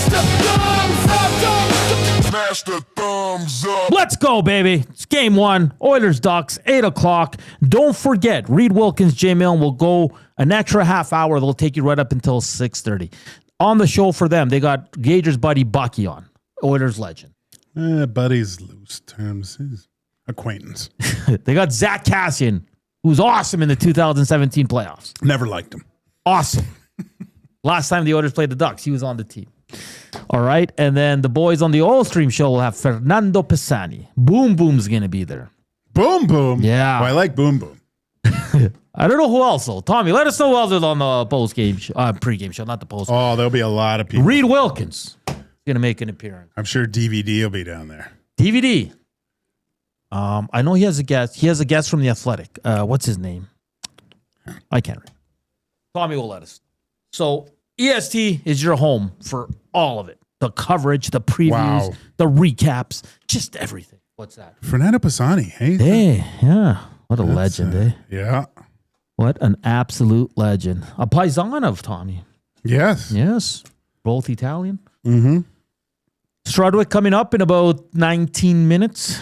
[SPEAKER 10] the thumbs up. Smash the thumbs up.
[SPEAKER 3] Let's go, baby. It's Game 1. Oilers Ducks, 8 o'clock. Don't forget, Reed Wilkins, J Milne will go an extra half hour. They'll take you right up until 6:30. On the show for them, they got Gage's buddy Bucky on. Oilers legend.
[SPEAKER 2] Buddy's loose terms. His acquaintance.
[SPEAKER 3] They got Zach Kassian, who's awesome in the 2017 playoffs.
[SPEAKER 2] Never liked him.
[SPEAKER 3] Awesome. Last time the Oilers played the Ducks, he was on the team. All right. And then the boys on the Oil Stream show will have Fernando Pisani. Boom Boom's going to be there.
[SPEAKER 2] Boom Boom?
[SPEAKER 3] Yeah.
[SPEAKER 2] Oh, I like Boom Boom.
[SPEAKER 3] I don't know who else, though. Tommy, let us know who else is on the post-game show. Pre-game show, not the post.
[SPEAKER 2] Oh, there'll be a lot of people.
[SPEAKER 3] Reed Wilkins is going to make an appearance.
[SPEAKER 2] I'm sure DVD will be down there.
[SPEAKER 3] DVD. I know he has a guest. He has a guest from The Athletic. What's his name? I can't read. Tommy will let us. So EST is your home for all of it. The coverage, the previews, the recaps, just everything. What's that?
[SPEAKER 2] Fernando Pisani, hey?
[SPEAKER 3] Hey, yeah. What a legend, eh?
[SPEAKER 2] Yeah.
[SPEAKER 3] What an absolute legend. A paisan of Tommy.
[SPEAKER 2] Yes.
[SPEAKER 3] Yes. Both Italian.
[SPEAKER 2] Mm-hmm.
[SPEAKER 3] Strudwick coming up in about 19 minutes.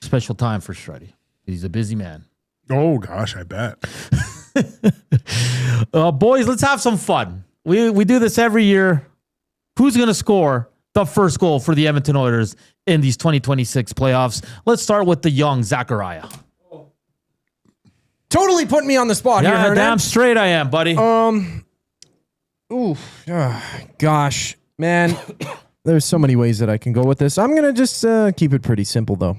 [SPEAKER 3] Special time for Struddy. He's a busy man.
[SPEAKER 2] Oh, gosh, I bet.
[SPEAKER 3] Boys, let's have some fun. We do this every year. Who's going to score the first goal for the Edmonton Oilers in these 2026 playoffs? Let's start with the young Zachariah.
[SPEAKER 4] Totally putting me on the spot here, Hernan.
[SPEAKER 3] Damn straight I am, buddy.
[SPEAKER 4] Gosh, man. There's so many ways that I can go with this. I'm going to just keep it pretty simple, though.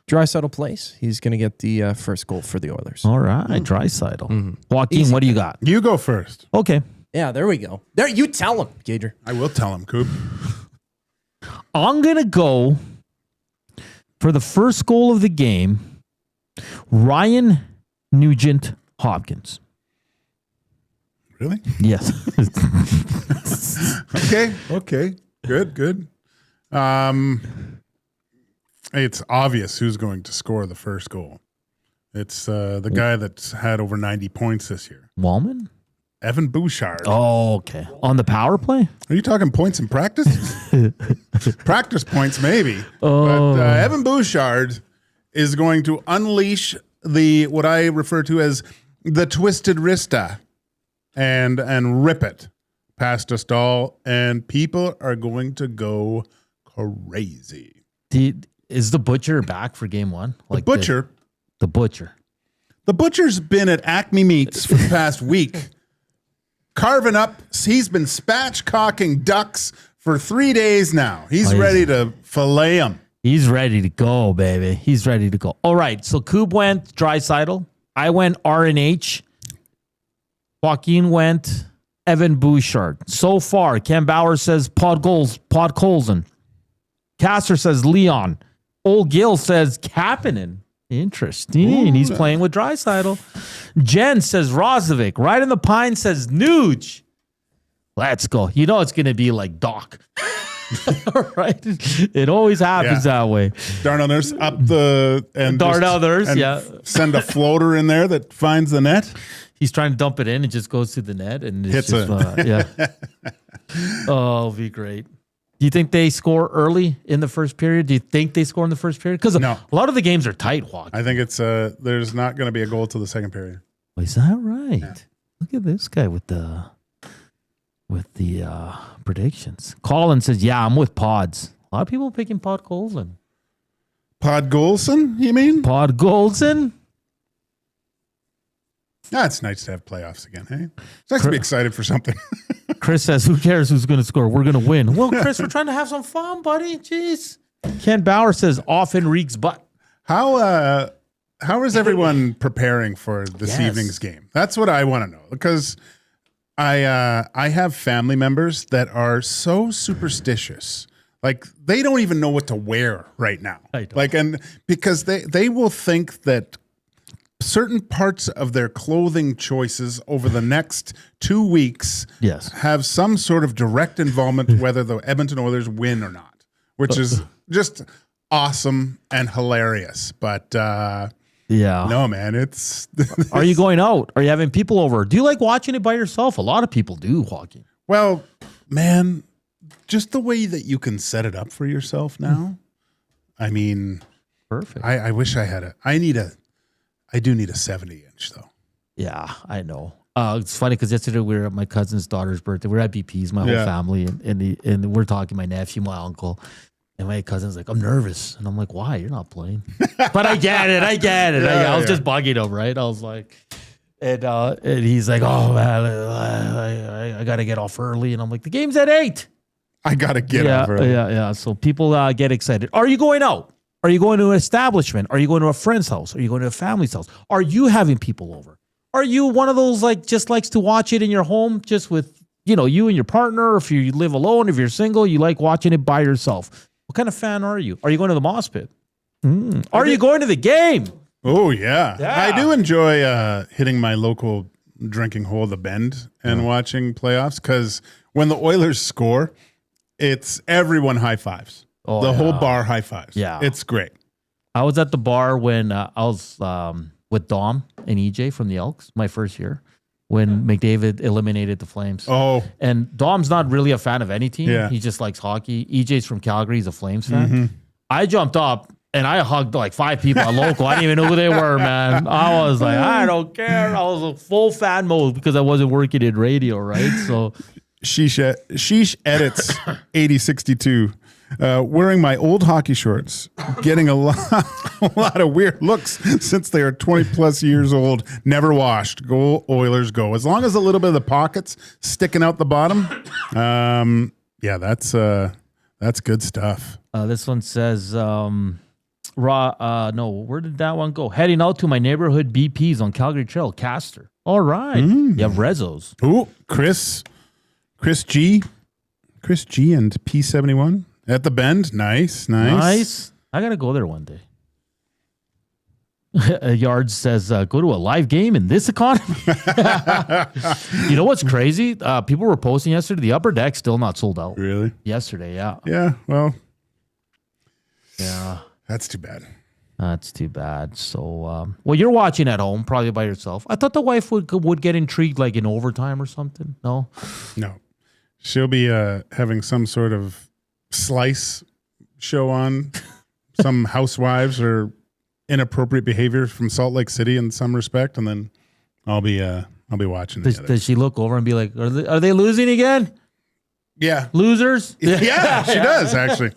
[SPEAKER 4] Draisaitl plays. He's going to get the first goal for the Oilers.
[SPEAKER 3] All right, Draisaitl. Joaquin, what do you got?
[SPEAKER 2] You go first.
[SPEAKER 3] Okay.
[SPEAKER 4] Yeah, there we go. There, you tell him, Gager.
[SPEAKER 2] I will tell him, Coop.
[SPEAKER 3] I'm going to go for the first goal of the game, Ryan Nugent Hopkins.
[SPEAKER 2] Really?
[SPEAKER 3] Yes.
[SPEAKER 2] Okay. Good. It's obvious who's going to score the first goal. It's the guy that's had over 90 points this year.
[SPEAKER 3] Wallman?
[SPEAKER 2] Evan Bouchard.
[SPEAKER 3] Oh, okay. On the power play?
[SPEAKER 2] Are you talking points in practice? Practice points, maybe.
[SPEAKER 3] Oh.
[SPEAKER 2] But Evan Bouchard is going to unleash what I refer to as the twisted wrista and rip it past us all, and people are going to go crazy.
[SPEAKER 3] Is the Butcher back for game one?
[SPEAKER 2] The Butcher?
[SPEAKER 3] The Butcher.
[SPEAKER 2] The Butcher's been at Acme Meats for the past week. Carving up, he's been spatchcocking ducks for 3 days now. He's ready to fillet them.
[SPEAKER 3] He's ready to go, baby. He's ready to go. All right, so Coob went Draisaitl. I went RNH. Joaquin went Evan Bouchard. So far, Ken Bauer says Pod Colson. Casser says Leon. Old Gill says Kapanen. Interesting. He's playing with Draisaitl. Jen says Rozovic. Right in the Pine says Nuge. Let's go. You know it's going to be like Doc. Right? It always happens that way.
[SPEAKER 2] Darnellers up the... and send a floater in there that finds the net.
[SPEAKER 3] He's trying to dump it in. It just goes through the net. And
[SPEAKER 2] Hits
[SPEAKER 3] just,
[SPEAKER 2] it.
[SPEAKER 3] Oh, it'll be great. Do you think they score early in the first period? Do you think they score in the first period? Because a lot of the games are tight, Joaquin.
[SPEAKER 2] I think it's there's not going to be a goal till the second period.
[SPEAKER 3] Oh, is that right? Yeah. Look at this guy with the predictions. Colin says, "Yeah, I'm with Pods." A lot of people picking Pod Golson.
[SPEAKER 2] Pod Golson, you mean?
[SPEAKER 3] Pod Golson.
[SPEAKER 2] It's nice to have playoffs again, hey? It's nice to be excited for something.
[SPEAKER 3] Chris says, who cares who's going to score? We're going to win. Well, Chris, we're trying to have some fun, buddy. Jeez. Ken Bauer says, off Enrique's butt.
[SPEAKER 2] How is everyone preparing for this evening's game? That's what I want to know. Because I have family members that are so superstitious. Like, they don't even know what to wear right now. And because they will think that certain parts of their clothing choices over the next 2 weeks have some sort of direct involvement whether the Edmonton Oilers win or not, which is just awesome and hilarious. But no, man, it's...
[SPEAKER 3] Are you going out? Are you having people over? Do you like watching it by yourself? A lot of people do, Joaquin.
[SPEAKER 2] Well, man, just the way that you can set it up for yourself now. I mean...
[SPEAKER 3] Perfect.
[SPEAKER 2] I wish I had I do need a 70-inch, though.
[SPEAKER 3] Yeah, I know. It's funny because yesterday we were at my cousin's daughter's birthday. We were at BP's, my whole family, and we're talking, my nephew, my uncle, and my cousin's like, I'm nervous. And I'm like, why? You're not playing. But I get it. I was just bugging him, right? I was like, and he's like, oh, man, I got to get off early. And I'm like, the game's at 8.
[SPEAKER 2] I got to get off early.
[SPEAKER 3] Yeah. So people get excited. Are you going out? Are you going to an establishment? Are you going to a friend's house? Are you going to a family's house? Are you having people over? Are you one of those like just likes to watch it in your home just with, you and your partner? Or if you live alone, if you're single, you like watching it by yourself. What kind of fan are you? Are you going to the Moss Pit? Are you going to the game?
[SPEAKER 2] Oh, yeah. I do enjoy hitting my local drinking hole, the Bend, and watching playoffs because when the Oilers score, it's everyone high fives. The whole bar high fives.
[SPEAKER 3] Yeah.
[SPEAKER 2] It's great.
[SPEAKER 3] I was at the bar when I was with Dom and EJ from the Elks, my first year, when McDavid eliminated the Flames.
[SPEAKER 2] Oh.
[SPEAKER 3] And Dom's not really a fan of any team.
[SPEAKER 2] Yeah.
[SPEAKER 3] He just likes hockey. EJ's from Calgary. He's a Flames fan. I jumped up and I hugged like 5 people at local. I didn't even know who they were, man. I was like, I don't care. I was a full fan mode because I wasn't working in radio, right? So
[SPEAKER 2] Sheesh edits 8062. Wearing my old hockey shorts, getting a lot of weird looks since they are 20 plus years old, never washed. Go Oilers, go! As long as a little bit of the pockets sticking out the bottom, that's good stuff.
[SPEAKER 3] This one says, no, where did that one go? Heading out to my neighborhood BP's on Calgary Trail, Castor. All right, you have Rezos.
[SPEAKER 2] Ooh, Chris G and P71. At the Bend. Nice.
[SPEAKER 3] I got to go there one day. Yard says, go to a live game in this economy. You know what's crazy? People were posting yesterday, the upper deck still not sold out.
[SPEAKER 2] Really?
[SPEAKER 3] Yesterday, yeah.
[SPEAKER 2] Yeah, well.
[SPEAKER 3] Yeah.
[SPEAKER 2] That's too bad.
[SPEAKER 3] That's too bad. So, well, you're watching at home, probably by yourself. I thought the wife would get intrigued like in overtime or something. No?
[SPEAKER 2] No. She'll be having some sort of Slice show on, some housewives or inappropriate behavior from Salt Lake City in some respect, and then I'll be watching.
[SPEAKER 3] Does she look over and be like, "Are they losing again?"
[SPEAKER 2] Yeah,
[SPEAKER 3] losers.
[SPEAKER 2] Yeah, she does actually.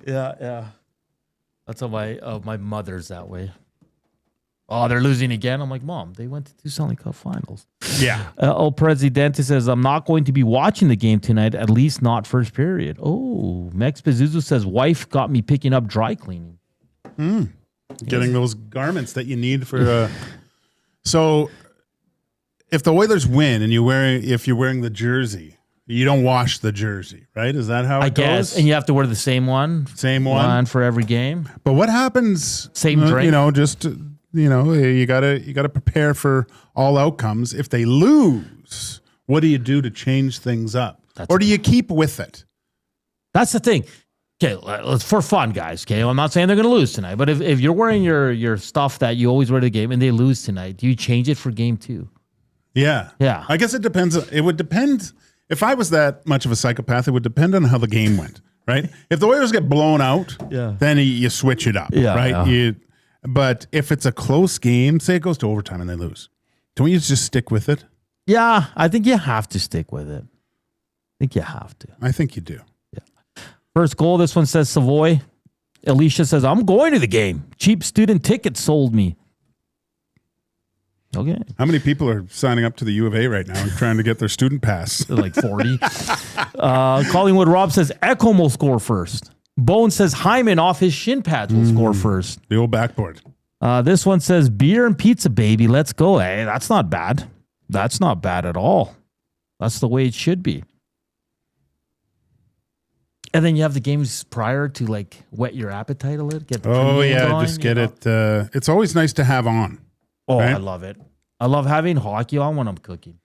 [SPEAKER 3] Yeah. That's how my mother's that way. Oh, they're losing again. I'm like, Mom, they went to 2 Stanley Cup finals.
[SPEAKER 2] Yeah.
[SPEAKER 3] El Presidente says, I'm not going to be watching the game tonight, at least not first period. Oh, Mex Pazuzu says, wife got me picking up dry cleaning.
[SPEAKER 2] Getting those garments that you need for. So, if the Oilers win and if you're wearing the jersey, you don't wash the jersey, right? Is that how it goes?
[SPEAKER 3] Guess. And you have to wear the same one.
[SPEAKER 2] Same one
[SPEAKER 3] for every game.
[SPEAKER 2] But what happens?
[SPEAKER 3] Same drink.
[SPEAKER 2] You gotta prepare for all outcomes. If they lose, what do you do to change things up? Or do you keep with it?
[SPEAKER 3] That's the thing. Okay, let's for fun, guys. Okay, I'm not saying they're going to lose tonight, but if you're wearing your stuff that you always wear to the game and they lose tonight, do you change it for game 2?
[SPEAKER 2] Yeah. I guess it depends. It would depend. If I was that much of a psychopath, it would depend on how the game went, right? If the Oilers get blown out, then you switch it up, right?
[SPEAKER 3] Yeah.
[SPEAKER 2] But if it's a close game, say it goes to overtime and they lose, don't you just stick with it?
[SPEAKER 3] Yeah, I think you have to stick with it. I think you have to.
[SPEAKER 2] I think you do.
[SPEAKER 3] Yeah. First goal, this one says Savoy. Alicia says, I'm going to the game. Cheap student tickets sold me. Okay.
[SPEAKER 2] How many people are signing up to the U of A right now and trying to get their student pass?
[SPEAKER 3] Like 40. Collingwood Rob says, Ekholm will score first. Bone says Hyman off his shin pads will score first.
[SPEAKER 2] The old backboard.
[SPEAKER 3] This one says beer and pizza, baby. Let's go. Hey, that's not bad. That's not bad at all. That's the way it should be. And then you have the games prior to like wet your appetite a little. Get the going,
[SPEAKER 2] just get it. It's always nice to have on.
[SPEAKER 3] Oh,
[SPEAKER 2] right?
[SPEAKER 3] I love it. I love having hockey on when I'm cooking.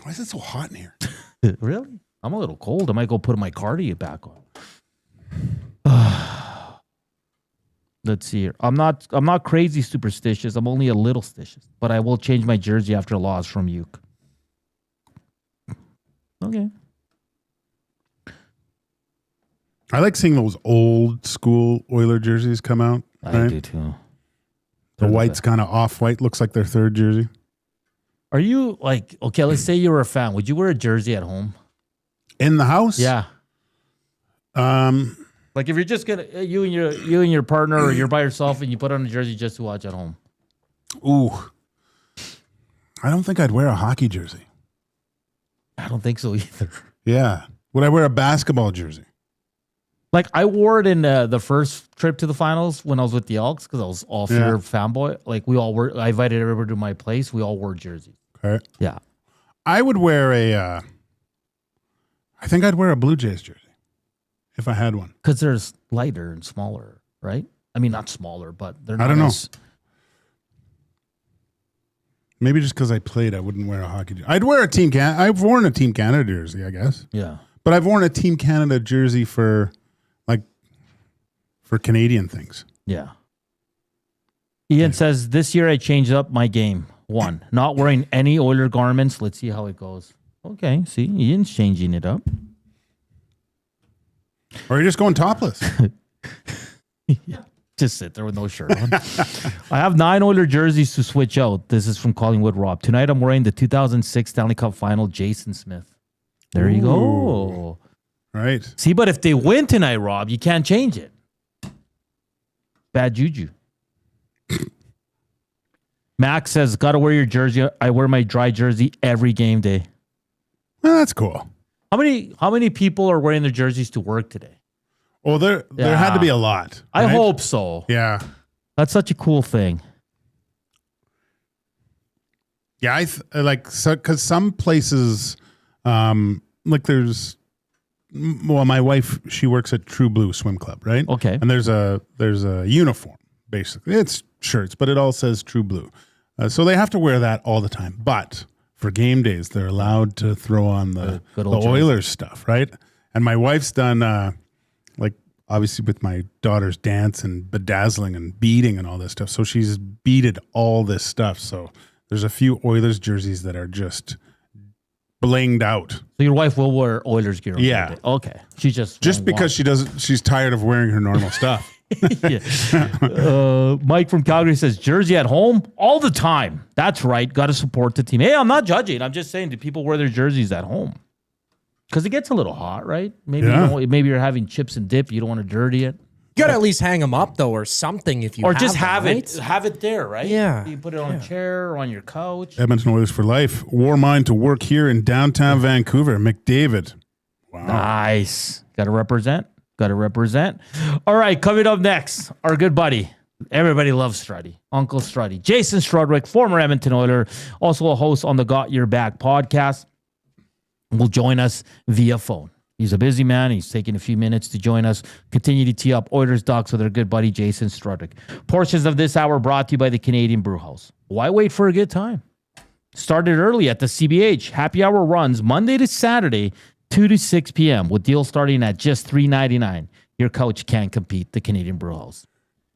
[SPEAKER 2] Why is it so hot in here?
[SPEAKER 3] Really? I'm a little cold. I might go put my cardio back on. Let's see here. I'm not crazy superstitious. I'm only a little stitious, but I will change my jersey after a loss from Uke. Okay.
[SPEAKER 2] I like seeing those old school Oiler jerseys come out.
[SPEAKER 3] I do too.
[SPEAKER 2] The white's kind of off-white. Looks like their third jersey.
[SPEAKER 3] Are you like, okay, let's say you were a fan. Would you wear a jersey at home?
[SPEAKER 2] In the house?
[SPEAKER 3] Yeah. Like if you're just gonna you and your partner, or you're by yourself and you put on a jersey just to watch at home.
[SPEAKER 2] Ooh. I don't think I'd wear a hockey jersey.
[SPEAKER 3] I don't think so either.
[SPEAKER 2] Yeah. Would I wear a basketball jersey?
[SPEAKER 3] Like I wore it in the first trip to the finals when I was with the Elks because I was all fair fanboy. Like we all were. I invited everybody to my place. We all wore jerseys.
[SPEAKER 2] Okay.
[SPEAKER 3] Yeah.
[SPEAKER 2] I would wear I think I'd wear a Blue Jays jersey if I had one.
[SPEAKER 3] Because they're lighter and smaller, right? I mean, not smaller, but they're not.
[SPEAKER 2] I don't know. Maybe just because I played, I wouldn't wear a hockey jersey. I'd wear a Team Canada. I've worn a Team Canada jersey, I guess.
[SPEAKER 3] Yeah.
[SPEAKER 2] But I've worn a Team Canada jersey for Canadian things.
[SPEAKER 3] Yeah. Ian says, this year I changed up my game. 1, not wearing any Oiler garments. Let's see how it goes. Okay, see, Ian's changing it up.
[SPEAKER 2] Or you're just going topless.
[SPEAKER 3] Yeah. Just sit there with no shirt on. I have 9 Oiler jerseys to switch out. This is from Collingwood Rob. Tonight I'm wearing the 2006 Stanley Cup Final Jason Smith. There you go.
[SPEAKER 2] Right.
[SPEAKER 3] See, but if they win tonight, Rob, you can't change it. Bad juju. Max says, got to wear your jersey. I wear my dry jersey every game day.
[SPEAKER 2] Well, that's cool.
[SPEAKER 3] How many people are wearing their jerseys to work today?
[SPEAKER 2] Well, there had to be a lot.
[SPEAKER 3] I
[SPEAKER 2] right?
[SPEAKER 3] hope so.
[SPEAKER 2] Yeah.
[SPEAKER 3] That's such a cool thing.
[SPEAKER 2] Yeah, because some places, like there's, well, my wife, she works at True Blue Swim Club, right?
[SPEAKER 3] Okay.
[SPEAKER 2] And there's a uniform, basically. It's shirts, but it all says True Blue. So they have to wear that all the time. But for game days, they're allowed to throw on the Oilers stuff, right? And my wife's done, obviously with my daughter's dance and bedazzling and beading and all this stuff. So she's beaded all this stuff. So there's a few Oilers jerseys that are just blinged out. So
[SPEAKER 3] your wife will wear Oilers gear on
[SPEAKER 2] Yeah.
[SPEAKER 3] Monday. Okay. She just
[SPEAKER 2] because she's tired of wearing her normal stuff.
[SPEAKER 3] Mike from Calgary says, jersey at home all the time. That's right. Got to support the team. Hey, I'm not judging. I'm just saying, do people wear their jerseys at home? Because it gets a little hot, right? Maybe maybe you're having chips and dip. You don't want to dirty it.
[SPEAKER 4] You got to at least hang them up, though, or something if you
[SPEAKER 3] or
[SPEAKER 4] have
[SPEAKER 3] just
[SPEAKER 4] them,
[SPEAKER 3] have
[SPEAKER 4] right?
[SPEAKER 3] it. Have it there, right?
[SPEAKER 4] Yeah.
[SPEAKER 3] You put it on a chair or on your couch.
[SPEAKER 2] Edmonton Oilers for life. War mine to work here in downtown Vancouver. McDavid. Wow.
[SPEAKER 3] Nice. Got to represent. All right, coming up next, our good buddy. Everybody loves Struddy. Uncle Struddy. Jason Strudwick, former Edmonton Oiler, also a host on the Got Your Back podcast, will join us via phone. He's a busy man. He's taking a few minutes to join us. Continue to tee up Oilers Ducks with our good buddy Jason Strudwick. Portions of this hour brought to you by the Canadian Brew House. Why wait for a good time? Started early at the CBH. Happy hour runs Monday to Saturday, 2 to 6 p.m. with deals starting at just $3.99. Your couch can't compete. The Canadian Brew House.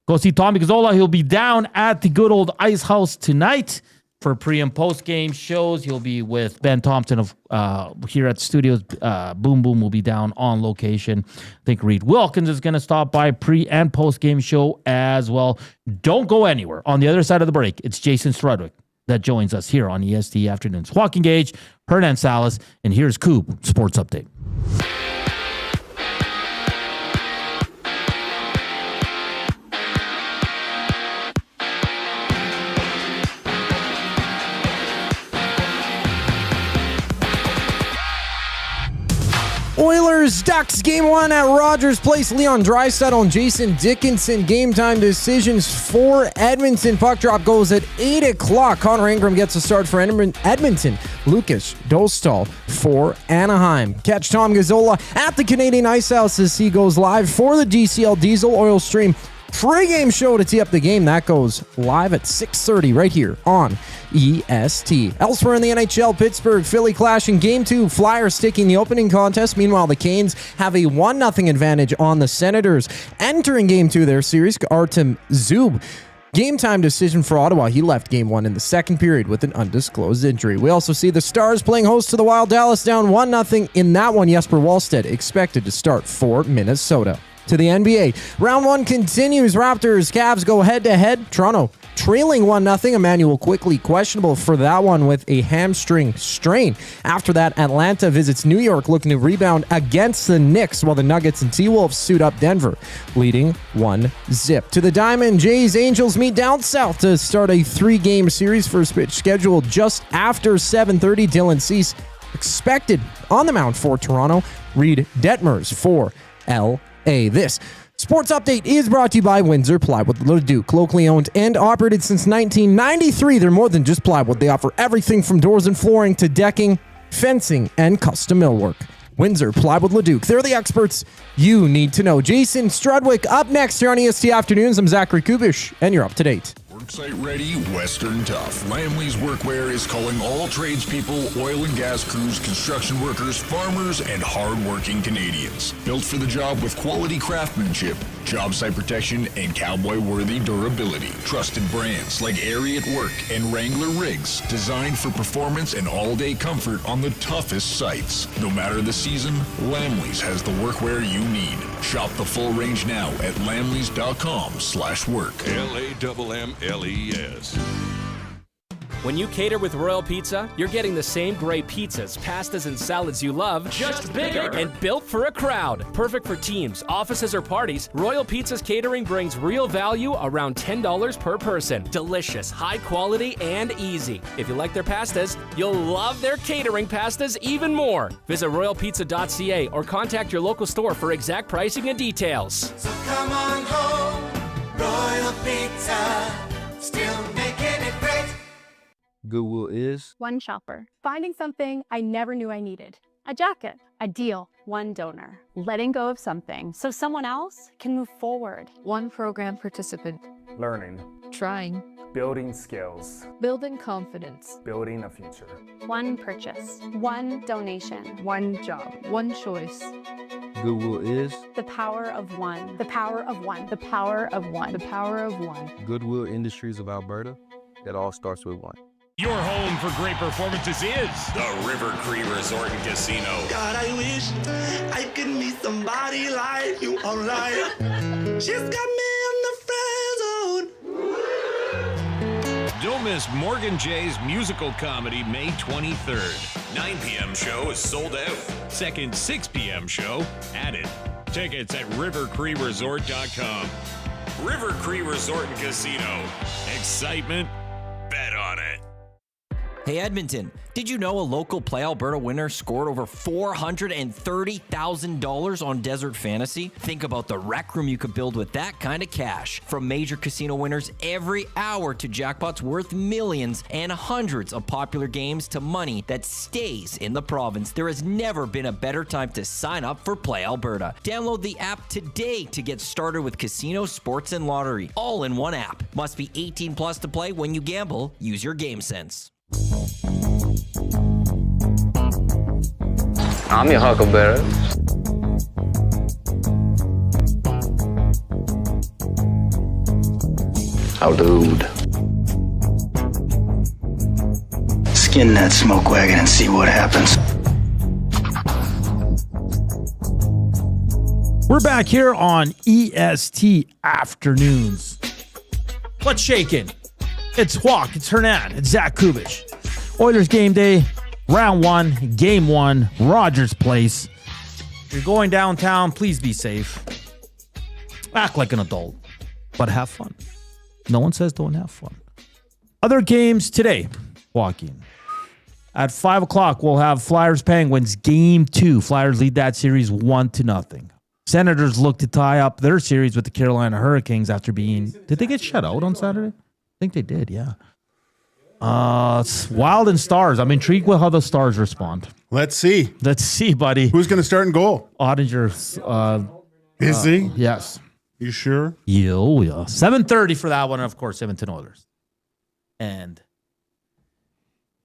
[SPEAKER 3] Go see Tommy Gazzola. He'll be down at the good old Ice House tonight for pre- and post-game shows. He'll be with Ben Thompson of here at the studios. Boom Boom will be down on location. I think Reed Wilkins is going to stop by pre- and post-game show as well. Don't go anywhere. On the other side of the break, it's Jason Strudwick that joins us here on EST Afternoons. Joaquin Gage, Hernan Salas, and here's GOOOO Sports Update.
[SPEAKER 4] Oilers Ducks game 1 at Rogers Place. Leon Draisaitl and Jason Dickinson game time decisions for Edmonton. Puck drop goes at 8 o'clock. Connor Ingram gets a start for Edmonton. Lucas Dostal for Anaheim. Catch Tom Gazzola at the Canadian Ice House as he goes live for the DCL Diesel Oil Stream pre-game show to tee up the game. That goes live at 6:30 right here on EST. Elsewhere in the NHL, Pittsburgh-Philly clash in Game 2. Flyers taking the opening contest. Meanwhile, the Canes have a 1-0 advantage on the Senators. Entering Game 2 of their series, Artem Zub. Game time decision for Ottawa. He left Game 1 in the second period with an undisclosed injury. We also see the Stars playing host to the Wild. Dallas down 1-0 in that one. Jesper Wallstedt expected to start for Minnesota. To the NBA. Round 1 continues. Raptors, Cavs go head-to-head. Toronto trailing 1-0. Emmanuel quickly questionable for that one with a hamstring strain. After that, Atlanta visits New York looking to rebound against the Knicks, while the Nuggets and T-Wolves suit up Denver, leading 1-0. To the Diamond, Jays Angels meet down south to start a 3-game series. First pitch scheduled just after 7:30. Dylan Cease expected on the mound for Toronto. Reed Detmers for LA. This Sports Update is brought to you by Windsor Plywood Leduc. Locally owned and operated since 1993. They're more than just plywood. They offer everything from doors and flooring to decking, fencing, and custom millwork. Windsor Plywood Leduc. They're the experts you need to know. Jason Strudwick up next here on EST Afternoons. I'm Zachary Kubish, and you're up to date.
[SPEAKER 8] Worksite ready, Western tough. Lamley's Workwear is calling all tradespeople, oil and gas crews, construction workers, farmers, and hard-working Canadians. Built for the job with quality craftsmanship, job site protection, and cowboy-worthy durability. Trusted brands like Airy at Work and Wrangler Rigs, designed for performance and all-day comfort on the toughest sites. No matter the season, Lamley's has the workwear you need. Shop the full range now at lamleys.com/work.
[SPEAKER 6] LAMMLES.
[SPEAKER 13] When you cater with Royal Pizza, you're getting the same great pizzas, pastas, and salads you love, just bigger and built for a crowd. Perfect for teams, offices, or parties, Royal Pizza's catering brings real value around $10 per person. Delicious, high quality, and easy. If you like their pastas, you'll love their catering pastas even more. Visit royalpizza.ca or contact your local store for exact pricing and details.
[SPEAKER 10] So come on home, Royal Pizza, still making it great.
[SPEAKER 11] GOOOO is
[SPEAKER 12] One shopper, finding something I never knew I needed. A jacket, a deal, one donor. Letting go of something so someone else can move forward.
[SPEAKER 14] One program participant.
[SPEAKER 24] Learning.
[SPEAKER 14] Trying.
[SPEAKER 24] Building skills.
[SPEAKER 14] Building confidence.
[SPEAKER 24] Building a future.
[SPEAKER 12] One purchase, one donation.
[SPEAKER 14] One job. One choice.
[SPEAKER 11] GOOOO is
[SPEAKER 12] The power of one. The power of one. The power of one.
[SPEAKER 14] The power of one.
[SPEAKER 11] Goodwill Industries of Alberta. It all starts with one.
[SPEAKER 6] Your home for great performances is the River Cree Resort and Casino.
[SPEAKER 10] God, I wish I could meet somebody like you online. She's got me in the friend zone.
[SPEAKER 6] Don't miss Morgan Jay's musical comedy May 23rd. 9 p.m. show is sold out. Second 6 p.m. show added. Tickets at rivercreeresort.com. River Cree Resort and Casino. Excitement? Bet on it.
[SPEAKER 20] Hey Edmonton, did you know a local Play Alberta winner scored over $430,000 on Desert Fantasy? Think about the rec room you could build with that kind of cash. From major casino winners every hour to jackpots worth millions and hundreds of popular games to money that stays in the province, there has never been a better time to sign up for Play Alberta. Download the app today to get started with casino, sports, and lottery, all in one app. Must be 18 plus to play. When you gamble, use your game sense.
[SPEAKER 16] I'm your huckleberry. How dude.
[SPEAKER 25] Skin that smoke wagon and see what happens.
[SPEAKER 3] We're back here on EST Afternoons. What's shaking? It's Joaquin, it's Hernan, it's Zach Kubish. Oilers game day, round 1, game 1, Rogers Place. If you're going downtown, please be safe. Act like an adult, but have fun. No one says don't have fun. Other games today, Joaquin. At 5 o'clock, we'll have Flyers Penguins game 2. Flyers lead that series 1-0. Senators look to tie up their series with the Carolina Hurricanes after being... Did they get shut out on Saturday? I think they did, yeah. It's Wild and Stars. I'm intrigued with how the Stars respond.
[SPEAKER 2] Let's see.
[SPEAKER 3] Let's see, buddy.
[SPEAKER 2] Who's going to start in goal?
[SPEAKER 3] Ottinger.
[SPEAKER 2] Is he?
[SPEAKER 3] Yes.
[SPEAKER 2] You sure?
[SPEAKER 3] Yeah. 7:30 for that one, and of course, Edmonton Oilers. And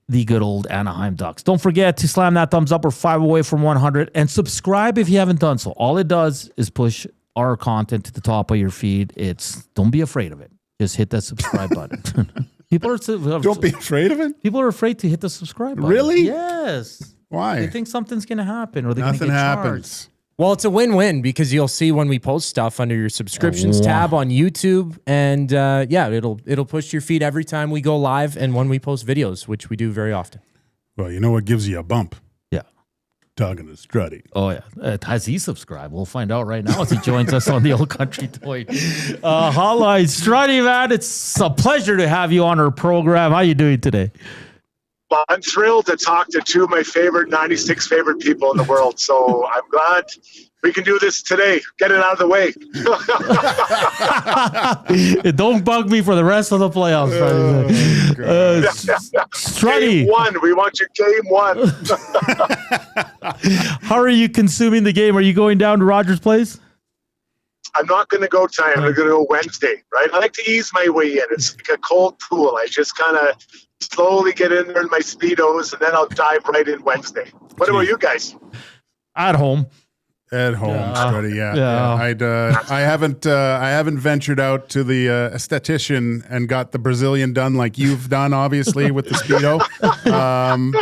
[SPEAKER 3] the good old Anaheim Ducks. Don't forget to slam that thumbs up. We're 5 away from 100. And subscribe if you haven't done so. All it does is push our content to the top of your feed. Don't be afraid of it. Just hit that subscribe button.
[SPEAKER 2] Don't be afraid of it?
[SPEAKER 3] People are afraid to hit the subscribe button.
[SPEAKER 2] Really?
[SPEAKER 3] Yes.
[SPEAKER 2] Why?
[SPEAKER 3] They think something's going to happen or they're going to
[SPEAKER 2] Nothing
[SPEAKER 3] get
[SPEAKER 2] happens.
[SPEAKER 3] charged.
[SPEAKER 4] Well, it's a win-win because you'll see when we post stuff under your subscriptions tab on YouTube, and it'll push to your feed every time we go live and when we post videos, which we do very often.
[SPEAKER 2] Well, you know what gives you a bump?
[SPEAKER 3] Yeah.
[SPEAKER 2] Talking to Struddy.
[SPEAKER 3] Oh, yeah. Has he subscribed? We'll find out right now as he joins us on the Old Country Toy Hotline. Struddy, man, it's a pleasure to have you on our program. How you doing today?
[SPEAKER 17] Well, I'm thrilled to talk to two of my 96 favorite people in the world. So I'm glad we can do this today. Get it out of the way.
[SPEAKER 3] Don't bug me for the rest of the playoffs. Struddy.
[SPEAKER 17] Game one. We want you game one.
[SPEAKER 3] How are you consuming the game? Are you going down to Rogers Place?
[SPEAKER 17] I'm not going to go tonight. I'm going to go Wednesday, right? I like to ease my way in. It's like a cold pool. I just kind of slowly get in there in my Speedos, and then I'll dive right in Wednesday. What about you guys?
[SPEAKER 3] At home.
[SPEAKER 2] At home, Struddy, yeah. I haven't ventured out to the esthetician and got the Brazilian done like you've done, obviously, with the Speedo.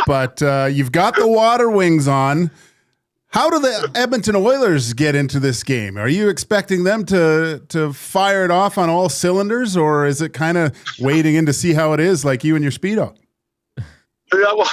[SPEAKER 2] But you've got the water wings on. How do the Edmonton Oilers get into this game? Are you expecting them to fire it off on all cylinders, or is it kind of wading in to see how it is, like you and your Speedo?
[SPEAKER 17] Yeah, well,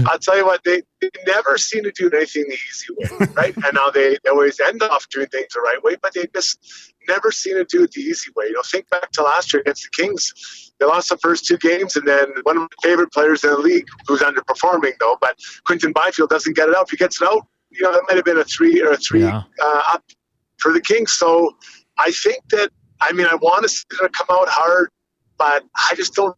[SPEAKER 17] I'll tell you what, they never seem to do anything the easy way, right? And now they always end off doing things the right way, but they just never seem to do it the easy way. Think back to last year against the Kings. They lost the first two games, and then one of my favorite players in the league, who's underperforming though, but Quinton Byfield doesn't get it out. If he gets it out, it might have been a three up for the Kings. So I think that, I want to see them come out hard, but I just don't.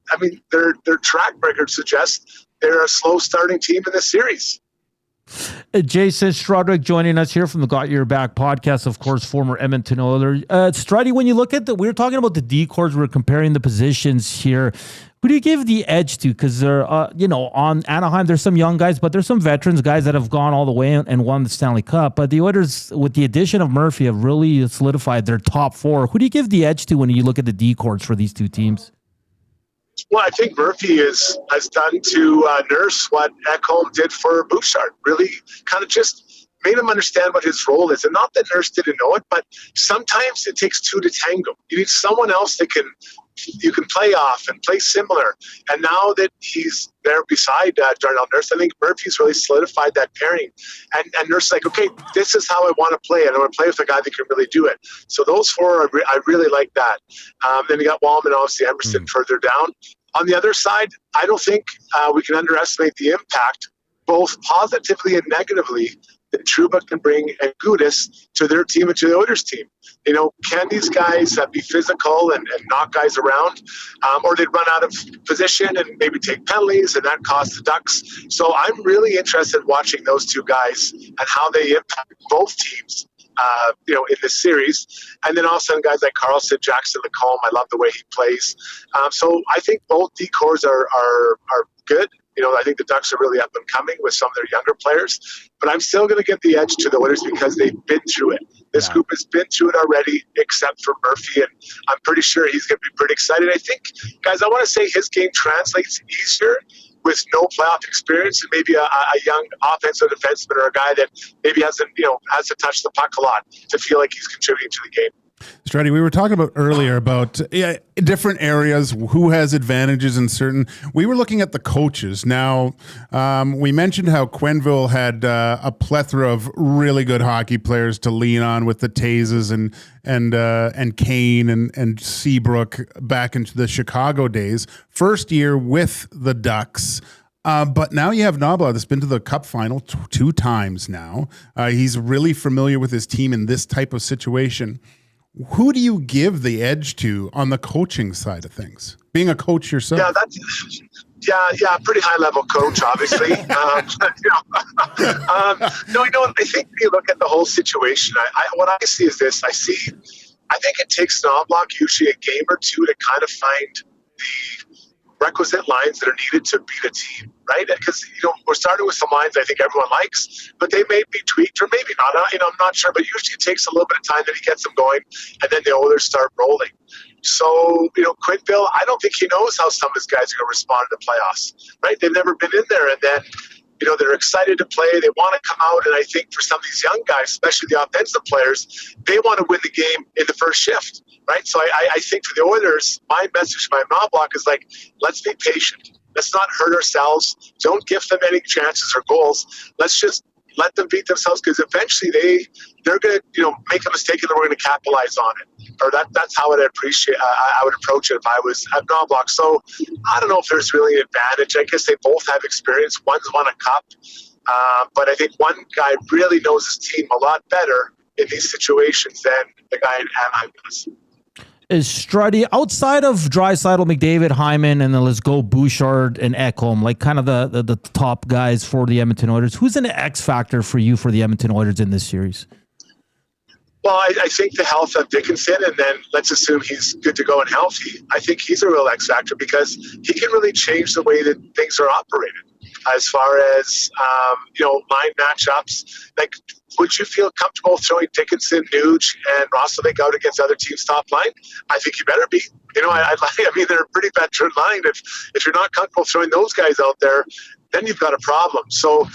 [SPEAKER 17] Their track record suggests they're a slow starting team in this series.
[SPEAKER 3] Jason Strudwick joining us here from the Got Your Back podcast, of course, former Edmonton Oiler. Struddy, when you look at we were talking about the D-corps, we're comparing the positions here. Who do you give the edge to? Because they're, on Anaheim, there's some young guys, but there's some veterans, guys that have gone all the way and won the Stanley Cup. But the Oilers, with the addition of Murphy, have really solidified their top four. Who do you give the edge to when you look at the D-corps for these two teams?
[SPEAKER 17] Well, I think Murphy has done to nurse what Ekholm did for Bouchard. Really kind of just made him understand what his role is. And not that Nurse didn't know it, but sometimes it takes two to tango. You need someone else that you can play off and play similar. And now that he's there beside Darnell Nurse, I think Murphy's really solidified that pairing. And Nurse is like, okay, this is how I want to play. And I want to play with a guy that can really do it. So those four, I really like that. Then you got Wallman, obviously Emerson further down. On the other side, I don't think we can underestimate the impact, both positively and negatively, that Trouba can bring and Gudis to their team and to the Oilers team. Can these guys be physical and knock guys around, or they'd run out of position and maybe take penalties, and that costs the Ducks. So I'm really interested in watching those two guys and how they impact both teams. In this series, and then also guys like Carlson, Jackson, Lacombe. I love the way he plays. So I think both D-corps are good. I think the Ducks are really up and coming with some of their younger players, but I'm still going to give the edge to the Oilers because they've been through it. This group has been through it already, except for Murphy, and I'm pretty sure he's going to be pretty excited. I think, guys, I want to say his game translates easier with no playoff experience and maybe a young offensive defenseman or a guy that maybe has to touch the puck a lot to feel like he's contributing to the game.
[SPEAKER 2] Struddy, we were talking about earlier about different areas, who has advantages in certain. We were looking at the coaches. Now, we mentioned how Quenneville had a plethora of really good hockey players to lean on with the Tazes and Kane and Seabrook back into the Chicago days. First year with the Ducks. But now you have Knoblauch that's been to the Cup final two times now. He's really familiar with his team in this type of situation. Who do you give the edge to on the coaching side of things? Being a coach yourself.
[SPEAKER 17] Yeah, pretty high level coach, obviously. I think you look at the whole situation. What I see is this. I think it takes Knoblauch usually a game or two to kind of find the requisite lines that are needed to beat a team, right? Because, we're starting with some lines I think everyone likes, but they may be tweaked or maybe not. I'm not sure, but usually it takes a little bit of time that he gets them going, and then the Oilers start rolling. So, Quenneville, I don't think he knows how some of his guys are going to respond to the playoffs, right? They've never been in there, and then, that are excited to play. They want to come out, and I think for some of these young guys, especially the offensive players, they want to win the game in the first shift, right? So I think for the Oilers, my message by Knoblauch is like, let's be patient. Let's not hurt ourselves. Don't give them any chances or goals. Let's just let them beat themselves, because eventually they're going to make a mistake and then we're going to capitalize on it. Or that's how I would approach it if I was at Knoblauch. So I don't know if there's really an advantage. I guess they both have experience. One's won a cup, but I think one guy really knows his team a lot better in these situations than the guy in Anaheim does.
[SPEAKER 3] Is Struddy, outside of Draisaitl, McDavid, Hyman, and then let's go Bouchard and Ekholm, like kind of the top guys for the Edmonton Oilers, who's an X factor for you for the Edmonton Oilers in this series?
[SPEAKER 17] Well, I think the health of Dickinson, and then let's assume he's good to go and healthy. I think he's a real X factor because he can really change the way that things are operated. As far as line matchups, like, would you feel comfortable throwing Dickinson, Nuge, and Roslovic out against other teams' top line? I think you better be. I mean, they're a pretty veteran line. If you're not comfortable throwing those guys out there, then you've got a problem. So,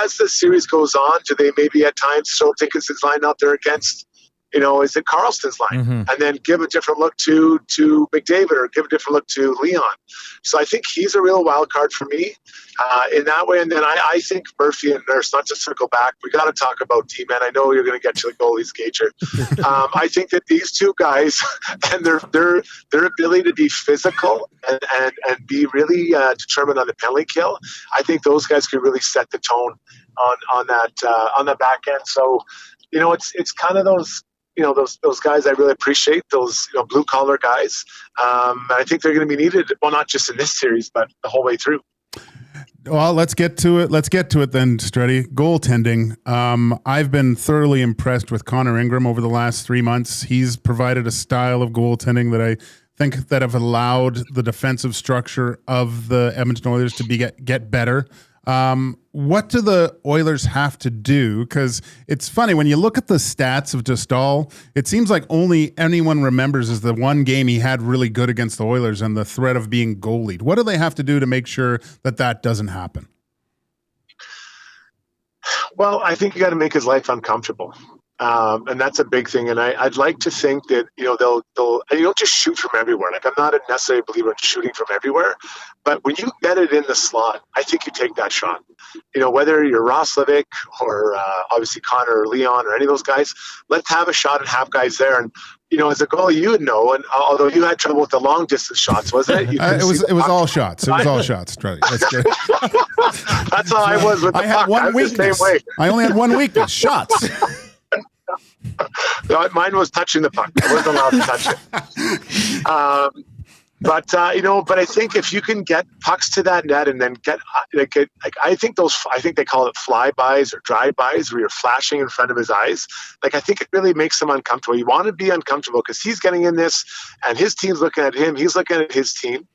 [SPEAKER 17] as the series goes on, do they maybe at times throw Dickinson's line out there against, is it Carlson's line? Mm-hmm. And then give a different look to McDavid or give a different look to Leon. So I think he's a real wild card for me in that way. And then I think Murphy and Nurse, not to circle back, we got to talk about D-Man. I know you're going to get to the goalies, Gager. I think that these two guys and their ability to be physical and be really determined on the penalty kill, I think those guys could really set the tone on that back end. So, it's kind of those, those guys I really appreciate, those blue collar guys. I think they're going to be needed. Well, not just in this series, but the whole way through.
[SPEAKER 2] Well, let's get to it. Then, Struddy. Goaltending. I've been thoroughly impressed with Connor Ingram over the last 3 months. He's provided a style of goaltending that I think that have allowed the defensive structure of the Edmonton Oilers to get better. What do the Oilers have to do? Because it's funny, when you look at the stats of Dostal, it seems like only anyone remembers is the one game he had really good against the Oilers and the threat of being goalied. What do they have to do to make sure that doesn't happen?
[SPEAKER 17] Well, I think you got to make his life uncomfortable. And that's a big thing. And I'd like to think that, they'll you don't just shoot from everywhere. Like, I'm not a necessarily believer in shooting from everywhere, but when you get it in the slot, I think you take that shot. Whether you're Roslovic or obviously Connor or Leon or any of those guys, let's have a shot and have guys there. And, as a goalie, you would know, and although you had trouble with the long distance shots, wasn't it?
[SPEAKER 2] It was all shots. It was all shots. That's good.
[SPEAKER 17] That's how I was with the puck.
[SPEAKER 2] Had one weakness. I only had one weakness, shots.
[SPEAKER 17] Mine was touching the puck. I wasn't allowed to touch it. But I think if you can get pucks to that net and then get I think they call it flybys or drive-bys where you're flashing in front of his eyes. Like, I think it really makes him uncomfortable. You want to be uncomfortable because he's getting in this and his team's looking at him. He's looking at his team.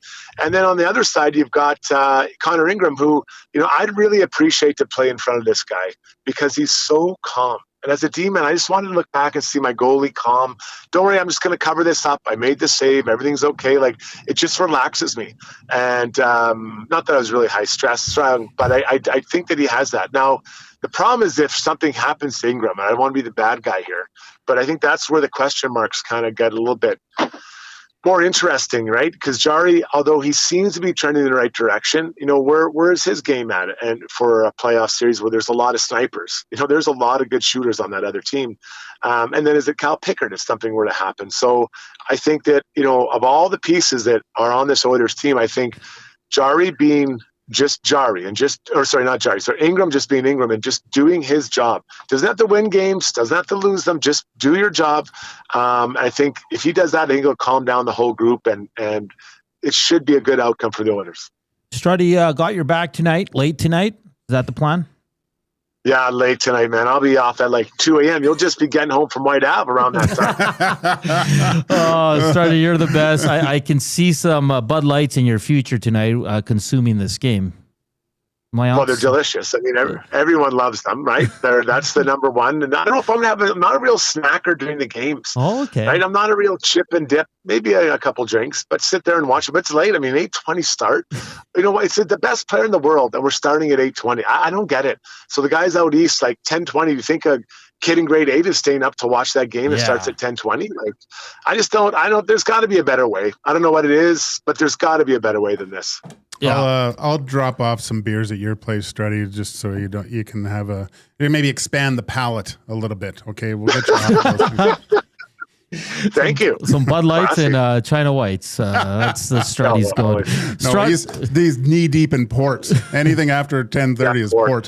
[SPEAKER 17] And then on the other side, you've got Connor Ingram, who, I'd really appreciate to play in front of this guy because he's so calm. And as a D-man, I just wanted to look back and see my goalie calm. Don't worry, I'm just going to cover this up. I made the save. Everything's okay. Like, it just relaxes me. And not that I was really high stress, but I think that he has that. Now, the problem is if something happens to Ingram, and I don't want to be the bad guy here, but I think that's where the question marks kind of get a little bit more interesting, right? Because Jari, although he seems to be trending in the right direction, where is his game at? And for a playoff series where there's a lot of snipers, there's a lot of good shooters on that other team. And then is it Cal Pickard if something were to happen? So I think that, of all the pieces that are on this Oilers team, I think Jari being just Jari and Ingram just being Ingram and just doing his job. Doesn't have to win games, doesn't have to lose them, just do your job. I think if he does that, I think he'll calm down the whole group and it should be a good outcome for the Oilers.
[SPEAKER 3] Struddy got your back tonight, late tonight. Is that the plan?
[SPEAKER 17] Yeah, late tonight, man. I'll be off at like 2 a.m. You'll just be getting home from White Ave around that time.
[SPEAKER 3] Oh, Struddy, you're the best. I can see some Bud Lights in your future tonight consuming this game.
[SPEAKER 17] Well, they're delicious. I mean, everyone loves them, right? That's the number one. And I don't know if I'm not a real snacker during the games.
[SPEAKER 3] Oh, okay.
[SPEAKER 17] Right? I'm not a real chip and dip. Maybe a couple drinks, but sit there and watch it. But it's late. I mean, 8:20 start. You know what? It's the best player in the world, and we're starting at 8:20. I don't get it. So the guys out east, like 10:20, you think a kid in grade 8 is staying up to watch that game? It starts at 10:20. Like, I don't. There's got to be a better way. I don't know what it is, but there's got to be a better way than this.
[SPEAKER 2] Yeah. I'll drop off some beers at your place, Struddy, just so you can have maybe expand the palate a little bit. Okay, we'll get you off those things.
[SPEAKER 17] Thank you.
[SPEAKER 3] Some Bud Lights and China Whites. That's the Struddy's going.
[SPEAKER 2] No, he's knee deep in port. Anything after 10:30 is port.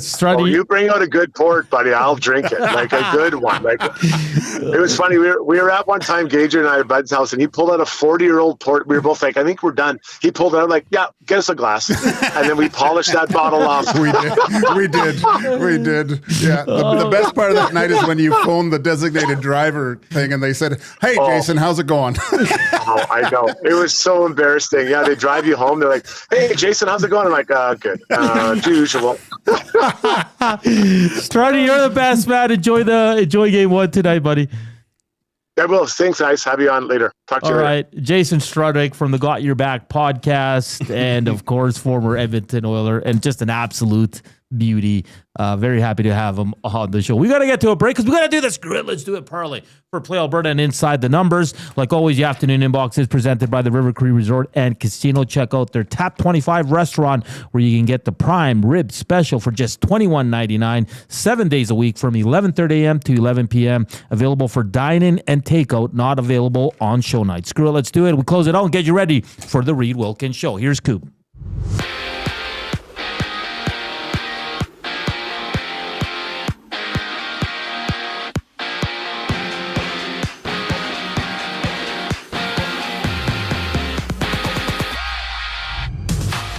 [SPEAKER 3] Struddy,
[SPEAKER 17] you bring out a good port, buddy. I'll drink it, like a good one. Like, it was funny. We were at one time, Gage and I at Bud's house, and he pulled out a 40-year-old port. We were both like, I think we're done. He pulled it out like, yeah, get us a glass, and then we polished that bottle off.
[SPEAKER 2] We did. Yeah. The best part of that night is when you phoned the designated driver thing and they said, hey, Jason, how's it going?
[SPEAKER 17] I know. It was so embarrassing. Yeah, they drive you home. They're like, hey, Jason, how's it going? I'm like, good. Usual.
[SPEAKER 3] Struddy, you're the best, man. Enjoy game one tonight, buddy.
[SPEAKER 17] I will. Thanks, guys. Have you on later. Talk to you later.
[SPEAKER 3] All right. Jason Strudwick from the Got Your Back podcast and, of course, former Edmonton Oiler and just an absolute beauty. Very happy to have him on the show. We got to get to a break because we got to do this. Screw it. Let's do it parlay for Play Alberta and Inside the Numbers. Like always, the afternoon inbox is presented by the River Cree Resort and Casino. Check out their Tap 25 restaurant where you can get the prime rib special for just $21.99, 7 days a week from 11:30 a.m. to 11 p.m. Available for dine-in and takeout, not available on show night. Screw it. Let's do it. We close it out and get you ready for the Reed Wilkins Show. Here's Coop.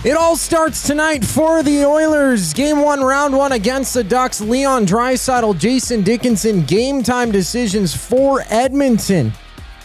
[SPEAKER 4] It all starts tonight for the Oilers. Game 1, round 1 against the Ducks. Leon Draisaitl, Jason Dickinson. Game time decisions for Edmonton.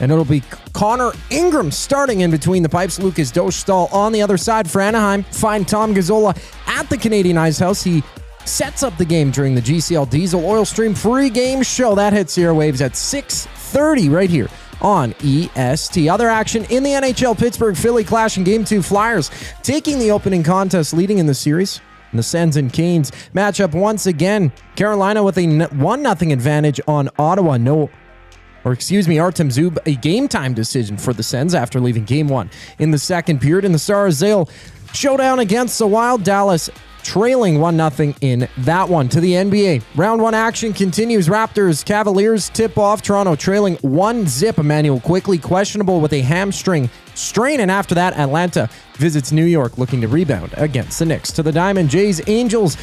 [SPEAKER 4] And it'll be Connor Ingram starting in between the pipes. Lucas Dostal on the other side for Anaheim. Find Tom Gazzola at the Canadian Ice House. He sets up the game during the GCL Diesel Oil Stream pregame show. That hits the airwaves at 6:30 right here on EST. Other action in the NHL, Pittsburgh-Philly clash in Game 2. Flyers taking the opening contest, leading in the series. And the Sens and Canes match up once again. Carolina with a 1-0 advantage on Ottawa. Artem Zub, a game-time decision for the Sens after leaving Game 1 in the second period. In the Stars, they'll showdown against the Wild. Dallas trailing 1-0 in that one. To the NBA, round 1 action continues. Raptors Cavaliers tip off. Toronto trailing 1-0. Emmanuel quickly questionable with a hamstring strain, and after that, Atlanta visits New York looking to rebound against the Knicks. To the Diamond, Jays Angels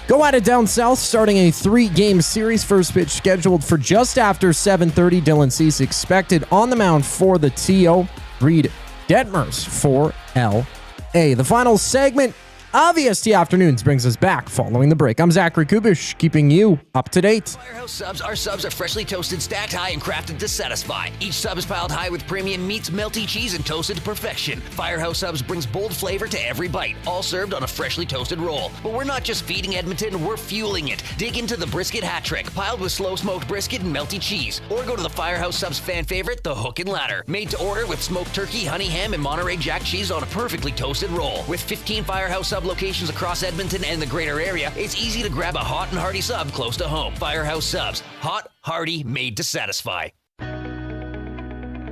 [SPEAKER 4] go at it down south, starting a 3-game series. First pitch scheduled for just after 7:30. Dylan Cease expected on the mound for the TO. Reed Detmers for LA. The final segment of EST Afternoons brings us back following the break. I'm Zachary Kubish, keeping you up to date.
[SPEAKER 18] Firehouse Subs. Our subs are freshly toasted, stacked high, and crafted to satisfy. Each sub is piled high with premium meats, melty cheese, and toasted to perfection. Firehouse Subs brings bold flavor to every bite, all served on a freshly toasted roll. But we're not just feeding Edmonton, we're fueling it. Dig into the brisket hat trick, piled with slow-smoked brisket and melty cheese. Or go to the Firehouse Subs fan favorite, the Hook and Ladder. Made to order with smoked turkey, honey ham, and Monterey Jack cheese on a perfectly toasted roll. With 15 Firehouse Sub locations across Edmonton and the greater area, it's easy to grab a hot and hearty sub close to home. Firehouse Subs. Hot, hearty, made to satisfy.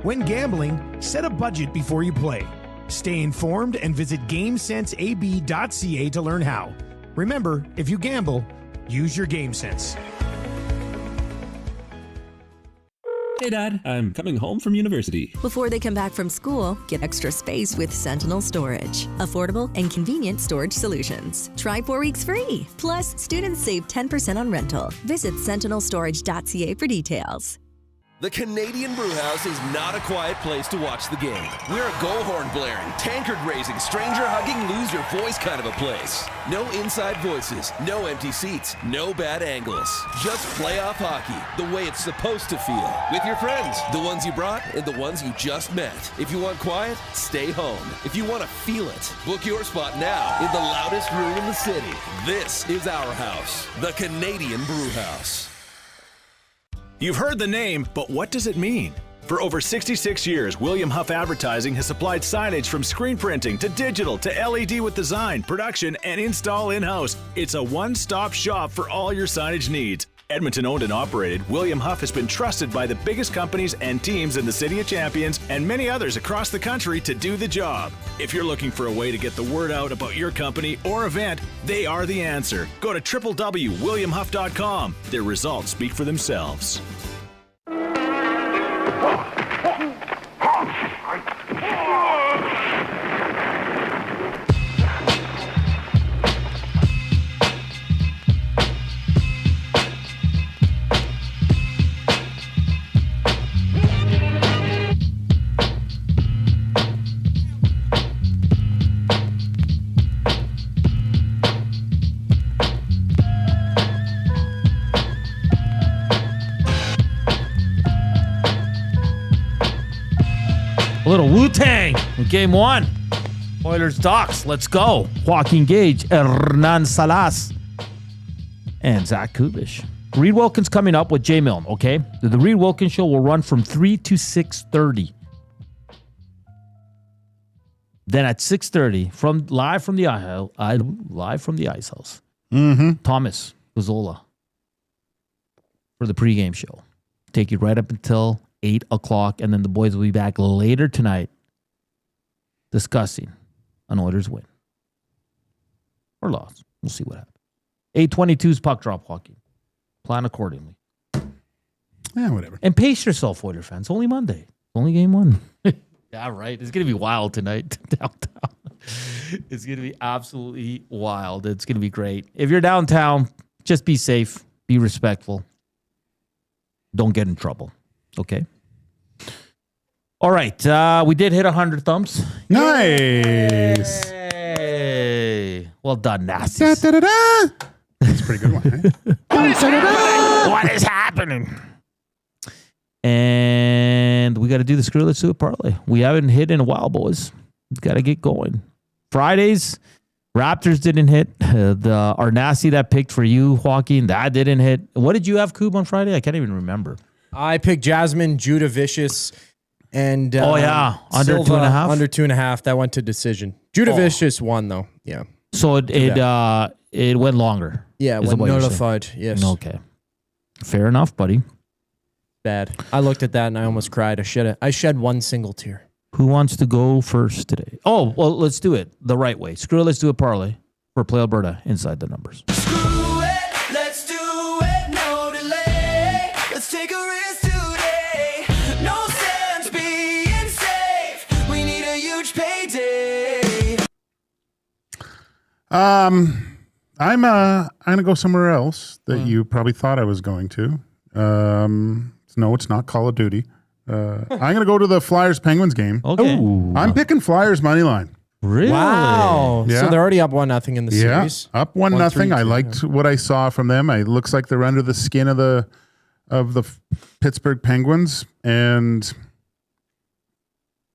[SPEAKER 19] When gambling, set a budget before you play. Stay informed and visit GameSenseAB.ca to learn how. Remember, if you gamble, use your game sense.
[SPEAKER 21] Hey Dad, I'm coming home from university.
[SPEAKER 22] Before they come back from school, get extra space with Sentinel Storage. Affordable and convenient storage solutions. Try 4 weeks free. Plus, students save 10% on rental. Visit sentinelstorage.ca for details.
[SPEAKER 15] The Canadian Brewhouse is not a quiet place to watch the game. We're a goal horn blaring, tankard raising, stranger hugging, lose your voice kind of a place. No inside voices, no empty seats, no bad angles. Just playoff hockey, the way it's supposed to feel. With your friends, the ones you brought and the ones you just met. If you want quiet, stay home. If you want to feel it, book your spot now in the loudest room in the city. This is our house, the Canadian Brewhouse.
[SPEAKER 1] You've heard the name, but what does it mean? For over 66 years, William Huff Advertising has supplied signage from screen printing to digital to LED with design, production, and install in-house. It's a one-stop shop for all your signage needs. Edmonton owned and operated, William Huff has been trusted by the biggest companies and teams in the City of Champions and many others across the country to do the job. If you're looking for a way to get the word out about your company or event, they are the answer. Go to www.williamhuff.com. Their results speak for themselves.
[SPEAKER 3] A little Wu-Tang in game one. Oilers Ducks, let's go. Joaquin, Gage, Hernan, Salas, and Zach Kubish. Reed Wilkins coming up with Jay Milne, okay? The Reed Wilkins show will run from 3 to 6:30. Then at 6:30, live from the Ice House, Thomas Gazzola for the pregame show. Take you right up until 8 o'clock, and then the boys will be back later tonight discussing an Oilers win or loss. We'll see what happens. 8:22's puck drop, Joaquin. Plan accordingly.
[SPEAKER 2] Yeah, whatever.
[SPEAKER 3] And pace yourself, Oilers fans. Only Monday. Only game one. Yeah, right. It's going to be wild tonight downtown. It's going to be absolutely wild. It's going to be great. If you're downtown, just be safe. Be respectful. Don't get in trouble. Okay. All right. We did hit 100 thumbs.
[SPEAKER 2] Nice.
[SPEAKER 3] Yay. Well done, Nasty.
[SPEAKER 2] That's a pretty good one. Eh?
[SPEAKER 3] What is happening? And we got to do the Screw Let's Do It parlay. We haven't hit in a while, boys. We've got to get going. Fridays, Raptors didn't hit. Our Nasty that picked for you, Joaquin, that didn't hit. What did you have, Coob, on Friday? I can't even remember.
[SPEAKER 4] I picked Jasmine, Judah Vicious, and
[SPEAKER 3] under
[SPEAKER 4] Silva,
[SPEAKER 3] 2.5?
[SPEAKER 4] Under 2.5. That went to decision. Judah Vicious won, though. Yeah.
[SPEAKER 3] So it went longer.
[SPEAKER 4] Yeah, it went notified. Yes.
[SPEAKER 3] Okay. Fair enough, buddy.
[SPEAKER 4] Bad. I looked at that and I almost cried. I shed one single tear.
[SPEAKER 3] Who wants to go first today? Oh, well, let's do it the right way. Screw it, let's do a parlay for Play Alberta inside the numbers.
[SPEAKER 10] Let's do it, no delay. Let's take a risk today. No sense being safe. We need a huge payday.
[SPEAKER 2] I'm gonna go somewhere else that you probably thought I was going to. No, it's not Call of Duty. I'm gonna go to the Flyers Penguins game.
[SPEAKER 3] Okay.
[SPEAKER 2] I'm picking Flyers money line.
[SPEAKER 3] Really?
[SPEAKER 4] Wow.
[SPEAKER 2] Yeah.
[SPEAKER 4] So they're already up 1-0 in the series.
[SPEAKER 2] Up 1-0. I liked what I saw from them. It looks like they're under the skin of the Pittsburgh Penguins, and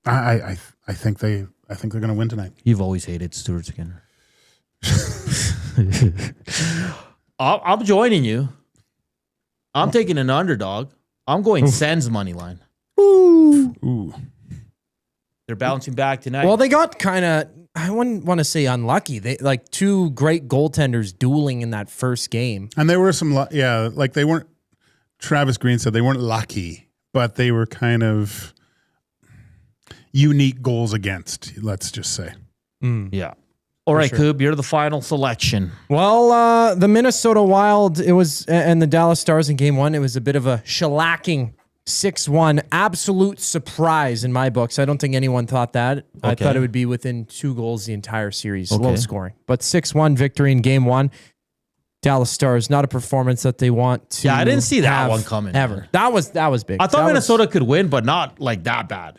[SPEAKER 2] I think they're going to win tonight.
[SPEAKER 3] You've always hated Stuart Skinner. I'm joining you. I'm taking an underdog. I'm going Sens money line.
[SPEAKER 2] Ooh.
[SPEAKER 3] They're bouncing back tonight.
[SPEAKER 4] Well, they got kind of, I wouldn't want to say unlucky. They like two great goaltenders dueling in that first game.
[SPEAKER 2] And there were some, like they weren't, Travis Green said they weren't lucky, but they were kind of unique goals against, let's just say.
[SPEAKER 3] Yeah. All right,
[SPEAKER 4] sure.
[SPEAKER 3] Coob, you're the final selection.
[SPEAKER 4] Well, the Minnesota Wild, and the Dallas Stars in game one, it was a bit of a shellacking 6-1. Absolute surprise in my books. I don't think anyone thought that. Okay. I thought it would be within 2 goals the entire series. Okay. Low scoring. But 6-1 victory in game one. Dallas Stars, not a performance that they want to.
[SPEAKER 3] Yeah, I didn't see that
[SPEAKER 4] have
[SPEAKER 3] one coming
[SPEAKER 4] ever. That was big.
[SPEAKER 3] I thought
[SPEAKER 4] That
[SPEAKER 3] Minnesota could win, but not like that bad.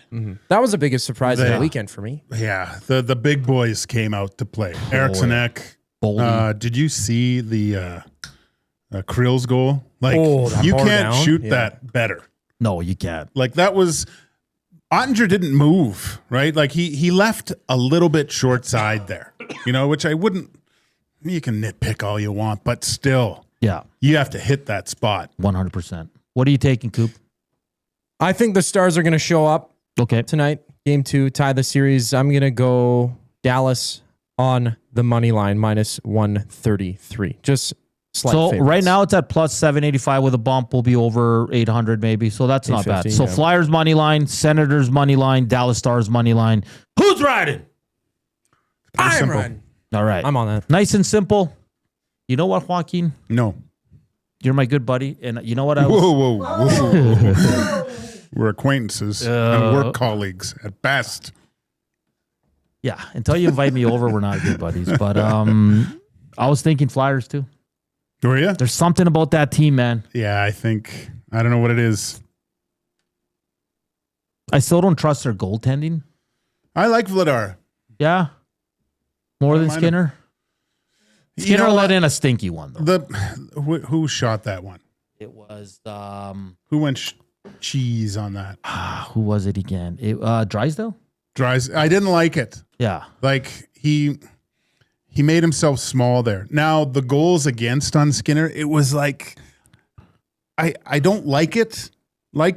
[SPEAKER 4] That was the biggest surprise of the weekend for me.
[SPEAKER 2] Yeah, the big boys came out to play. Eriksson Ek. Did you see the Krill's goal? Like,
[SPEAKER 4] that
[SPEAKER 2] you
[SPEAKER 4] bar
[SPEAKER 2] can't
[SPEAKER 4] down?
[SPEAKER 2] shoot
[SPEAKER 4] Yeah.
[SPEAKER 2] that better.
[SPEAKER 3] No, you can't.
[SPEAKER 2] Like, that was Ottinger didn't move, right? Like, he left a little bit short side there, which I wouldn't. You can nitpick all you want, but still,
[SPEAKER 3] Yeah,
[SPEAKER 2] you have to hit that spot.
[SPEAKER 3] 100%. What are you taking, Coop?
[SPEAKER 4] I think the Stars are going to show up
[SPEAKER 3] Okay.
[SPEAKER 4] tonight. Game 2, tie the series. I'm going to go Dallas on the money line, minus 133. Just slight
[SPEAKER 3] So
[SPEAKER 4] favorites.
[SPEAKER 3] right now it's at plus 785 with a bump. Will be over 800 maybe. So that's not bad.
[SPEAKER 4] 850,
[SPEAKER 3] So
[SPEAKER 4] yeah.
[SPEAKER 3] Flyers money line, Senators money line, Dallas Stars money line. Who's riding?
[SPEAKER 2] Pretty
[SPEAKER 4] I'm
[SPEAKER 2] simple.
[SPEAKER 4] riding.
[SPEAKER 3] All right.
[SPEAKER 4] I'm on that.
[SPEAKER 3] Nice and simple. You know what, Joaquin?
[SPEAKER 2] No.
[SPEAKER 3] You're my good buddy. And you know what I was?
[SPEAKER 2] Whoa. We're acquaintances and work colleagues at best.
[SPEAKER 3] Yeah. Until you invite me over, we're not good buddies. But I was thinking Flyers too.
[SPEAKER 2] Were you?
[SPEAKER 3] There's something about that team, man.
[SPEAKER 2] Yeah, I don't know what it is.
[SPEAKER 3] I still don't trust their goaltending.
[SPEAKER 2] I like Vladar.
[SPEAKER 3] Yeah. More than
[SPEAKER 2] mind him.
[SPEAKER 3] Skinner. Skinner let in a stinky one, though.
[SPEAKER 2] Who shot that one?
[SPEAKER 3] It was
[SPEAKER 2] Who went cheese on that?
[SPEAKER 3] who was it again? Draisaitl?
[SPEAKER 2] I didn't like it.
[SPEAKER 3] Yeah.
[SPEAKER 2] Like he made himself small there. Now the goals against on Skinner, it was like I don't like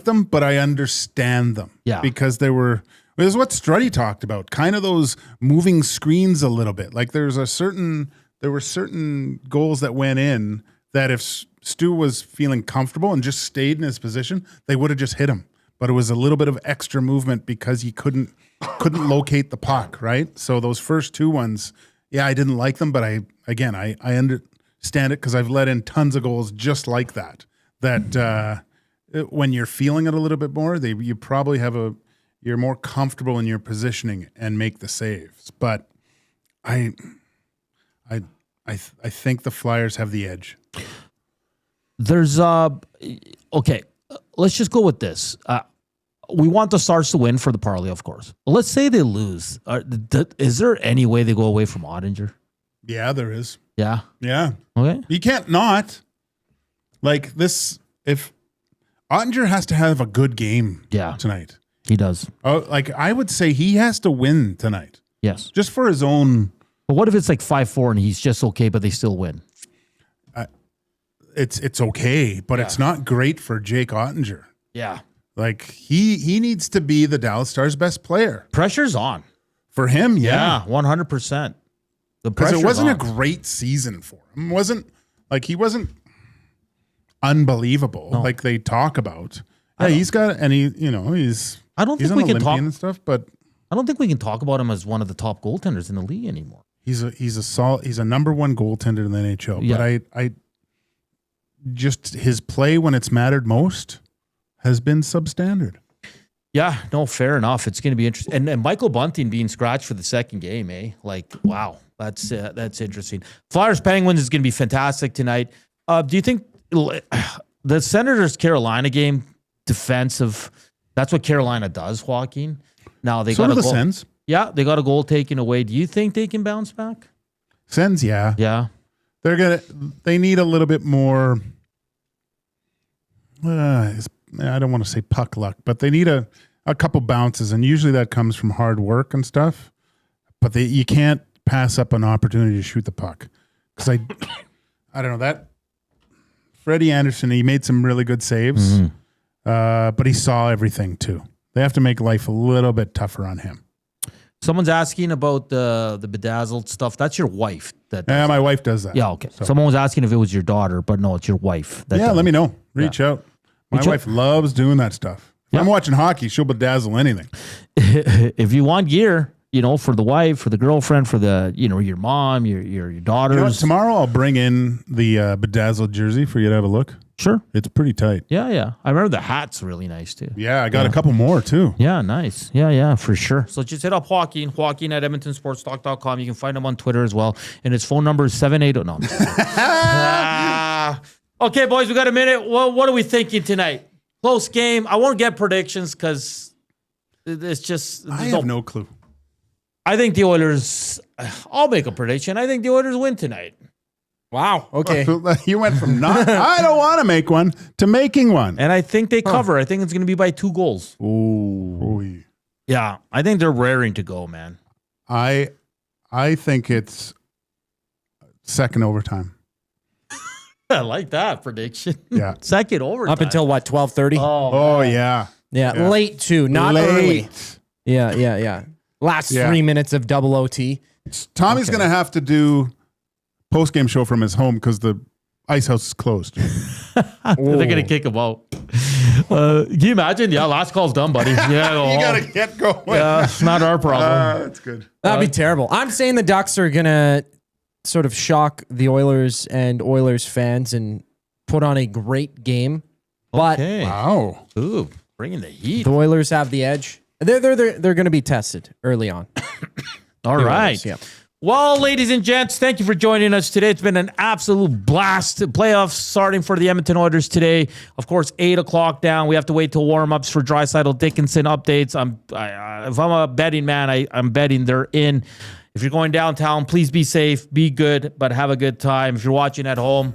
[SPEAKER 2] them, but I understand them.
[SPEAKER 3] Yeah.
[SPEAKER 2] Because it was what Struddy talked about, kind of those moving screens a little bit. Like there were certain goals that went in that if Stu was feeling comfortable and just stayed in his position, they would have just hit him. But it was a little bit of extra movement because he couldn't locate the puck, right? So those first two ones, yeah, I didn't like them, but I understand it because I've let in tons of goals just like that. That when you're feeling it a little bit more, you probably you're more comfortable in your positioning and make the saves. But I think the Flyers have the edge.
[SPEAKER 3] There's okay. Let's just go with this. We want the Stars to win for the parlay, of course. But let's say they lose. Is there any way they go away from Ottinger?
[SPEAKER 2] Yeah, there is.
[SPEAKER 3] Yeah.
[SPEAKER 2] Yeah.
[SPEAKER 3] Okay.
[SPEAKER 2] You can't not. Like this, if Ottinger has to have a good game tonight.
[SPEAKER 3] He does.
[SPEAKER 2] Oh, like I would say he has to win tonight.
[SPEAKER 3] Yes.
[SPEAKER 2] Just for his own.
[SPEAKER 3] But what if it's like 5-4 and he's just okay, but they still win?
[SPEAKER 2] It's okay, but it's not great for Jake Ottinger.
[SPEAKER 3] Yeah.
[SPEAKER 2] Like he needs to be the Dallas Stars' best player.
[SPEAKER 3] Pressure's on.
[SPEAKER 2] For him,
[SPEAKER 3] Yeah, 100%.
[SPEAKER 2] Because it wasn't
[SPEAKER 3] on.
[SPEAKER 2] a great season for him. He wasn't unbelievable like they talk about. Yeah, he's got he's
[SPEAKER 3] I don't
[SPEAKER 2] he's
[SPEAKER 3] think
[SPEAKER 2] an
[SPEAKER 3] we can talk
[SPEAKER 2] Olympian and stuff, but
[SPEAKER 3] I don't think we can talk about him as one of the top goaltenders in the league anymore.
[SPEAKER 2] he's a number one goaltender in the NHL.
[SPEAKER 3] Yeah.
[SPEAKER 2] But I just his play when it's mattered most has been substandard.
[SPEAKER 3] Yeah, no, fair enough. It's going to be interesting. And Michael Bunting being scratched for the second game, eh? Like, wow, that's interesting. Flyers Penguins is going to be fantastic tonight. Do you think the Senators Carolina game defensive? That's what Carolina does, Joaquin. Now they got a goal.
[SPEAKER 2] Sens.
[SPEAKER 3] Yeah, they got a goal taken away. Do you think they can bounce back?
[SPEAKER 2] Sens, yeah.
[SPEAKER 3] Yeah.
[SPEAKER 2] They need a little bit more. I don't want to say puck luck, but they need a couple bounces, and usually that comes from hard work and stuff. But you can't pass up an opportunity to shoot the puck because I don't know that Freddie Anderson. He made some really good saves, but he saw everything too. They have to make life a little bit tougher on him.
[SPEAKER 3] Someone's asking about the bedazzled stuff. That's your wife.
[SPEAKER 2] Yeah, my wife does that.
[SPEAKER 3] Yeah, okay.
[SPEAKER 2] So.
[SPEAKER 3] Someone was asking if it was your daughter, but no, it's your wife.
[SPEAKER 2] Let me know. Reach out. My wife loves doing that stuff. If I'm watching hockey, she'll bedazzle anything.
[SPEAKER 3] If you want gear, for the wife, for the girlfriend, for the, your mom, your daughters.
[SPEAKER 2] Tomorrow I'll bring in the bedazzled jersey for you to have a look.
[SPEAKER 3] Sure.
[SPEAKER 2] It's pretty tight.
[SPEAKER 3] Yeah. I remember the hat's really nice too.
[SPEAKER 2] Yeah, I got a couple more too.
[SPEAKER 3] Yeah, nice. Yeah, for sure. So just hit up Joaquin at EdmontonSportsTalk.com. You can find him on Twitter as well. And his phone number is 780. No. Okay, boys, we got a minute. What are we thinking tonight? Close game. I won't get predictions because it's just...
[SPEAKER 2] I have no clue.
[SPEAKER 3] I think the Oilers... I'll make a prediction. I think the Oilers win tonight.
[SPEAKER 4] Wow. Okay.
[SPEAKER 2] You went from not, I don't want to make one, to making one.
[SPEAKER 3] And I think they cover. I think it's going to be by 2 goals.
[SPEAKER 2] Ooh.
[SPEAKER 3] Yeah. I think they're raring to go, man.
[SPEAKER 2] I think it's second overtime.
[SPEAKER 3] I like that prediction.
[SPEAKER 2] Yeah.
[SPEAKER 3] Second overtime.
[SPEAKER 4] Up until what, 12:30?
[SPEAKER 2] Oh, yeah.
[SPEAKER 4] Yeah. Late too, not early. Yeah. Last 3 minutes of double OT.
[SPEAKER 2] Tommy's going to have to do post-game show from his home because the ice house is closed.
[SPEAKER 3] They're going to kick him out. Can you imagine? Yeah, last call's done, buddy. Yeah,
[SPEAKER 2] You got to get going.
[SPEAKER 3] Yeah, it's not our problem.
[SPEAKER 2] That's good.
[SPEAKER 4] That'd be terrible. I'm saying the Ducks are going to sort of shock the Oilers and Oilers fans and put on a great game. But
[SPEAKER 2] wow.
[SPEAKER 3] Ooh, bringing the heat.
[SPEAKER 4] The Oilers have the edge. They're going to be tested early on.
[SPEAKER 3] All right.
[SPEAKER 4] Oilers, yeah.
[SPEAKER 3] Well, ladies and gents, thank you for joining us today. It's been an absolute blast. Playoffs starting for the Edmonton Oilers today. Of course, 8 o'clock down. We have to wait till warmups for Draisaitl Dickinson updates. If I'm a betting man, I'm betting they're in. If you're going downtown, please be safe, be good, but have a good time. If you're watching at home,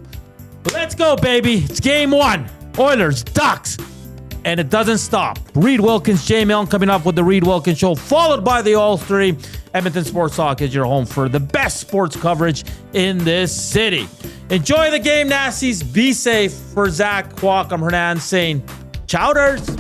[SPEAKER 3] let's go, baby. It's game 1. Oilers, Ducks. And it doesn't stop. Reed Wilkins, Jay Milne coming up with the Reed Wilkins Show, followed by the All 3. Edmonton Sports Talk is your home for the best sports coverage in this city. Enjoy the game, Nasties. Be safe. For Zach, Joaquin, I'm Hernan saying, chowders.